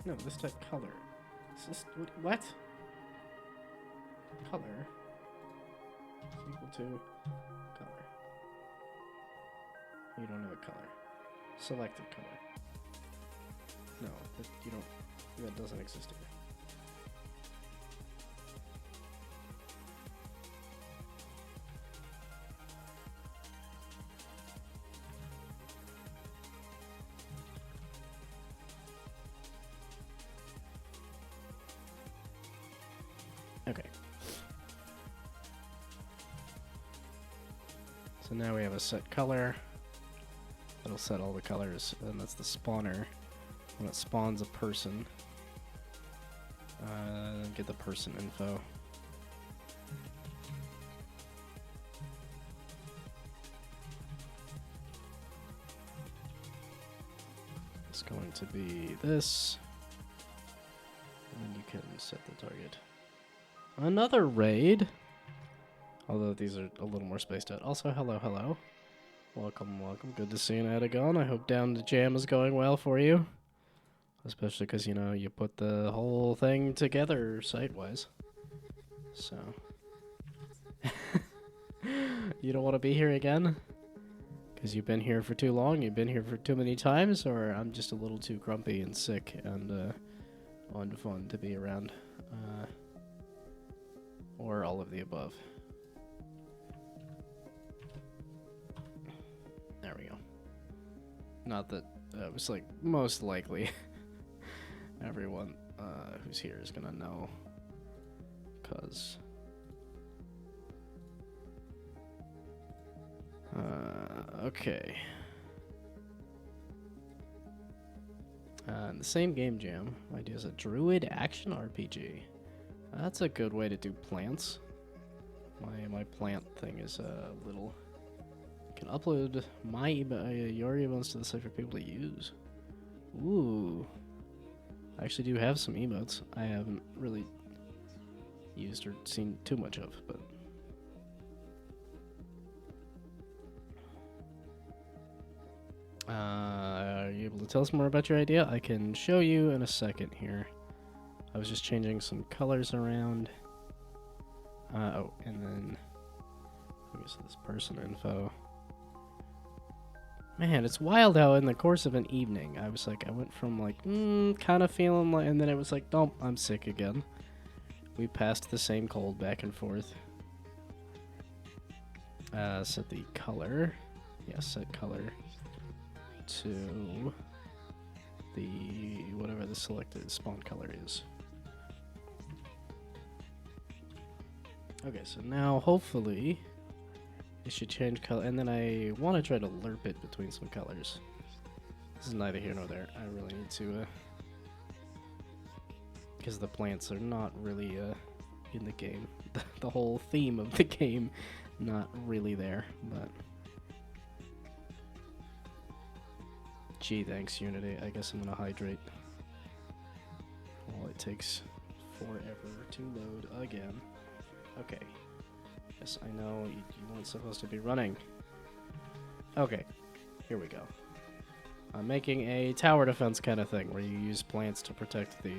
No, this type color. Is this what? Color is equal to color. You don't know a color. Selected color. No, you don't. That doesn't exist here. Okay. So now we have a set color. That'll set all the colors, and that's the spawner. When it spawns a person, get the person info. It's going to be this, and you can set the target. Another raid, although these are a little more spaced out. Also, hello, hello. Welcome, welcome. Good to see you, Adagon. I hope Down2Jam is going well for you. Especially because, you know, you put the whole thing together site-wise. So. You don't want to be here again? Because you've been here for too long? You've been here for too many times? Or I'm just a little too grumpy and sick and unfun to be around? Or all of the above. There we go. Not that it was like most likely everyone who's here is gonna know, cause okay. In the same game jam, idea is a druid action RPG. That's a good way to do plants. My plant thing is a little. Can upload your emotes to the site for people to use. Ooh. I actually do have some emotes I haven't really used or seen too much of, but are you able to tell us more about your idea? I can show you in a second here. I was just changing some colors around. Oh, and then I guess this person info. Man, it's wild how in the course of an evening, I was like, I went from like, kind of feeling like, and then it was like, nope, I'm sick again. We passed the same cold back and forth. Set the color. Yes, set color to the, whatever the selected spawn color is. Okay, so now hopefully it should change color, and then I want to try to lerp it between some colors. This is neither here nor there. I really need to, because the plants are not really in the game. The whole theme of the game, not really there, but. Gee, thanks, Unity. I guess I'm gonna hydrate. Well, it takes forever to load again. Okay. Yes, I know you weren't supposed to be running. Okay, here we go. I'm making a tower defense kind of thing where you use plants to protect the...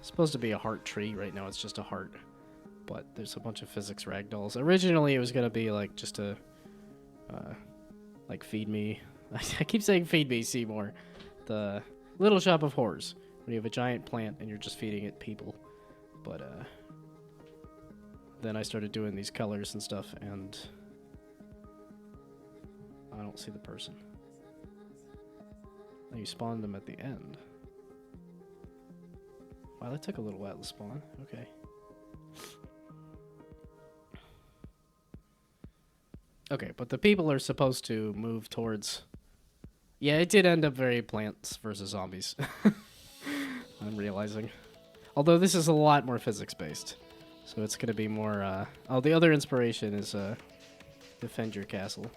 It's supposed to be a heart tree. Right now it's just a heart. But there's a bunch of physics ragdolls. Originally it was going to be like just a... like feed me... I keep saying feed me, Seymour. The Little Shop of Horrors. When you have a giant plant and you're just feeding it people. But, then I started doing these colors and stuff, and I don't see the person. Oh, you spawned them at the end. Wow, that took a little while to spawn. Okay. Okay, but the people are supposed to move towards... Yeah, it did end up very Plants vs. Zombies. I'm realizing. Although this is a lot more physics-based. So it's going to be more, oh, the other inspiration is, Defend Your Castle.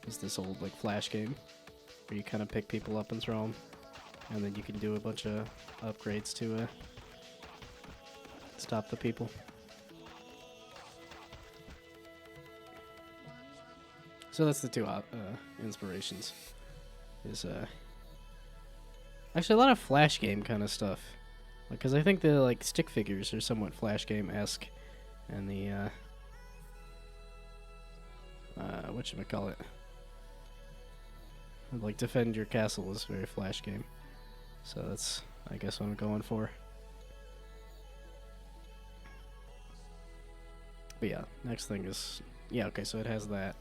It's this old, like, Flash game. Where you kind of pick people up and throw them. And then you can do a bunch of upgrades to, stop the people. So that's the two, inspirations. Is, Actually, a lot of Flash game kind of stuff. Because I think the like stick figures are somewhat Flash game-esque. And the, whatchamacallit. Like, defend your castle is very Flash game. So that's, I guess, what I'm going for. But yeah, next thing is... Yeah, okay, so it has that.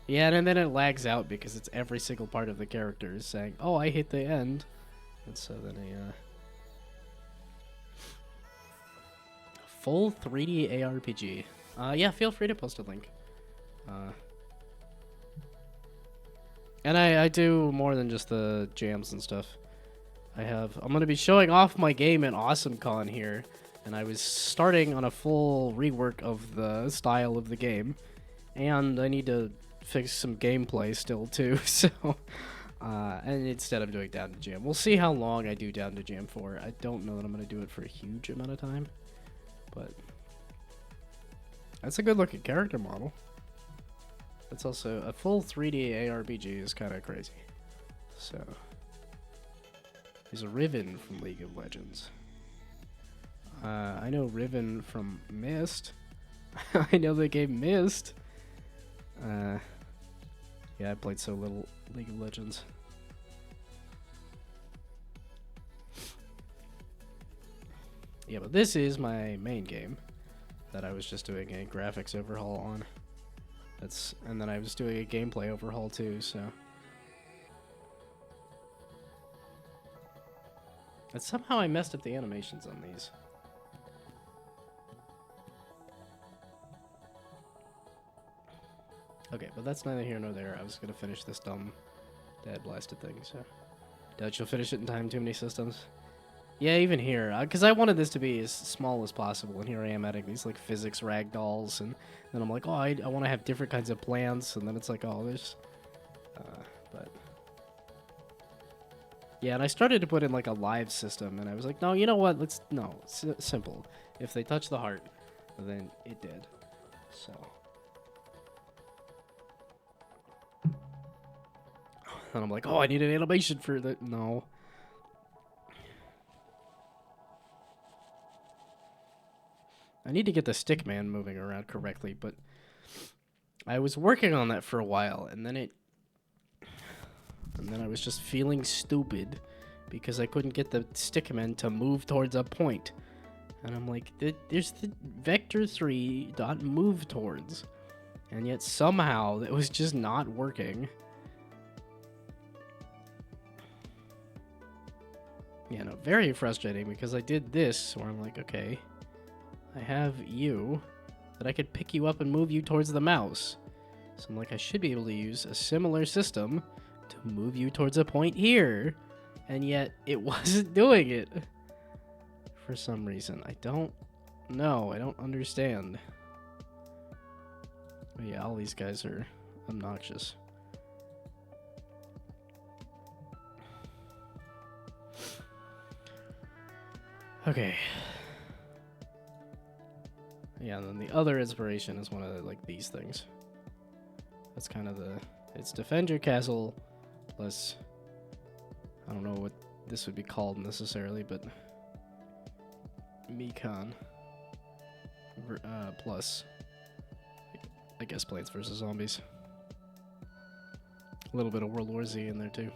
Yeah, and then it lags out because it's every single part of the character is saying, oh, I hit the end. And so then full 3D ARPG. Yeah, feel free to post a link. And I do more than just the jams and stuff. I'm going to be showing off my game at AwesomeCon here. And I was starting on a full rework of the style of the game. And I need to fix some gameplay still, too. So, and instead of doing Down2Jam. We'll see how long I do Down2Jam for. I don't know that I'm going to do it for a huge amount of time. But that's a good-looking character model. It's also a full 3D ARPG is kind of crazy. So, there's a Riven from League of Legends. I know Riven from Myst. I know the game Myst. Yeah, I played so little League of Legends. Yeah, but this is my main game that I was just doing a graphics overhaul on. And then I was doing a gameplay overhaul too, so. And somehow I messed up the animations on these. Okay, but that's neither here nor there. I was gonna finish this dumb dad blasted thing, so. Doubt you'll finish it in time, too many systems. Yeah, even here, because I wanted this to be as small as possible, and here I am adding these, like, physics ragdolls, and then I'm like, oh, I want to have different kinds of plants, and then it's like, oh, there's... but... Yeah, and I started to put in, like, a live system, and I was like, no, you know what, simple. If they touch the heart, then it did. So... And I'm like, oh, I need an animation for that. No. I need to get the stickman moving around correctly, but I was working on that for a while, and then I was just feeling stupid because I couldn't get the stickman to move towards a point. And I'm like, there's the vector3 dot move towards, and yet somehow it was just not working. Yeah, no, very frustrating because I did this where I'm like, okay, I have you, that I could pick you up and move you towards the mouse. So I'm like, I should be able to use a similar system to move you towards a point here. And yet, it wasn't doing it. For some reason. I don't know. I don't understand. But yeah, all these guys are obnoxious. Okay. Yeah, and then the other inspiration is one of like these things. That's kind of it's defend your castle plus, I don't know what this would be called necessarily, but Mecon plus, I guess, Plants vs. Zombies. A little bit of World War Z in there too.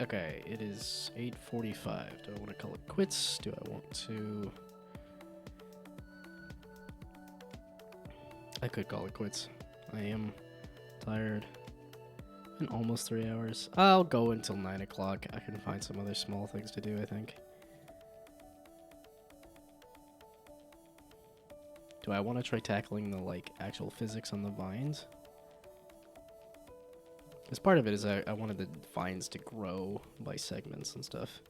Okay, it is 8:45. Do I want to call it quits? Do I want to... I could call it quits. I am tired. In almost 3 hours. I'll go until 9 o'clock. I can find some other small things to do, I think. Do I want to try tackling the, like, actual physics on the vines? Because part of it is I wanted the vines to grow by segments and stuff.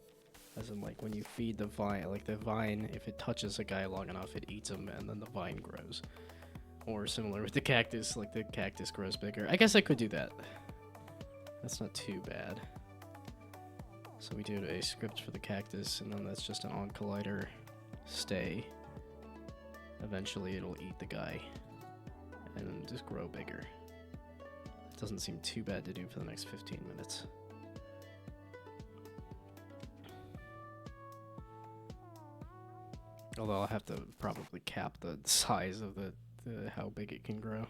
As in, like, when you feed the vine, like, the vine, if it touches a guy long enough, it eats him, and then the vine grows. Or similar with the cactus, like, the cactus grows bigger. I guess I could do that. That's not too bad. So we do a script for the cactus, and then that's just an on-collider stay. Eventually it'll eat the guy. and just grow bigger. Doesn't seem too bad to do for the next 15 minutes. Although I'll have to probably cap the size of the how big it can grow.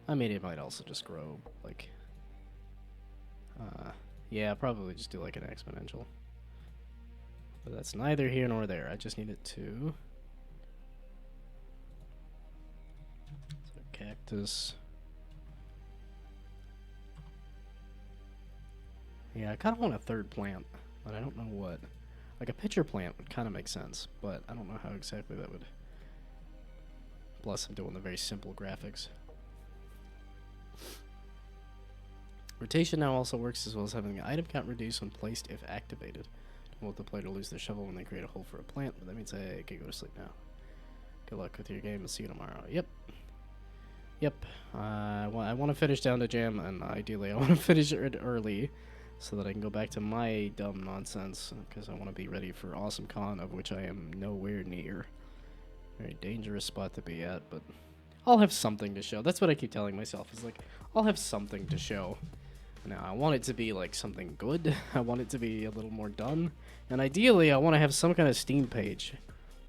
I mean, it might also just grow, like... yeah, probably just do like an exponential. But that's neither here nor there. I just need it to... So cactus... Yeah, I kind of want a third plant, but I don't know what. Like a pitcher plant would kind of make sense, but I don't know how exactly that would... Plus I'm doing the very simple graphics. Rotation now also works as well as having the item count reduced when placed if activated. Don't want the player to lose their shovel when they create a hole for a plant, but that means I can go to sleep now. Good luck with your game and see you tomorrow. Yep. Yep. I want to finish Down2Jam, and ideally I want to finish it early so that I can go back to my dumb nonsense, because I want to be ready for Awesome Con, of which I am nowhere near. Very dangerous spot to be at, but I'll have something to show. That's what I keep telling myself, is like, I'll have something to show. Now, I want it to be like something good. I want it to be a little more done. And ideally, I want to have some kind of Steam page.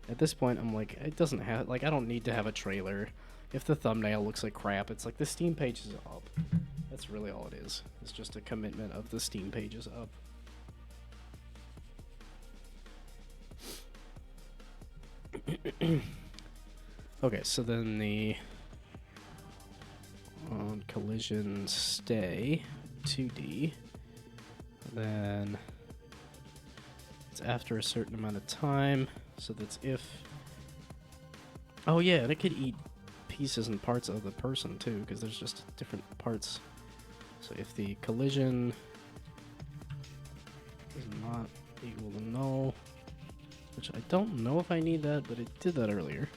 At this point, I'm like, it doesn't have, like, I don't need to have a trailer. If the thumbnail looks like crap, it's like the Steam page is up. That's really all it is. It's just a commitment of the Steam page is up. Okay, so then the on collision stay 2D, then it's after a certain amount of time, so that's if, oh yeah, and it could eat pieces and parts of the person too, because there's just different parts. So if the collision is not equal to null, which I don't know if I need that, but it did that earlier.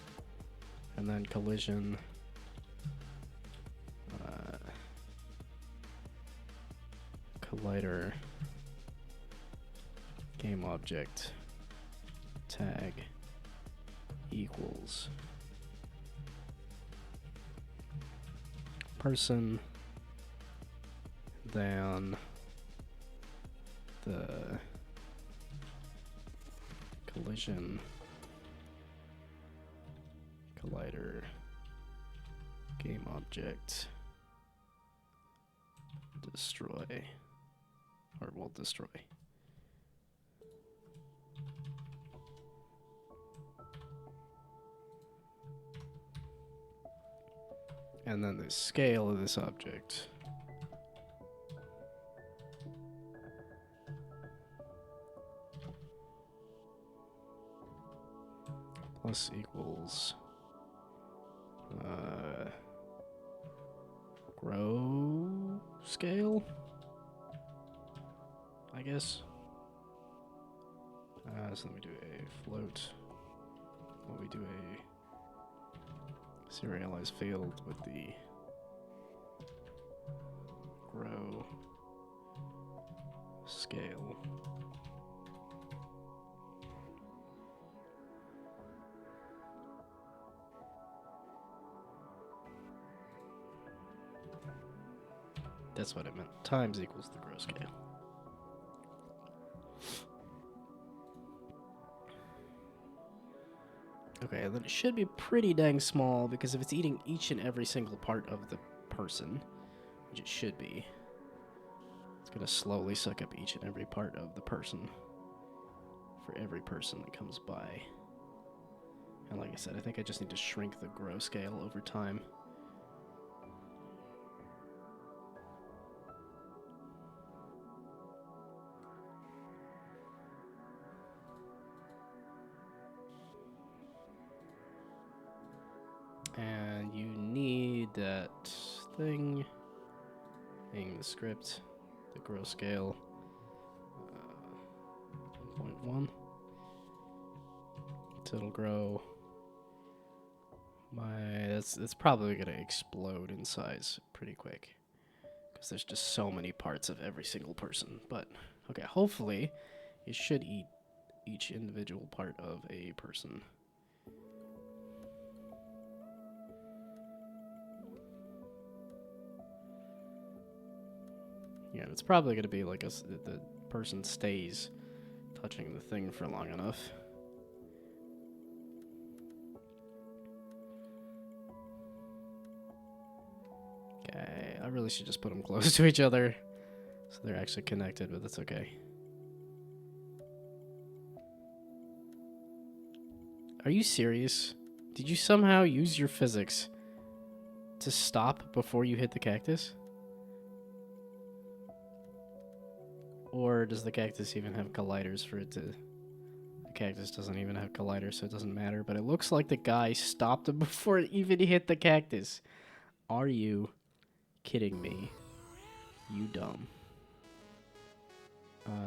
And then collision collider game object tag equals person, then the collision collider game object destroy, or will destroy. And then the scale of this object plus equals grow scale, I guess. So let me do a float. Let me do a serialized field with the grow scale. That's what I meant. Times equals the grow scale. Okay, then it should be pretty dang small, because if it's eating each and every single part of the person, which it should be, it's going to slowly suck up each and every part of the person for every person that comes by. And like I said, I think I just need to shrink the grow scale over time. And you need that thing, being the script, the grow scale, 1.1. So it'll grow by, it's probably going to explode in size pretty quick, because there's just so many parts of every single person. But, okay, hopefully it should eat each individual part of a person. It's probably going to be like the person stays touching the thing for long enough. Okay, I really should just put them close to each other so they're actually connected, but that's okay. Are you serious? Did you somehow use your physics to stop before you hit the cactus? Or does the cactus even have colliders for it to... The cactus doesn't even have colliders, so it doesn't matter. But it looks like the guy stopped it before it even hit the cactus. Are you kidding me? You dumb.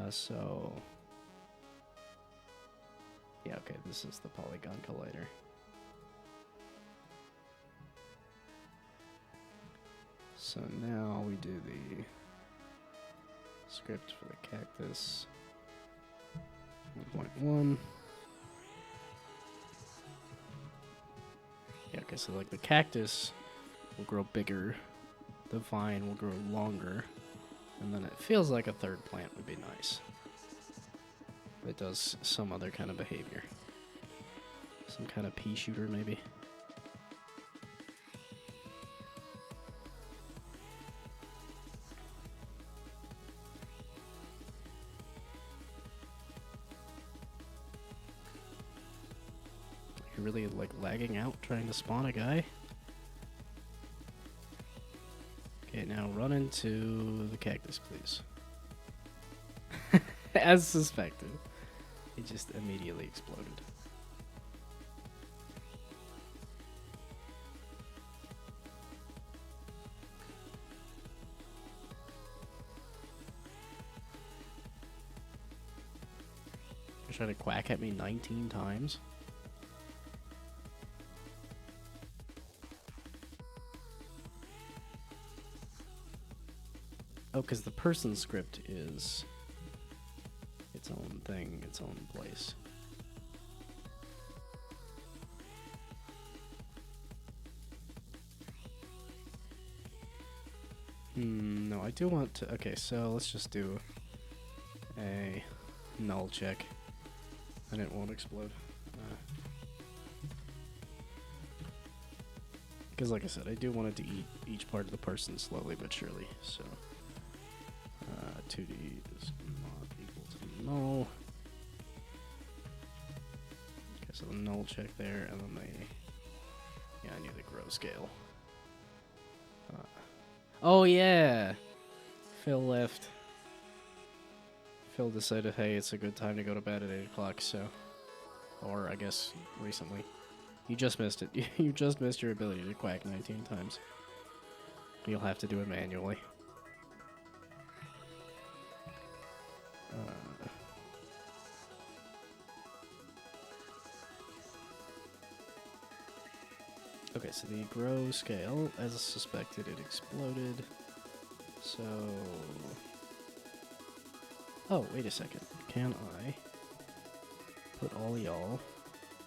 So... Yeah, okay, this is the polygon collider. So now we do the script for the cactus. 1.1. Yeah, okay, so like the cactus will grow bigger, the vine will grow longer, and then it feels like a third plant would be nice. It does some other kind of behavior. Some kind of pea shooter, maybe. You're really, like, lagging out trying to spawn a guy? Okay, now run into the cactus, please. As suspected. It just immediately exploded. You're trying to quack at me 19 times? Oh, because the person script is its own thing, its own place. No, I do want to... Okay, so let's just do a null check. And it won't explode. Because like I said, I do want it to eat each part of the person slowly but surely, so... 2D is not equal to null. Okay, so the null check there, and then the... Yeah, I need the grow scale. Oh yeah! Phil left. Phil decided, hey, it's a good time to go to bed at 8 o'clock, so... Or, I guess, recently. You just missed it. You just missed your ability to quack 19 times. You'll have to do it manually. Okay, so the grow scale, as suspected, it exploded. So... Oh, wait a second. Can I put all y'all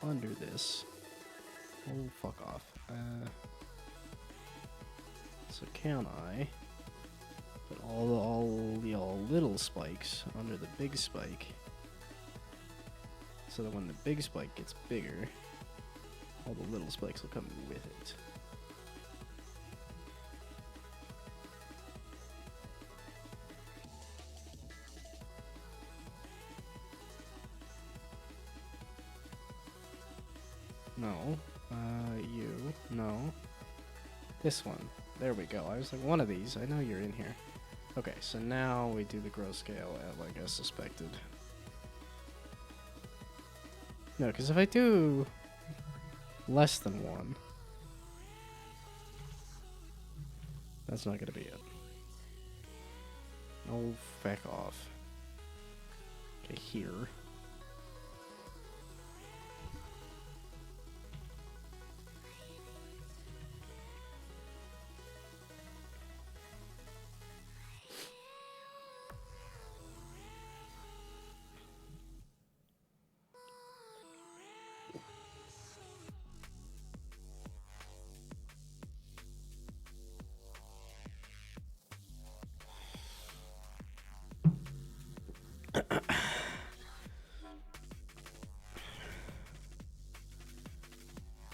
under this? Oh, fuck off. So can I put all y'all little spikes under the big spike, so that when the big spike gets bigger, all the little spikes will come with it. No. You. No. This one. There we go. I was like, one of these. I know you're in here. Okay, so now we do the grow scale at, like, as suspected. No, because if I do less than one, that's not gonna be it. Oh, feck off. Okay, here.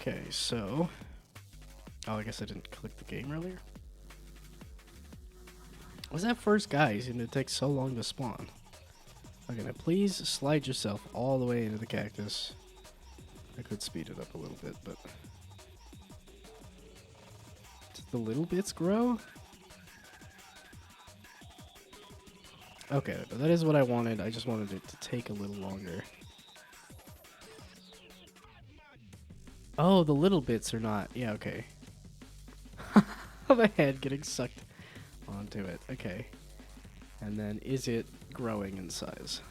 Okay, so... Oh, I guess I didn't click the game earlier. What's that first guy? He seemed to take so long to spawn. Okay, now please slide yourself all the way into the cactus. I could speed it up a little bit, but... Did the little bits grow? Okay, but that is what I wanted. I just wanted it to take a little longer. Oh, the little bits are not. Yeah, okay. The head getting sucked onto it. Okay. And then is it growing in size?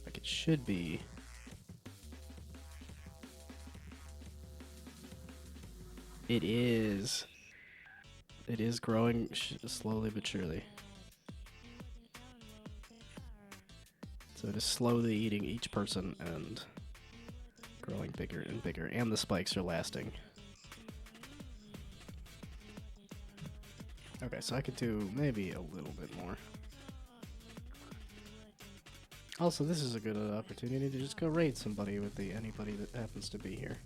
Like it should be. It is. It is growing slowly but surely. So it is slowly eating each person and growing bigger and bigger. And the spikes are lasting. Okay, so I could do maybe a little bit more. Also, this is a good opportunity to just go raid somebody with anybody that happens to be here.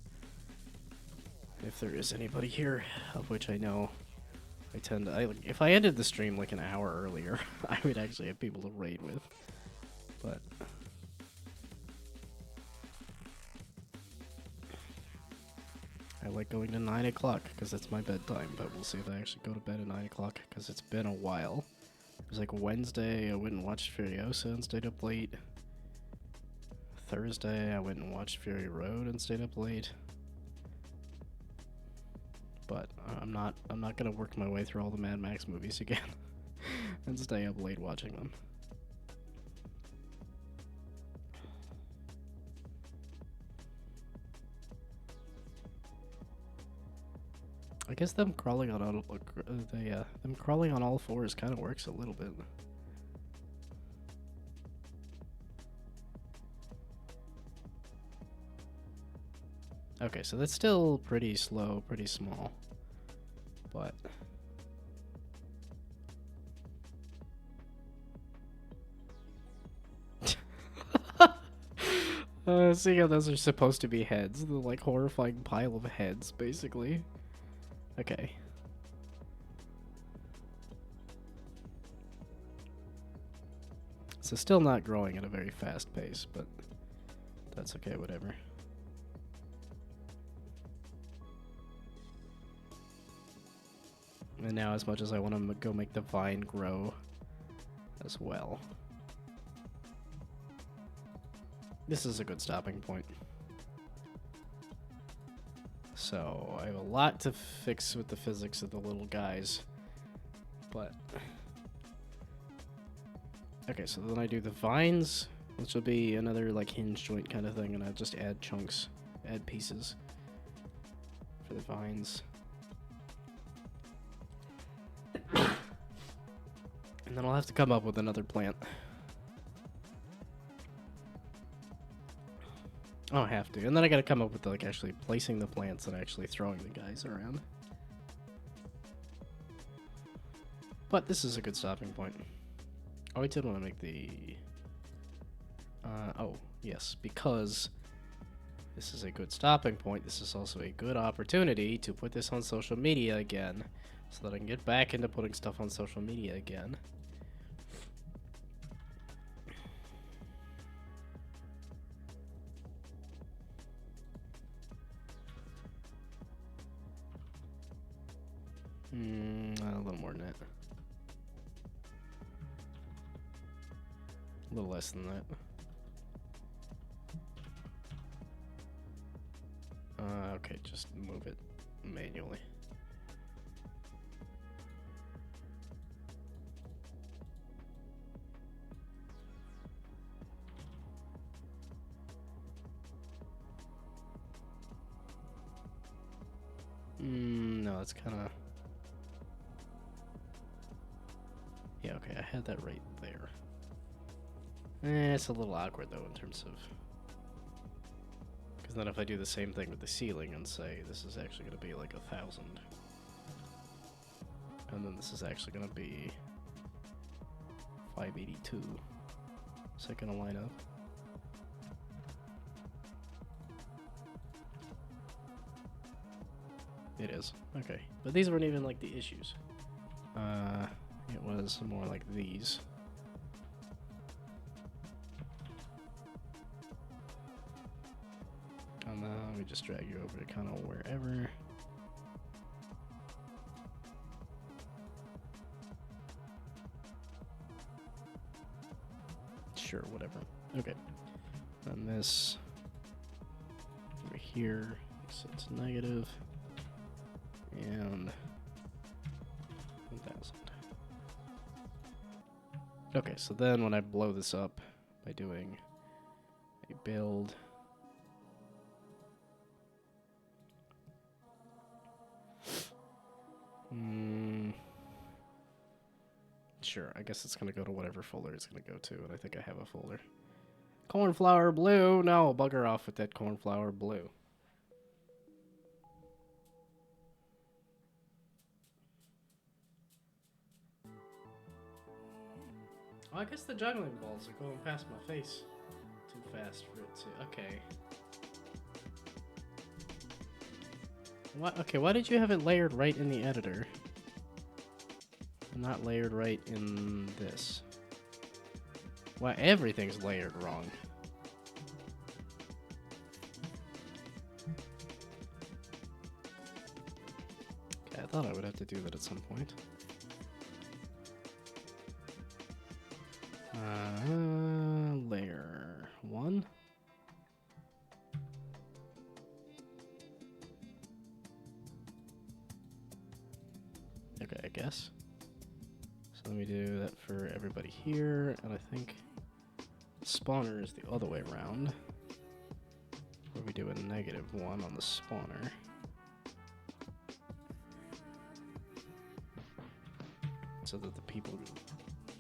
If there is anybody here, of which I know. I tend to, if I ended the stream like an hour earlier, I would actually have people to raid with. But I like going to 9 o'clock because that's my bedtime. But we'll see if I actually go to bed at 9 o'clock because it's been a while. It was like Wednesday, I went and watched Furiosa and stayed up late. Thursday, I went and watched Fury Road and stayed up late. But I'm not gonna work my way through all the Mad Max movies again and stay up late watching them. I guess them crawling on all fours kind of works a little bit. Okay, so that's still pretty slow, pretty small, but seeing how those are supposed to be heads, the like horrifying pile of heads, basically. Okay. So still not growing at a very fast pace, but that's okay, whatever. And now as much as I want to go make the vine grow as well. This is a good stopping point. So I have a lot to fix with the physics of the little guys, but... Okay, so then I do the vines, which will be another like hinge joint kind of thing, and I just add chunks, add pieces for the vines. And then I'll have to come up with another plant. Oh, I have to. And then I gotta come up with like actually placing the plants and actually throwing the guys around. But this is a good stopping point. Oh, I did want to make the... oh, yes, because this is a good stopping point. This is also a good opportunity to put this on social media again, so that I can get back into putting stuff on social media again. A little more than that. A little less than that. Okay, just move it manually. No, it's kind of... Yeah, okay, I had that right there. It's a little awkward, though, in terms of... Because then if I do the same thing with the ceiling and say this is actually going to be like 1,000. And then this is actually going to be 582. Is that going to line up? It is. Okay. But these weren't even like the issues. It was more like these. And then we just drag you over to kind of wherever. Sure, whatever. Okay. And this over here, so it's negative. And 1,000. Okay, so then when I blow this up by doing a build, sure, I guess it's gonna go to whatever folder it's gonna go to, and I think I have a folder. Cornflower blue. No, bugger off with that cornflower blue. Oh, I guess the juggling balls are going past my face too fast for it to. Okay. What? Okay, why did you have it layered right in the editor? And not layered right in this? Why everything's layered wrong? Okay, I thought I would have to do that at some point. Layer 1. Okay, I guess. So let me do that for everybody here, and I think spawner is the other way around, where we do a -1 on the spawner. So that the people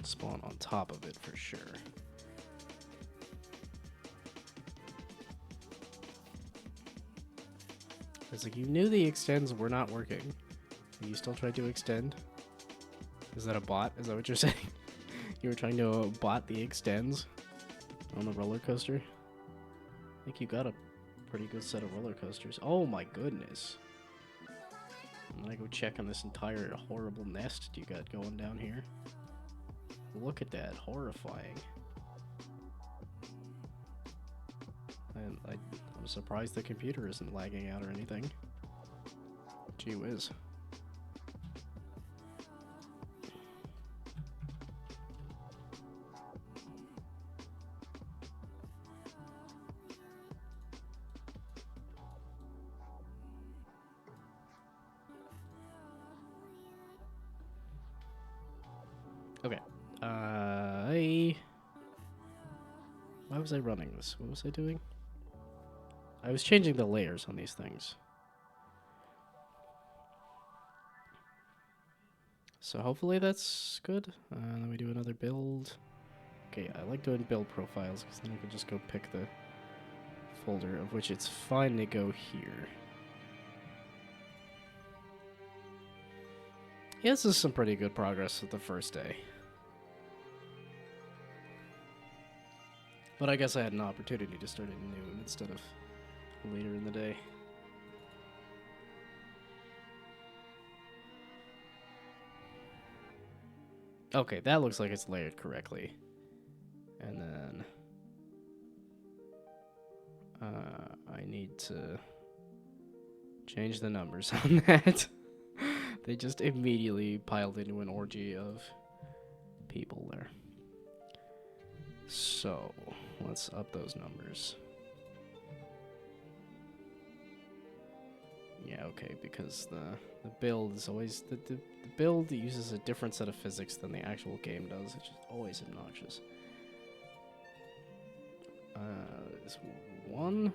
spawn on top of it for sure. It's like you knew the extends were not working, and you still tried to extend? Is that a bot? Is that what you're saying? You were trying to bot the extends on the roller coaster? I think you got a pretty good set of roller coasters. Oh my goodness. I'm gonna go check on this entire horrible nest you got going down here. Look at that, horrifying. And I'm surprised the computer isn't lagging out or anything. Gee whiz. Okay. Why was I running this? What was I doing? I was changing the layers on these things. So hopefully that's good. Then we do another build. Okay, I like doing build profiles because then I can just go pick the folder, of which it's fine to go here. Yeah, this is some pretty good progress with the first day. But I guess I had an opportunity to start at noon instead of later in the day. Okay, that looks like it's layered correctly. And then I need to change the numbers on that. They just immediately piled into an orgy of people there. So, let's up those numbers. Yeah, okay, because the build is always... The build uses a different set of physics than the actual game does. It's just always obnoxious. Is 1?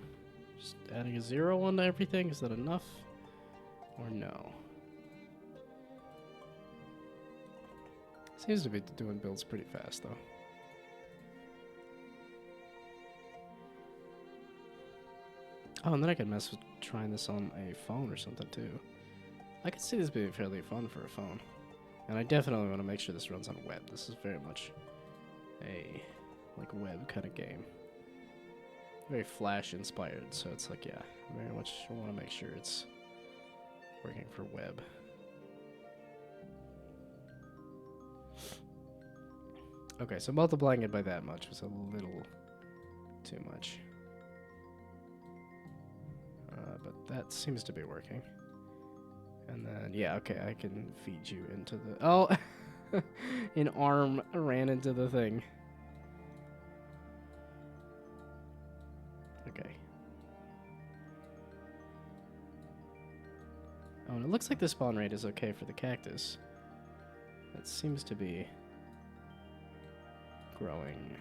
Just adding a 0 onto everything? Is that enough? Or no? Seems to be doing builds pretty fast, though. Oh, and then I can mess with trying this on a phone or something, too. I could see this being fairly fun for a phone. And I definitely want to make sure this runs on web. This is very much a, like, web kind of game. Very Flash inspired, so it's like, yeah, very much want to make sure it's working for web. Okay, so multiplying it by that much was a little too much. But that seems to be working. And then, yeah, okay, I can feed you into the... Oh! An arm ran into the thing. Okay. Oh, and it looks like the spawn rate is okay for the cactus. That seems to be growing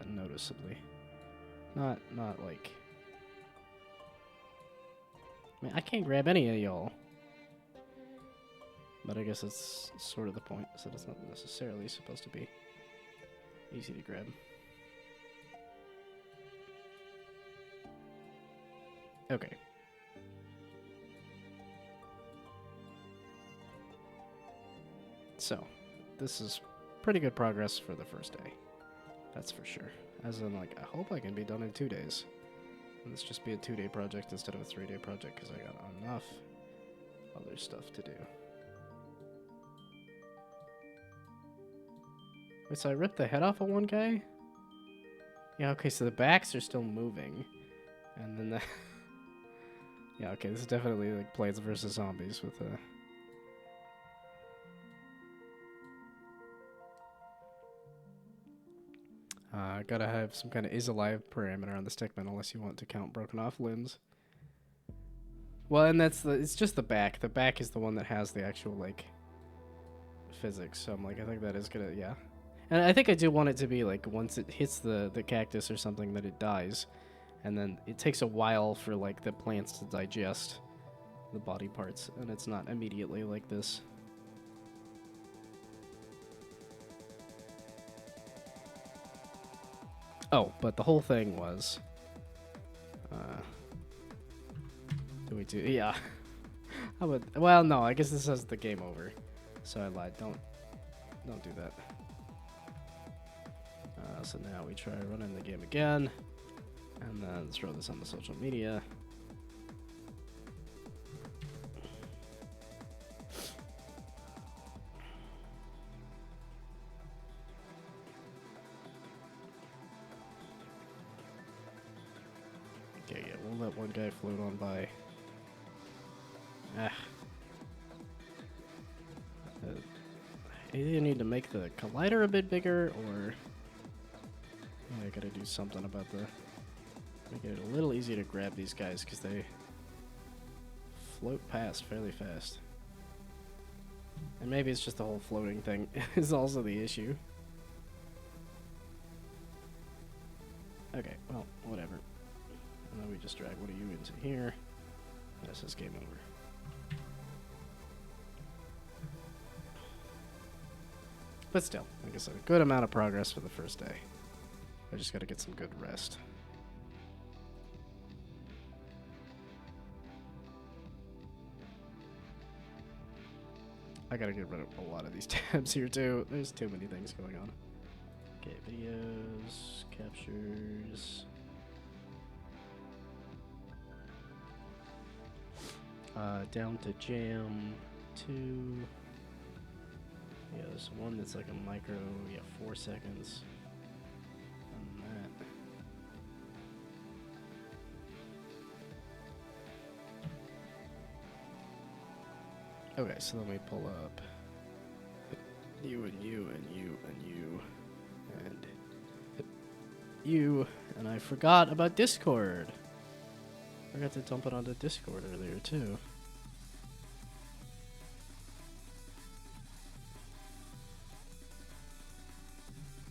noticeably. Not like... I mean, I can't grab any of y'all. But I guess that's sort of the point, so it's not necessarily supposed to be easy to grab. Okay. So, this is pretty good progress for the first day. That's for sure. As in, like, I hope I can be done in 2 days. And this just be a 2-day project instead of a 3-day project, because I got enough other stuff to do. Wait, so I ripped the head off of one guy? Yeah, okay, so the backs are still moving. And then the... Yeah, okay, this is definitely like Plants vs. Zombies with gotta have some kind of is alive parameter on the stickman unless you want to count broken off limbs. Well, and it's just the back. The back is the one that has the actual, like, physics. So I'm like, I think that is gonna, yeah. And I think I do want it to be, like, once it hits the cactus or something that it dies. And then it takes a while for, like, the plants to digest the body parts. And it's not immediately like this. Oh, but the whole thing was... do we do... Yeah. I would... Well, no, I guess this says the game over. So I lied. Don't do that. So now we try running the game again. And then throw this on the social media. Okay, yeah, we'll let one guy float on by. I either need to make the collider a bit bigger, or I gotta do something about the... Make it a little easier to grab these guys, because they float past fairly fast. And maybe it's just the whole floating thing is also the issue. Okay, well, whatever. And then we just drag one of you into here. And this is game over. But still, like I said, a good amount of progress for the first day. I just gotta get some good rest. I gotta get rid of a lot of these tabs here too. There's too many things going on. Okay, videos, captures. Down2Jam 2. Yeah, there's one that's like a micro, 4 seconds. And that. Okay, so let me pull up you and you and you and you and you. And I forgot about Discord. I forgot to dump it onto Discord earlier too.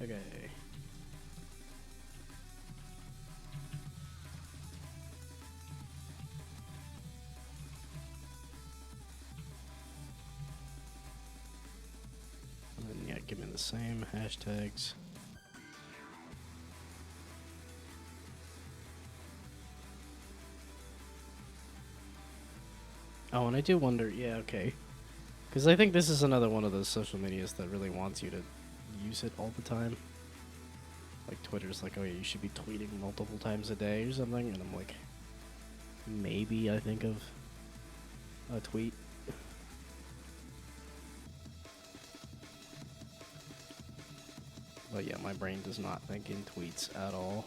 Okay. And then, yeah, give me the same hashtags. Oh, and I do wonder, yeah, okay. Because I think this is another one of those social medias that really wants you to use it all the time. Like Twitter's like, oh yeah, you should be tweeting multiple times a day or something, and I'm like, maybe I think of a tweet But yeah, my brain does not think in tweets at all.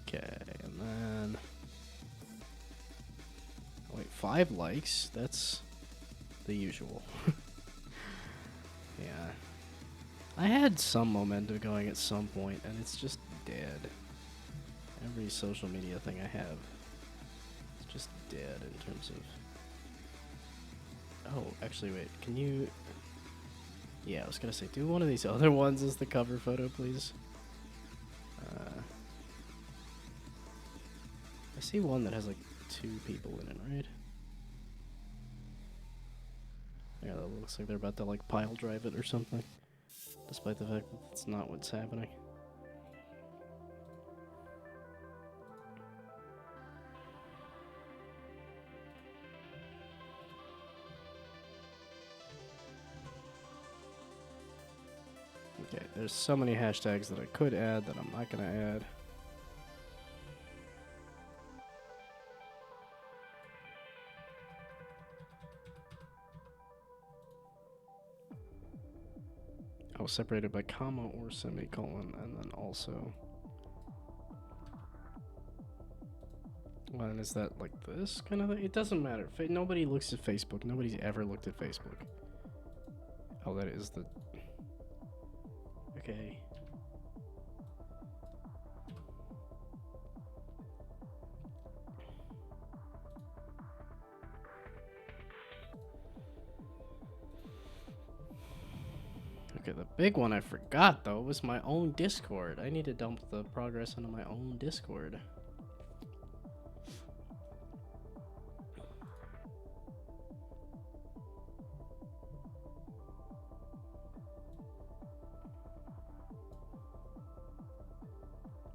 Okay, and then... Wait, 5 likes? That's the usual. Yeah. I had some momentum going at some point, and it's just dead. Every social media thing I have, it's just dead in terms of... Oh, actually, wait, can you... Yeah, I was gonna say, do one of these other ones as the cover photo, please. I see one that has like 2 people in it, right? Yeah, that looks like they're about to like pile drive it or something. Despite the fact that that's not what's happening. Okay, there's so many hashtags that I could add that I'm not gonna add. Oh, separated by comma or semicolon, and then also... Well, and is that like this kind of thing? It doesn't matter. Nobody looks at Facebook. Nobody's ever looked at Facebook. Oh, that is the... Okay. Okay, the big one I forgot, though, was my own Discord. I need to dump the progress into my own Discord.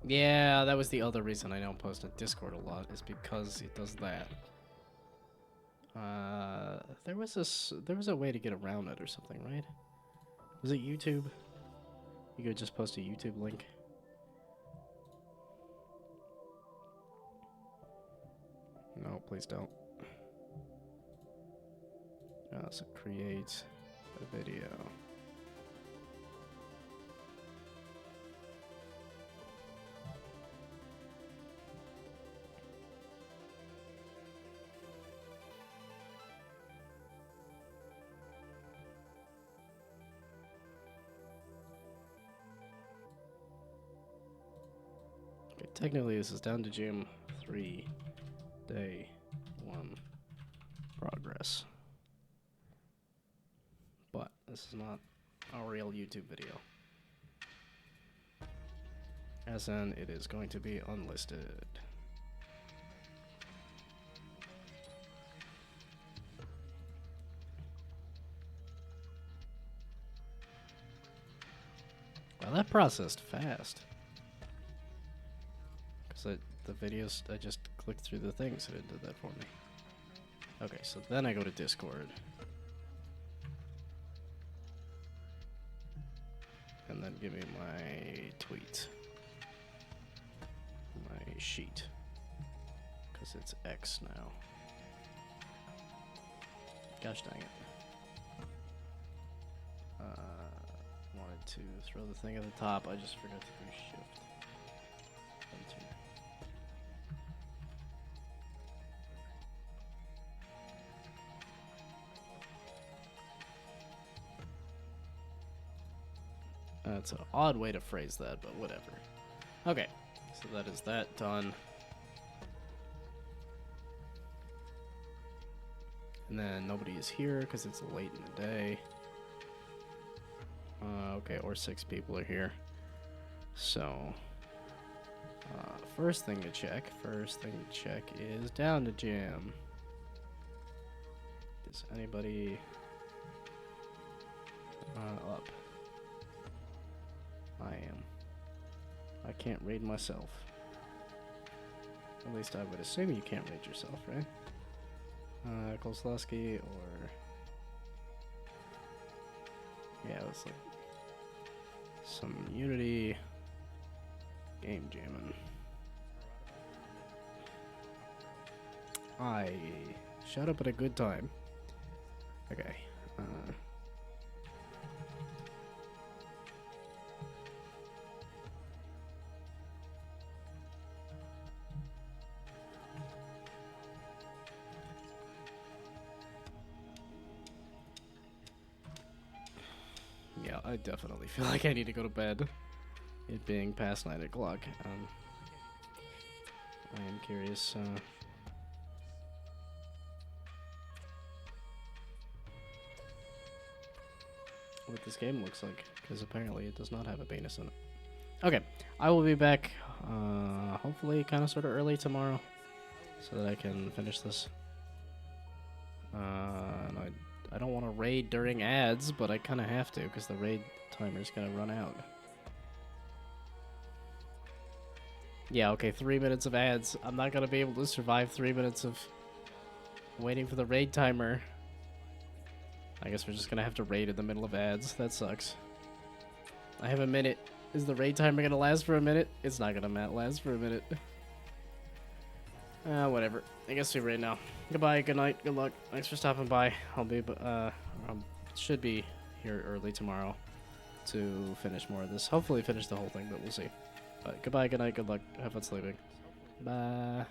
Yeah, that was the other reason I don't post on Discord a lot, is because it does that. There was a way to get around it or something, right? Was it YouTube? You could just post a YouTube link. No, please don't. So create a video. Okay, technically this is Down2Jam 3 day 1 progress. But this is not a real YouTube video. As in, it is going to be unlisted. Well, that processed fast. Because the videos, I just clicked through the things and it did that for me. Okay, so then I go to Discord. And then give me my tweet. My sheet. Because it's X now. Gosh dang it. Wanted to throw the thing at the top, I just forgot to do shift. Enter. That's an odd way to phrase that, but whatever. Okay, so that is that done. And then nobody is here because it's late in the day. Okay, or 6 people are here. So, first thing to check is Down2Jam. Is anybody up? I am. I can't raid myself. At least I would assume you can't raid yourself, right? Kolslowski or... Yeah, it was like some Unity game jamming. I shut up at a good time. Okay. Yeah, I definitely feel like I need to go to bed. It being past 9 o'clock. I am curious. What this game looks like, because apparently it does not have a penis in it. Okay, I will be back, hopefully kind of sort of early tomorrow, so that I can finish this. And I don't want to raid during ads, but I kind of have to, because the raid timer is going to run out. Yeah, okay, 3 minutes of ads. I'm not going to be able to survive 3 minutes of waiting for the raid timer. I guess we're just going to have to raid in the middle of ads. That sucks. I have a minute. Is the raid timer going to last for a minute? It's not going to last for a minute. Whatever. I guess we raid now. Goodbye, good night, good luck. Thanks for stopping by. I'll be, should be here early tomorrow to finish more of this. Hopefully finish the whole thing, but we'll see. But goodbye, good night, good luck. Have fun sleeping. Bye.